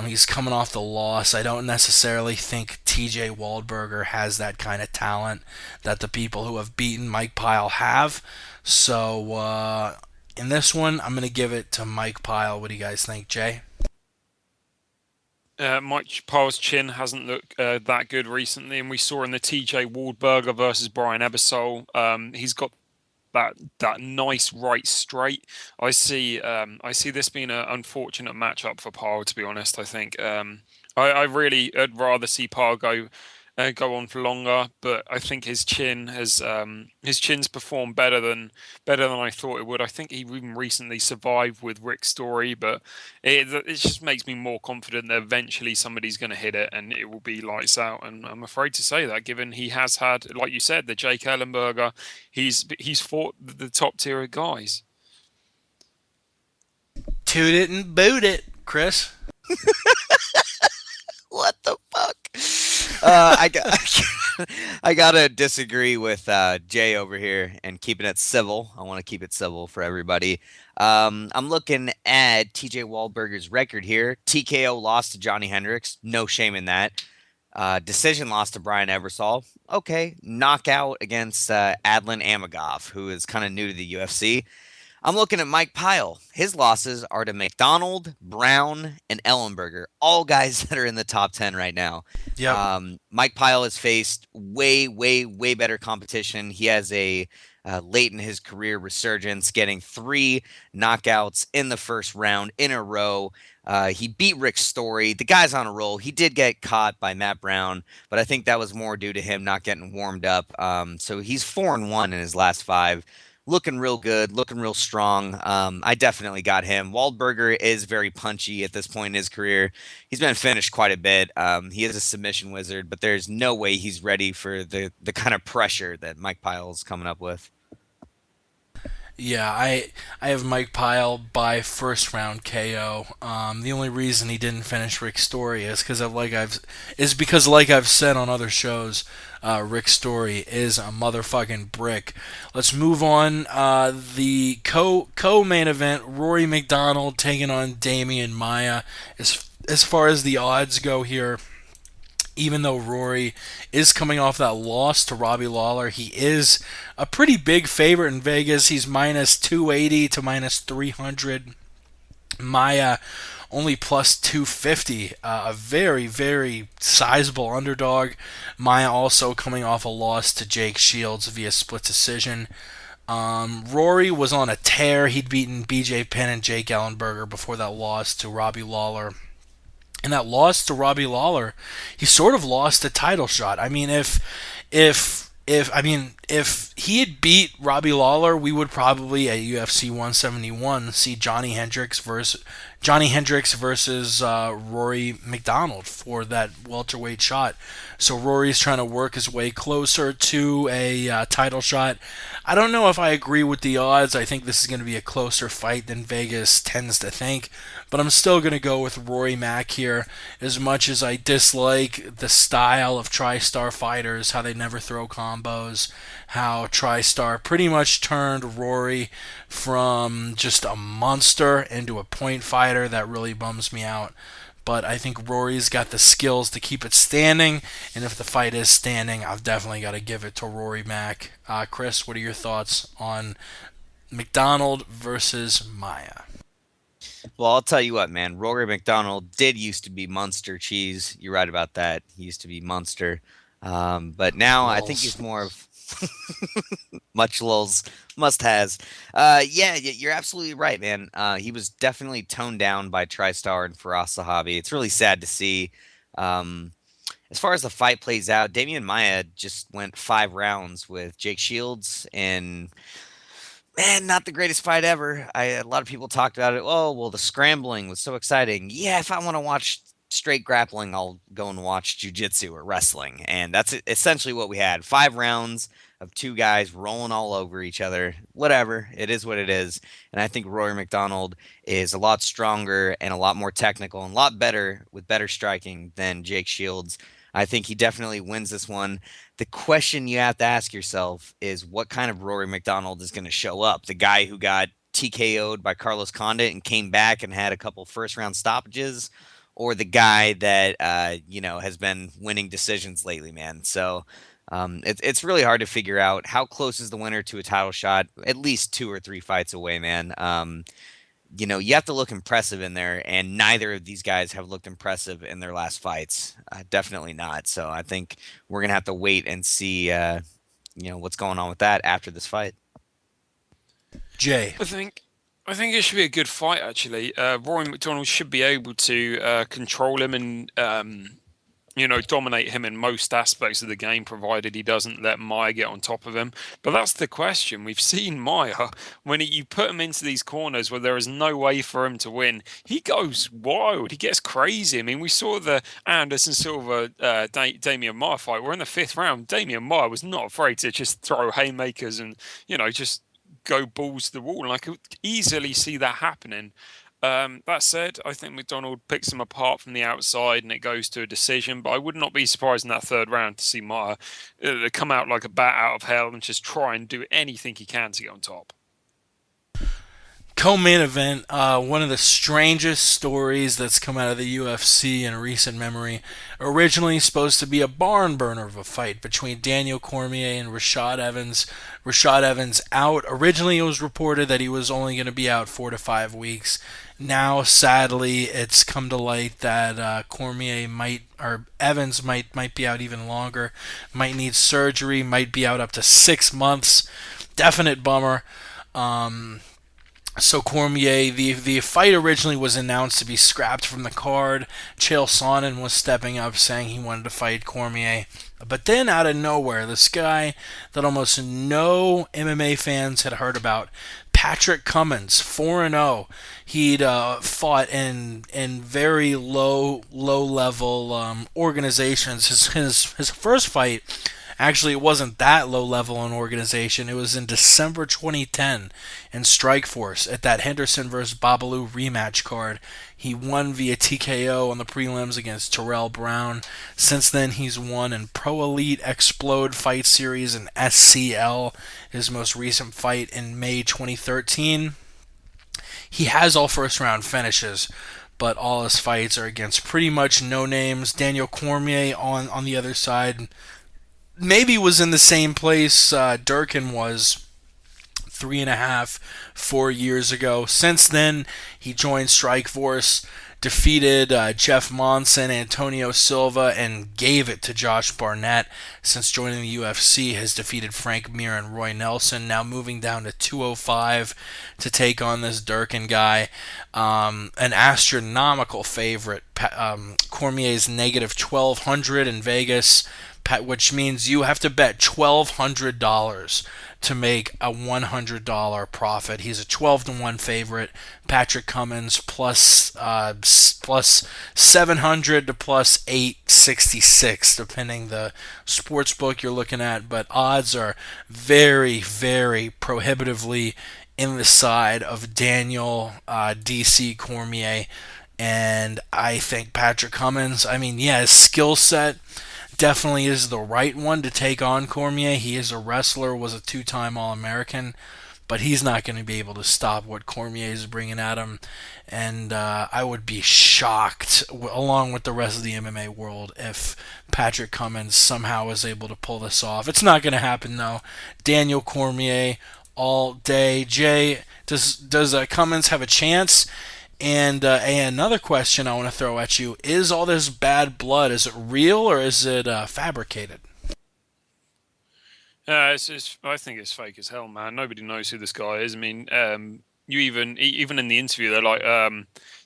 He's coming off the loss. I don't necessarily think TJ Waldberger has that kind of talent that the people who have beaten Mike Pyle have. So in this one, I'm going to give it to Mike Pyle. What do you guys think, Jay? Mike Pyle's chin hasn't looked that good recently, and we saw in the TJ Waldberger versus Brian Ebersol, he's got that nice right straight. I see this being an unfortunate matchup for Pyle, to be honest. I think I'd rather see Pyle go on for longer, but I think his chin's performed better than I thought it would. I think he even recently survived with Rick Story, but it just makes me more confident that eventually somebody's going to hit it and it will be lights out. And I'm afraid to say that, given he has had, like you said, the Jake Ellenberger, he's fought the top tier of guys. Toot it and boot it, Chris. What the fuck? I gotta disagree with Jay over here and keeping it civil. I want to keep it civil for everybody. I'm looking at TJ Waldberger's record here. TKO loss to Johnny Hendricks. No shame in that. Decision loss to Brian Ebersol. Okay. Knockout against Adlan Amagov, who is kind of new to the UFC. I'm looking at Mike Pyle. His losses are to McDonald, Brown, and Ellenberger, all guys that are in the top 10 right now. Yep. Mike Pyle has faced way, way, way better competition. He has a late in his career resurgence, getting 3 knockouts in the first round in a row. He beat Rick Story. The guy's on a roll. He did get caught by Matt Brown, but I think that was more due to him not getting warmed up. So he's 4-1 in his last 5. Looking real good, looking real strong. I definitely got him. Waldberger is very punchy at this point in his career. He's been finished quite a bit. He is a submission wizard, but there's no way he's ready for the kind of pressure that Mike Pyle's coming up with. Yeah, I have Mike Pyle by first round KO. The only reason he didn't finish Rick Story is because like I've said on other shows, Rick Story is a motherfucking brick. Let's move on. The co main event: Rory McDonald taking on Damian Maia. As far as the odds go here, even though Rory is coming off that loss to Robbie Lawler, he is a pretty big favorite in Vegas. He's minus 280 to minus 300. Maya only plus 250. A very, very sizable underdog. Maya also coming off a loss to Jake Shields via split decision. Rory was on a tear. He'd beaten BJ Penn and Jake Ellenberger before that loss to Robbie Lawler. And that loss to Robbie Lawler, he sort of lost a title shot. I mean, if he had beat Robbie Lawler, we would probably at UFC 171 see Johnny Hendricks versus Rory McDonald for that welterweight shot. So Rory's trying to work his way closer to a title shot. I don't know if I agree with the odds. I think this is going to be a closer fight than Vegas tends to think. But I'm still going to go with Rory Mack here. As much as I dislike the style of TriStar fighters, how they never throw combos, how TriStar pretty much turned Rory from just a monster into a point fighter, that really bums me out. But I think Rory's got the skills to keep it standing, and if the fight is standing, I've definitely got to give it to Rory Mack. Chris, what are your thoughts on McDonald versus Maia? Well, I'll tell you what, man. Rory McDonald did used to be Munster cheese. You're right about that. He used to be Munster. But now I think he's more of much lulz, must has. Yeah, you're absolutely right, man. He was definitely toned down by TriStar and Firas Zahabi. It's really sad to see. As far as the fight plays out, Damian Maia just went 5 rounds with Jake Shields, and man, not the greatest fight ever. A lot of people talked about it. Oh, well, the scrambling was so exciting. Yeah, if I want to watch straight grappling, I'll go and watch jiu-jitsu or wrestling. And that's essentially what we had. 5 rounds of 2 guys rolling all over each other. Whatever. It is what it is. And I think Rory McDonald is a lot stronger and a lot more technical and a lot better with better striking than Jake Shields. I think he definitely wins this one. The question you have to ask yourself is what kind of Rory McDonald is going to show up? The guy who got TKO'd by Carlos Condit and came back and had a couple first-round stoppages, or the guy that has been winning decisions lately, man? So it's really hard to figure out how close is the winner to a title shot. At least 2 or 3 fights away, man. You have to look impressive in there, and neither of these guys have looked impressive in their last fights. Definitely not. So I think we're going to have to wait and see, what's going on with that after this fight. Jay. I think it should be a good fight, actually. Rory McDonald should be able to control him and, dominate him in most aspects of the game, provided he doesn't let Maia get on top of him. But that's the question. We've seen Maia, when you put him into these corners where there is no way for him to win, he goes wild. He gets crazy. I mean, we saw the Anderson Silva Damian Maia fight. We're in the 5th round. Damian Maia was not afraid to just throw haymakers and, just go balls to the wall. And I could easily see that happening. That said, I think McDonald picks him apart from the outside and it goes to a decision, but I would not be surprised in that 3rd round to see Maia come out like a bat out of hell and just try and do anything he can to get on top. Co-main event, one of the strangest stories that's come out of the UFC in recent memory. Originally supposed to be a barn burner of a fight between Daniel Cormier and Rashad Evans. Rashad Evans out. Originally it was reported that he was only going to be out 4 to 5 weeks. Now, sadly, it's come to light that Evans might be out even longer, might need surgery, might be out up to 6 months. Definite bummer. So Cormier, the fight originally was announced to be scrapped from the card. Chael Sonnen was stepping up saying he wanted to fight Cormier. But then out of nowhere, this guy that almost no MMA fans had heard about, Patrick Cummins, 4-0. He'd fought in very low level organizations. His first fight Actually, it wasn't that low level an organization. It was in December 2010 in Strikeforce at that Henderson versus Babalu rematch card. He won via TKO on the prelims against Terrell Brown. Since then, he's won in Pro Elite, Explode Fight Series, and SCL, his most recent fight in May 2013. He has all first round finishes, but all his fights are against pretty much no names. Daniel Cormier on the other side maybe was in the same place Durkin was 3.5, 4 years ago. Since then, he joined Strikeforce, defeated Jeff Monson, Antonio Silva, and gave it to Josh Barnett. Since joining the UFC, has defeated Frank Mir and Roy Nelson. Now moving down to 205 to take on this Durkin guy. An astronomical favorite. Cormier's negative 1,200 in Vegas, which means you have to bet $1,200 to make a $100 profit. He's a 12-1 favorite. Patrick Cummins plus 700 to plus 866, depending the sports book you're looking at. But odds are very, very prohibitively in the side of Daniel DC Cormier. And I think Patrick Cummins, his skill set definitely is the right one to take on Cormier. He is a wrestler, was a 2-time All-American, but he's not going to be able to stop what Cormier is bringing at him. And I would be shocked, along with the rest of the MMA world, if Patrick Cummins somehow is able to pull this off. It's not going to happen, though. Daniel Cormier all day. Jay, does Cummins have a chance? And another question I want to throw at you, is all this bad blood, is it real or is it fabricated? I think it's fake as hell, man. Nobody knows who this guy is. You even in the interview, they're like,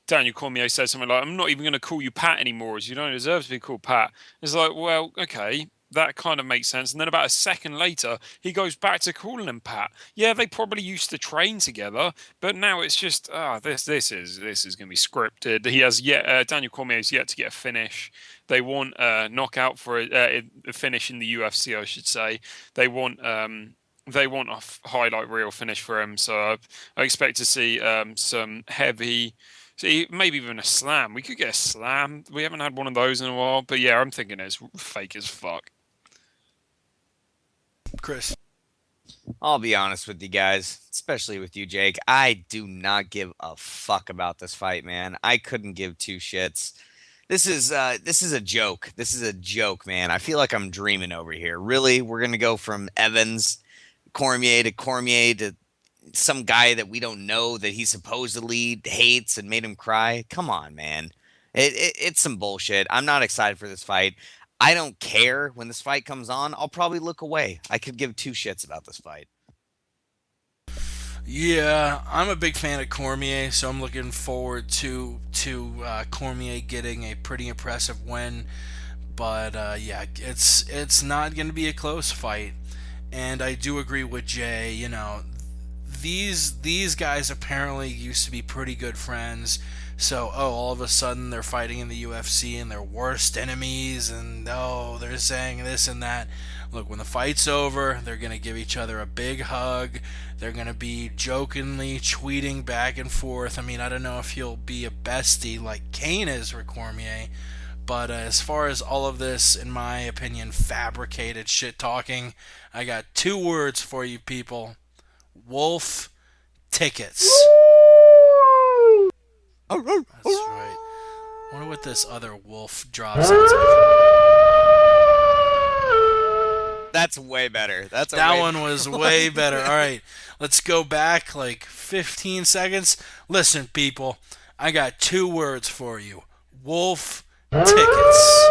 Daniel Cormier said something like, "I'm not even going to call you Pat anymore, as you don't deserve to be called Pat." It's like, well, okay, that kind of makes sense. And then about a second later, he goes back to calling him Pat. Yeah, they probably used to train together, but now it's just this is going to be scripted. He has Daniel Cormier has yet to get a finish. They want a knockout for a finish in the UFC, I should say. They want a highlight reel finish for him. So I expect to see some heavy. See, maybe even a slam. We could get a slam. We haven't had one of those in a while. But yeah, I'm thinking it's fake as fuck. Chris? I'll be honest with you guys, especially with you, Jake. I do not give a fuck about this fight, man. I couldn't give two shits. This is a joke. This is a joke, man. I feel like I'm dreaming over here. Really? We're going to go from Cormier to some guy that we don't know that he supposedly hates and made him cry. Come on, man. It's some bullshit. I'm not excited for this fight. I don't care when this fight comes on. I'll probably look away. I could give two shits about this fight. Yeah, I'm a big fan of Cormier, so I'm looking forward to Cormier getting a pretty impressive win. But yeah, it's not going to be a close fight. And I do agree with Jay. You know, these guys apparently used to be pretty good friends. So, all of a sudden they're fighting in the UFC and they're worst enemies, and they're saying this and that. Look, when the fight's over, they're going to give each other a big hug. They're going to be jokingly tweeting back and forth. I don't know if he'll be a bestie like Kane is for Cormier, but as far as all of this, in my opinion, fabricated shit talking, I got 2 words for you people. Wolf tickets. That's right. I wonder what this other wolf drop sounds like. That's way better. That one was way better. All right, let's go back like 15 seconds. Listen, people, I got 2 words for you. Wolf tickets.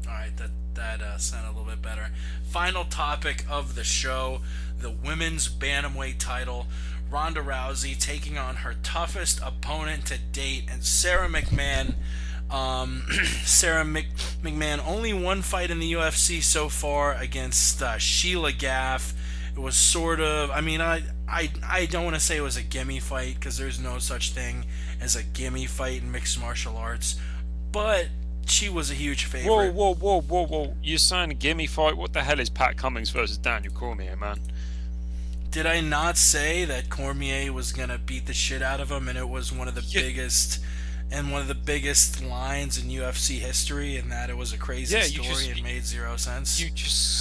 All right, that sounded a little bit better. Final topic of the show, the women's bantamweight title. Ronda Rousey taking on her toughest opponent to date, and Sarah McMahon. McMahon, only one fight in the UFC so far against Sheila Gaff. It was sort of, I don't want to say it was a gimme fight because there's no such thing as a gimme fight in mixed martial arts, but she was a huge favorite. Whoa. You're saying a gimme fight? What the hell is Pat Cummings versus Daniel Cormier, man? Did I not say that Cormier was going to beat the shit out of him, and it was one of the biggest lines in UFC history, and that it was a crazy story and made zero sense?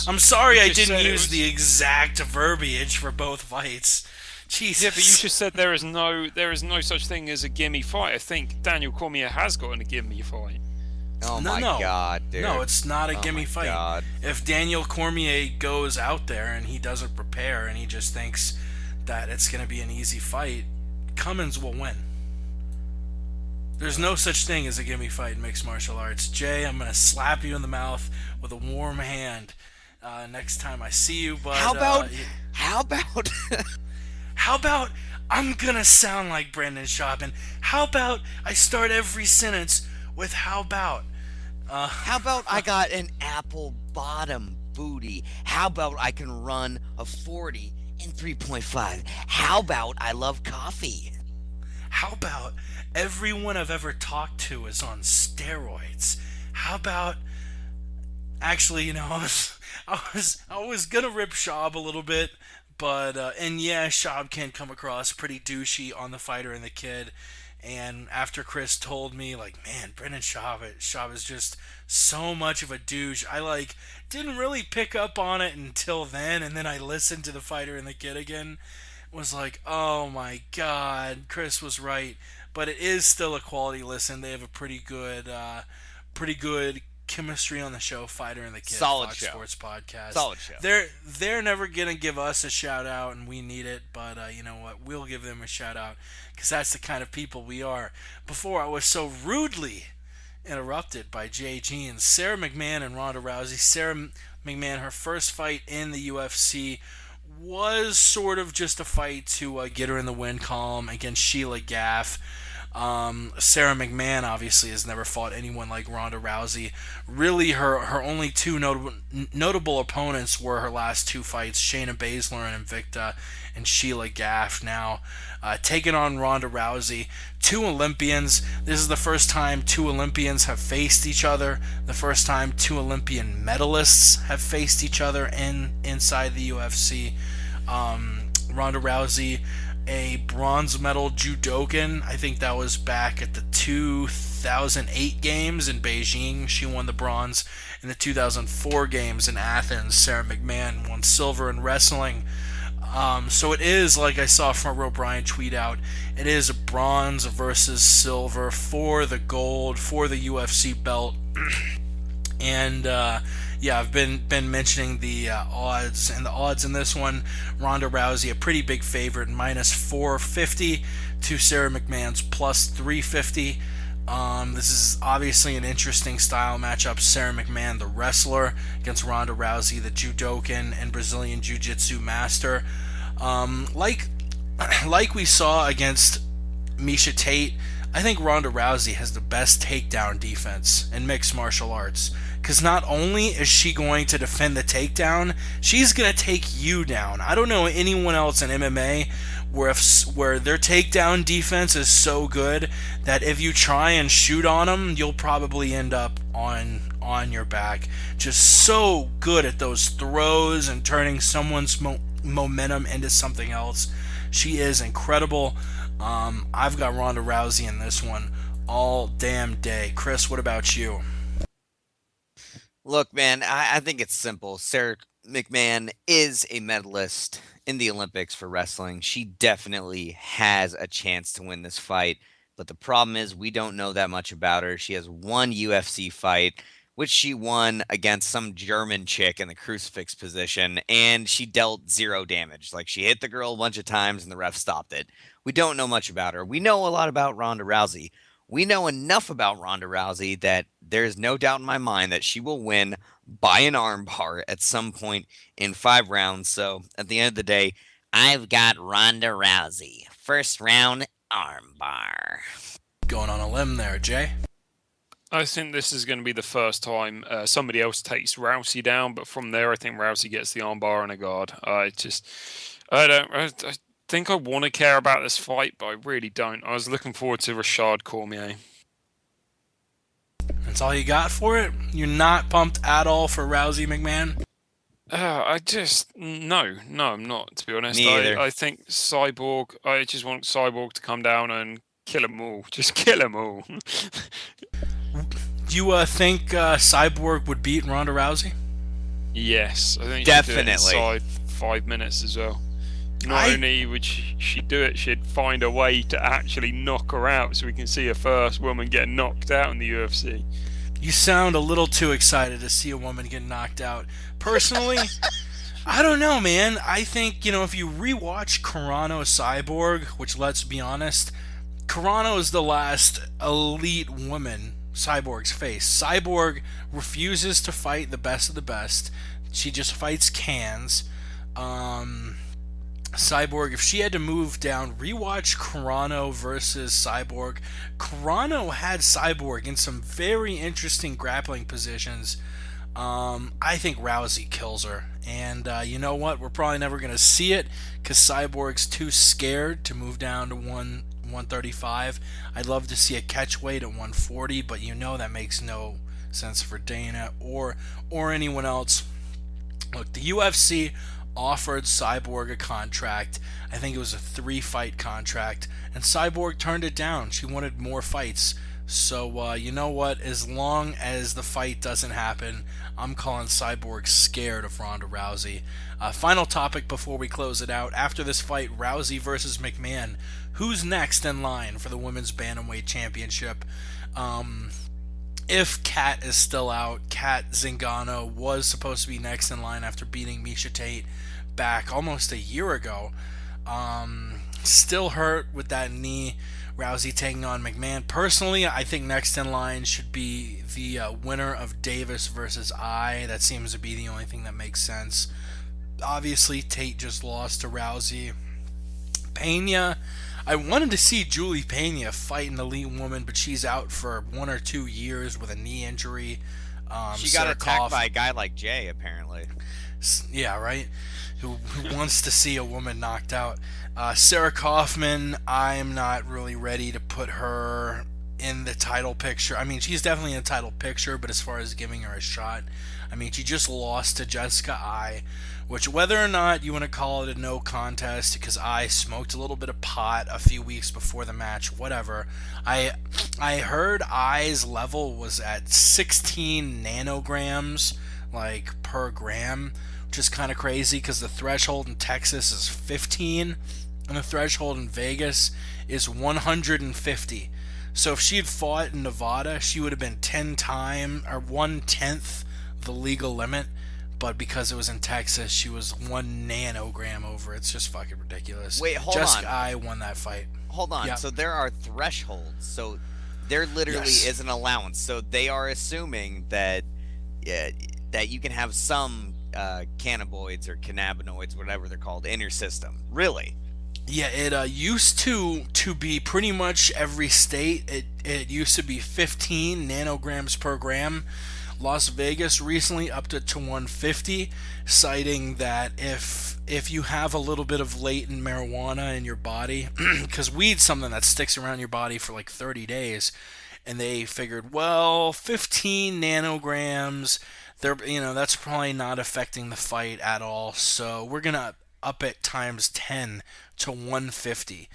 I'm sorry I didn't use the exact verbiage for both fights. Jesus. Yeah, but you just said there is no such thing as a gimme fight. I think Daniel Cormier has gotten a gimme fight. Oh my God, dude. No, it's not a gimme fight. God. If Daniel Cormier goes out there and he doesn't prepare and he just thinks that it's going to be an easy fight, Cummins will win. There's no such thing as a gimme fight in mixed martial arts. Jay, I'm going to slap you in the mouth with a warm hand next time I see you. But How about I'm going to sound like Brendan Schaub, and how about I start every sentence with how about? How about I got an apple bottom booty? How about I can run a 40 in 3.5? How about I love coffee? How about everyone I've ever talked to is on steroids? How about actually, I was gonna rip Schaub a little bit, but and yeah, Schaub can come across pretty douchey on The Fighter and the Kid. And after Chris told me, like, man, Brendan Schaub is just so much of a douche, I, didn't really pick up on it until then, and then I listened to The Fighter and the Kid again. Was like, oh my God, Chris was right. But it is still a quality listen. They have a pretty good chemistry on the show, Fighter and the Kid, Solid Fox show. Sports Podcast. Solid show. They're never gonna give us a shout out, and we need it. But you know what? We'll give them a shout out because that's the kind of people we are. Before I was so rudely interrupted by Jay Jeans, Sarah McMahon and Ronda Rousey. Sarah McMahon, her first fight in the UFC was sort of just a fight to get her in the win column against Sheila Gaff. Sarah McMahon obviously has never fought anyone like Ronda Rousey. Really, her only two notable opponents were her last two fights, Shayna Baszler and Invicta, and Sheila Gaff. Now, taking on Ronda Rousey, two Olympians. This is the first time two Olympians have faced each other. The first time two Olympian medalists have faced each other inside the UFC. Ronda Rousey, a bronze medal judokan. I think that was back at the 2008 games in Beijing. She won the bronze. In the 2004 games in Athens, Sarah McMahon won silver in wrestling. So it is, like I saw Front Row Brian tweet out, it is a bronze versus silver for the gold, for the UFC belt. And yeah, I've been mentioning the odds, and the odds in this one, Ronda Rousey a pretty big favorite, minus 450 to Sarah McMahon's plus 350. This is obviously an interesting style matchup. Sarah McMahon, the wrestler, against Ronda Rousey, the judokan and Brazilian Jiu-Jitsu master. Like we saw against Miesha Tate, I think Ronda Rousey has the best takedown defense in mixed martial arts. Because not only is she going to defend the takedown, she's going to take you down. I don't know anyone else in MMA where their takedown defense is so good that if you try and shoot on them, you'll probably end up on your back. Just so good at those throws and turning someone's momentum into something else. She is incredible. I've got Ronda Rousey in this one all damn day. Chris, what about you? Look, man, I think it's simple. Sarah McMahon is a medalist in the Olympics for wrestling. She definitely has a chance to win this fight. But the problem is we don't know that much about her. She has one UFC fight, which she won against some German chick in the crucifix position, and she dealt zero damage. Like, she hit the girl a bunch of times, and the ref stopped it. We don't know much about her. We know a lot about Ronda Rousey. We know enough about Ronda Rousey that there's no doubt in my mind that she will win by an armbar at some point in 5 rounds. So at the end of the day, I've got Ronda Rousey. First round, armbar. Going on a limb there, Jay. I think this is going to be the first time somebody else takes Rousey down, but from there, I think Rousey gets the armbar and a guard. I think I want to care about this fight, but I really don't. I was looking forward to Rashad Cormier. That's all you got for it? You're not pumped at all for Rousey McMahon? No, I'm not, to be honest. Me either. I think Cyborg, I just want Cyborg to come down and kill them all. Just kill them all. Do you think Cyborg would beat Ronda Rousey? Yes, I think Definitely. she'd do it inside 5 minutes as well. Not only would she do it, she'd find a way to actually knock her out so we can see a first woman get knocked out in the UFC. You sound a little too excited to see a woman get knocked out. Personally, I don't know, man. I think, if you rewatch Carano Cyborg, which, let's be honest, Carano is the last elite woman Cyborg's faced. Cyborg refuses to fight the best of the best. She just fights cans. Cyborg, if she had to move down, rewatch Carano versus Cyborg. Carano had Cyborg in some very interesting grappling positions. I think Rousey kills her. And you know what? We're probably never going to see it because Cyborg's too scared to move down to 135. I'd love to see a catch weight at 140, but that makes no sense for Dana or anyone else. Look, the UFC offered Cyborg a contract. I think it was a 3-fight contract, and Cyborg turned it down. She wanted more fights. So, you know what? As long as the fight doesn't happen, I'm calling Cyborg scared of Ronda Rousey. Final topic before we close it out. After this fight, Rousey versus McMahon. Who's next in line for the Women's Bantamweight Championship? If Kat is still out, Kat Zingano was supposed to be next in line after beating Miesha Tate back almost a year ago. Still hurt with that knee. Rousey taking on McMahon. Personally, I think next in line should be the winner of Davis versus I. That seems to be the only thing that makes sense. Obviously, Tate just lost to Rousey. Pena, I wanted to see Julie Pena fight an elite woman, but she's out for 1 or 2 years with a knee injury. She got attacked by a guy like Jay, apparently. Yeah, right? Who wants to see a woman knocked out. Sarah Kaufman, I'm not really ready to put her in the title picture. I mean, she's definitely in the title picture, but as far as giving her a shot, I mean, she just lost to Jessica Ai, which whether or not you want to call it a no contest because I smoked a little bit of pot a few weeks before the match, whatever. I heard Ai's level was at 16 nanograms like per gram, which is kind of crazy because the threshold in Texas is 15 and the threshold in Vegas is 150. So if she had fought in Nevada, she would have been 1/10 the legal limit, but because it was in Texas, she was 1 nanogram over. It's just fucking ridiculous. Wait, hold Jessica on. Ai won that fight. Hold on. Yep. So there are thresholds. So there literally is an allowance. So they are assuming that that you can have some cannabinoids or cannabinoids, whatever they're called, in your system. Really? Yeah, it used to be pretty much every state. It used to be 15 nanograms per gram. Las Vegas recently upped it to 150, citing that if you have a little bit of latent marijuana in your body, because weed's something that sticks around your body for like 30 days, and they figured, well, 15 nanograms, that's probably not affecting the fight at all, so we're gonna up it times 10 to 150.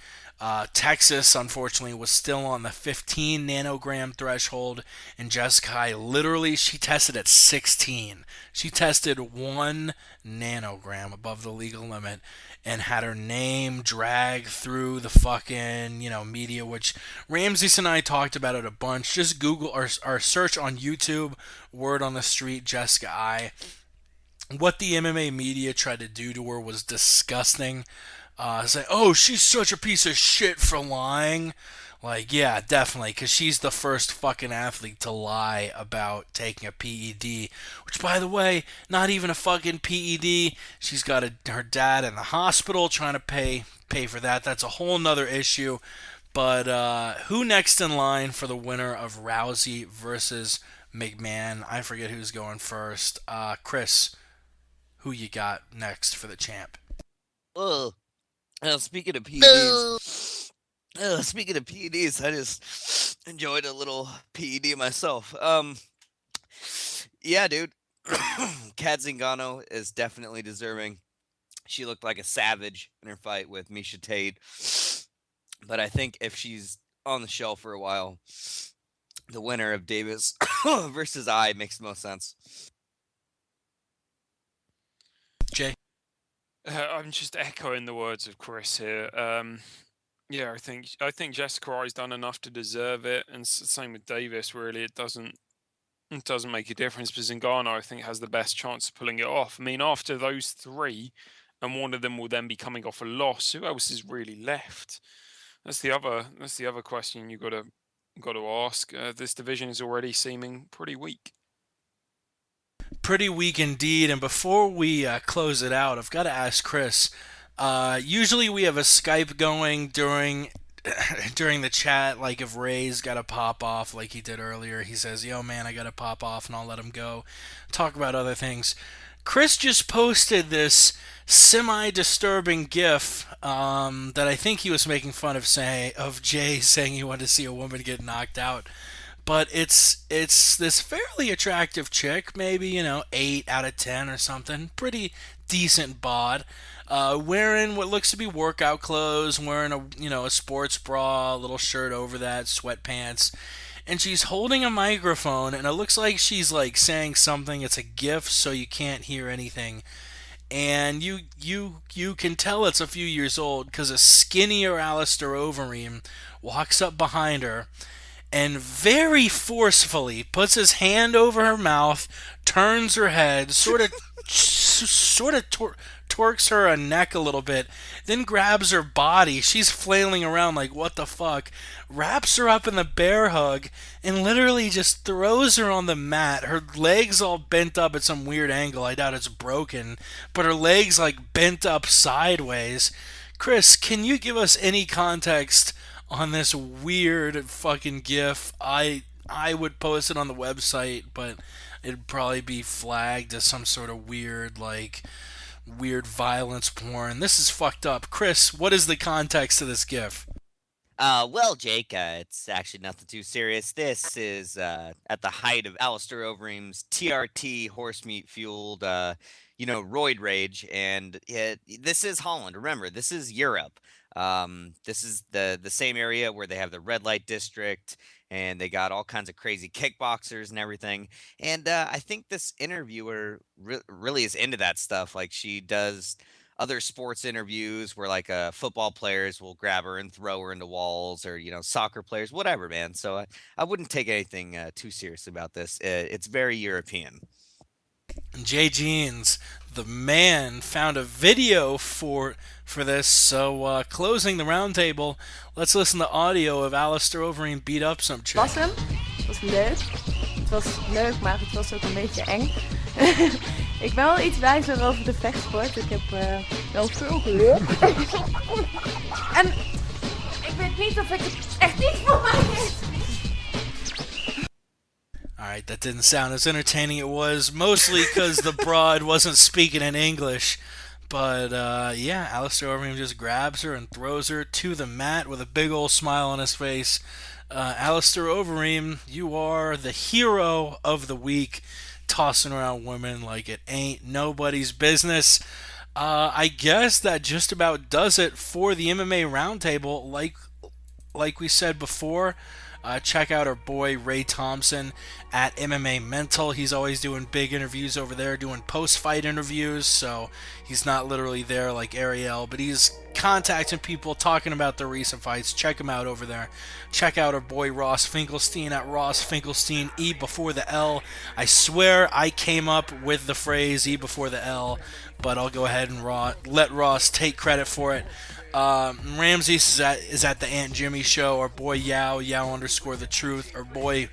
Texas, unfortunately, was still on the 15 nanogram threshold, and Jessica Ai, literally, she tested at 16. She tested 1 nanogram above the legal limit and had her name dragged through the fucking, media, which Ramses and I talked about it a bunch. Just Google or search on YouTube, word on the street, Jessica Ai. What the MMA media tried to do to her was disgusting. Say, oh, she's such a piece of shit for lying. Like, yeah, definitely, because she's the first fucking athlete to lie about taking a PED, which, by the way, not even a fucking PED. She's got her dad in the hospital trying to pay for that. That's a whole nother issue. But who next in line for the winner of Rousey versus McMahon? I forget who's going first. Chris, who you got next for the champ? Speaking of PEDs, Speaking of PEDs, I just enjoyed a little PED myself. Yeah, dude. Kat Zingano is definitely deserving. She looked like a savage in her fight with Misha Tate. But I think if she's on the shelf for a while, the winner of Davis versus I makes the most sense. Jay? I'm just echoing the words of Chris here. Yeah, I think Jessica I's done enough to deserve it, and same with Davis. Really, it doesn't make a difference. But Zingano, I think, has the best chance of pulling it off. I mean, after those three, and one of them will then be coming off a loss, who else is really left? That's the other question you got to ask. This division is already seeming pretty weak. Pretty weak indeed. And before we close it out, I've got to ask Chris. Usually we have a Skype going during the chat, like if Ray's got to pop off like he did earlier. He says, yo, man, I got to pop off, and I'll let him go. Talk about other things. Chris just posted this semi-disturbing GIF that I think he was making fun of Jay saying he wanted to see a woman get knocked out. But it's this fairly attractive chick, maybe 8 out of 10 or something, pretty decent bod, wearing what looks to be workout clothes, wearing a sports bra, a little shirt over that, sweatpants. And she's holding a microphone, and it looks like she's like saying something. It's a GIF, so you can't hear anything. And you can tell it's a few years old because a skinnier Alistair Overeem walks up behind her and very forcefully puts his hand over her mouth, turns her head, sort of twerks her neck a little bit, then grabs her body. She's flailing around like, what the fuck? Wraps her up in the bear hug and literally just throws her on the mat. Her legs all bent up at some weird angle. I doubt it's broken, but her legs like bent up sideways. Chris, can you give us any context on this weird fucking GIF? I would post it on the website, but it'd probably be flagged as some sort of weird violence porn. This is fucked up. Chris, what is the context of this GIF? Well, Jake, it's actually nothing too serious. This is at the height of Alistair Overeem's TRT horse meat fueled, roid rage, and this is Holland. Remember, this is Europe. This is the same area where they have the red light district, and they got all kinds of crazy kickboxers and everything. And I think this interviewer really is into that stuff. Like, she does other sports interviews where like football players will grab her and throw her into walls, or soccer players, whatever, man. So I wouldn't take anything too seriously about this. It's very European. Jay Jeans, the man, found a video for this. So closing the roundtable, let's listen to audio of Alistair Overeem beat up some chick. Was hem. Het was leuk. Het was leuk, maar het was ook een beetje eng. Ik ben wel iets wijzer over de vechtsport. Ik heb wel veel geleerd. En ik weet niet of ik het echt niet voor mij is. Alright, that didn't sound as entertaining it was, mostly because the broad wasn't speaking in English. But, yeah, Alistair Overeem just grabs her and throws her to the mat with a big old smile on his face. Alistair Overeem, you are the hero of the week, tossing around women like it ain't nobody's business. I guess that just about does it for the MMA Roundtable. Like we said before, check out our boy Ray Thompson at MMA Mental. He's always doing big interviews over there, doing post-fight interviews, so he's not literally there like Ariel, but he's contacting people, talking about the recent fights. Check him out over there. Check out our boy Ross Finkelstein at Ross Finkelstein, E before the L. I swear I came up with the phrase E before the L, but I'll go ahead and let Ross take credit for it. Ramsey is at the Aunt Jimmy show. Our boy Yao _ the truth. Our boy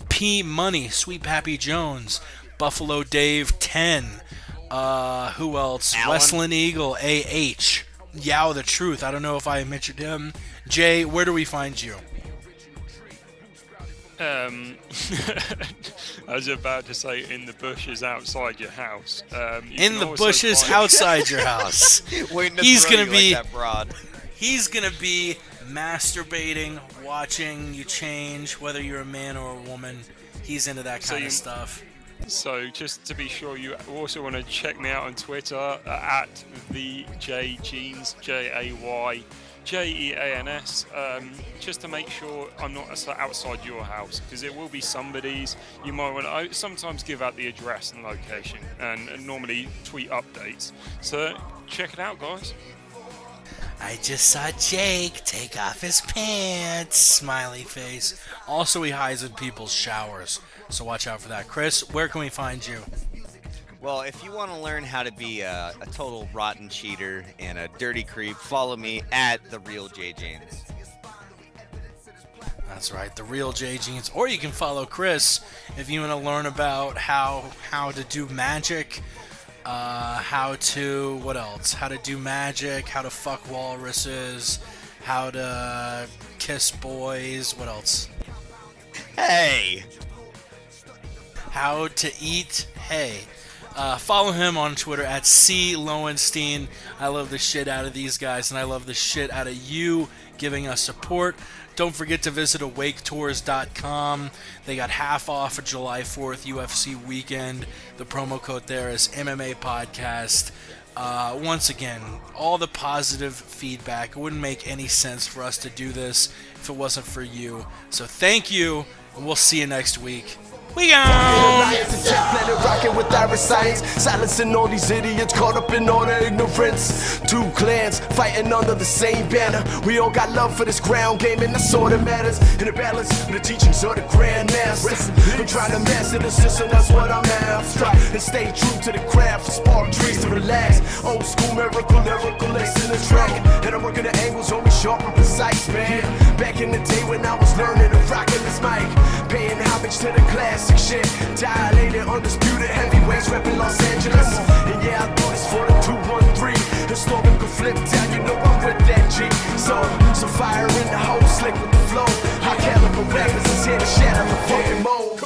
P Money, Sweet Pappy Jones, Buffalo Dave 10. Who else? Alan. Westland Eagle AH. Yao the truth. I don't know if I mentioned him. Jay, where do we find you? I was about to say in the bushes outside your house. In the bushes outside your house. Waiting to He's throw gonna you be like that broad. He's gonna be masturbating, watching you change, whether you're a man or a woman. He's into that kind of stuff. So just to be sure, you also want to check me out on Twitter at the JJeans, JayJeans, just to make sure I'm not outside your house, because it will be somebody's. You might want to sometimes give out the address and location, and normally tweet updates. So check it out, guys. I just saw Jake take off his pants. Smiley face. Also, he hides in people's showers, so watch out for that. Chris, where can we find you? Well, if you want to learn how to be a total rotten cheater and a dirty creep, follow me at the real JJeans. That's right, the real JJeans. Or you can follow Chris if you want to learn about how to do magic. How to do magic, how to fuck walruses, how to kiss boys, what else? Hey! How to eat hay. Follow him on Twitter at @CLowenstein. I love the shit out of these guys, and I love the shit out of you giving us support. Don't forget to visit awaketours.com. They got half off of July 4th UFC weekend. The promo code there is MMA Podcast. Once again, all the positive feedback. It wouldn't make any sense for us to do this if it wasn't for you. So thank you, and we'll see you next week. We go! Rocking with Irish science, silencing all these idiots caught up in all their ignorance. Two clans fighting under the same banner. We all got love for this ground game, and that's all that matters. In the balance, the teachings of the grandmaster. I'm trying to master the system, that's what I'm after. And stay true to the craft, spark trees to relax. Old school lyrical lace in the track. And I'm working the angles on me sharp and precise, man. Back in the day when I was learning to rock in this mic, paying homage to the classic shit. Dilated, undisputed heavyweights repping Los Angeles. And yeah, I do this for the 213. The slogan could flip down, you know I'm with that G. So fire in the hole, slick with the flow. High caliber rappers is here to shatter the fucking mold.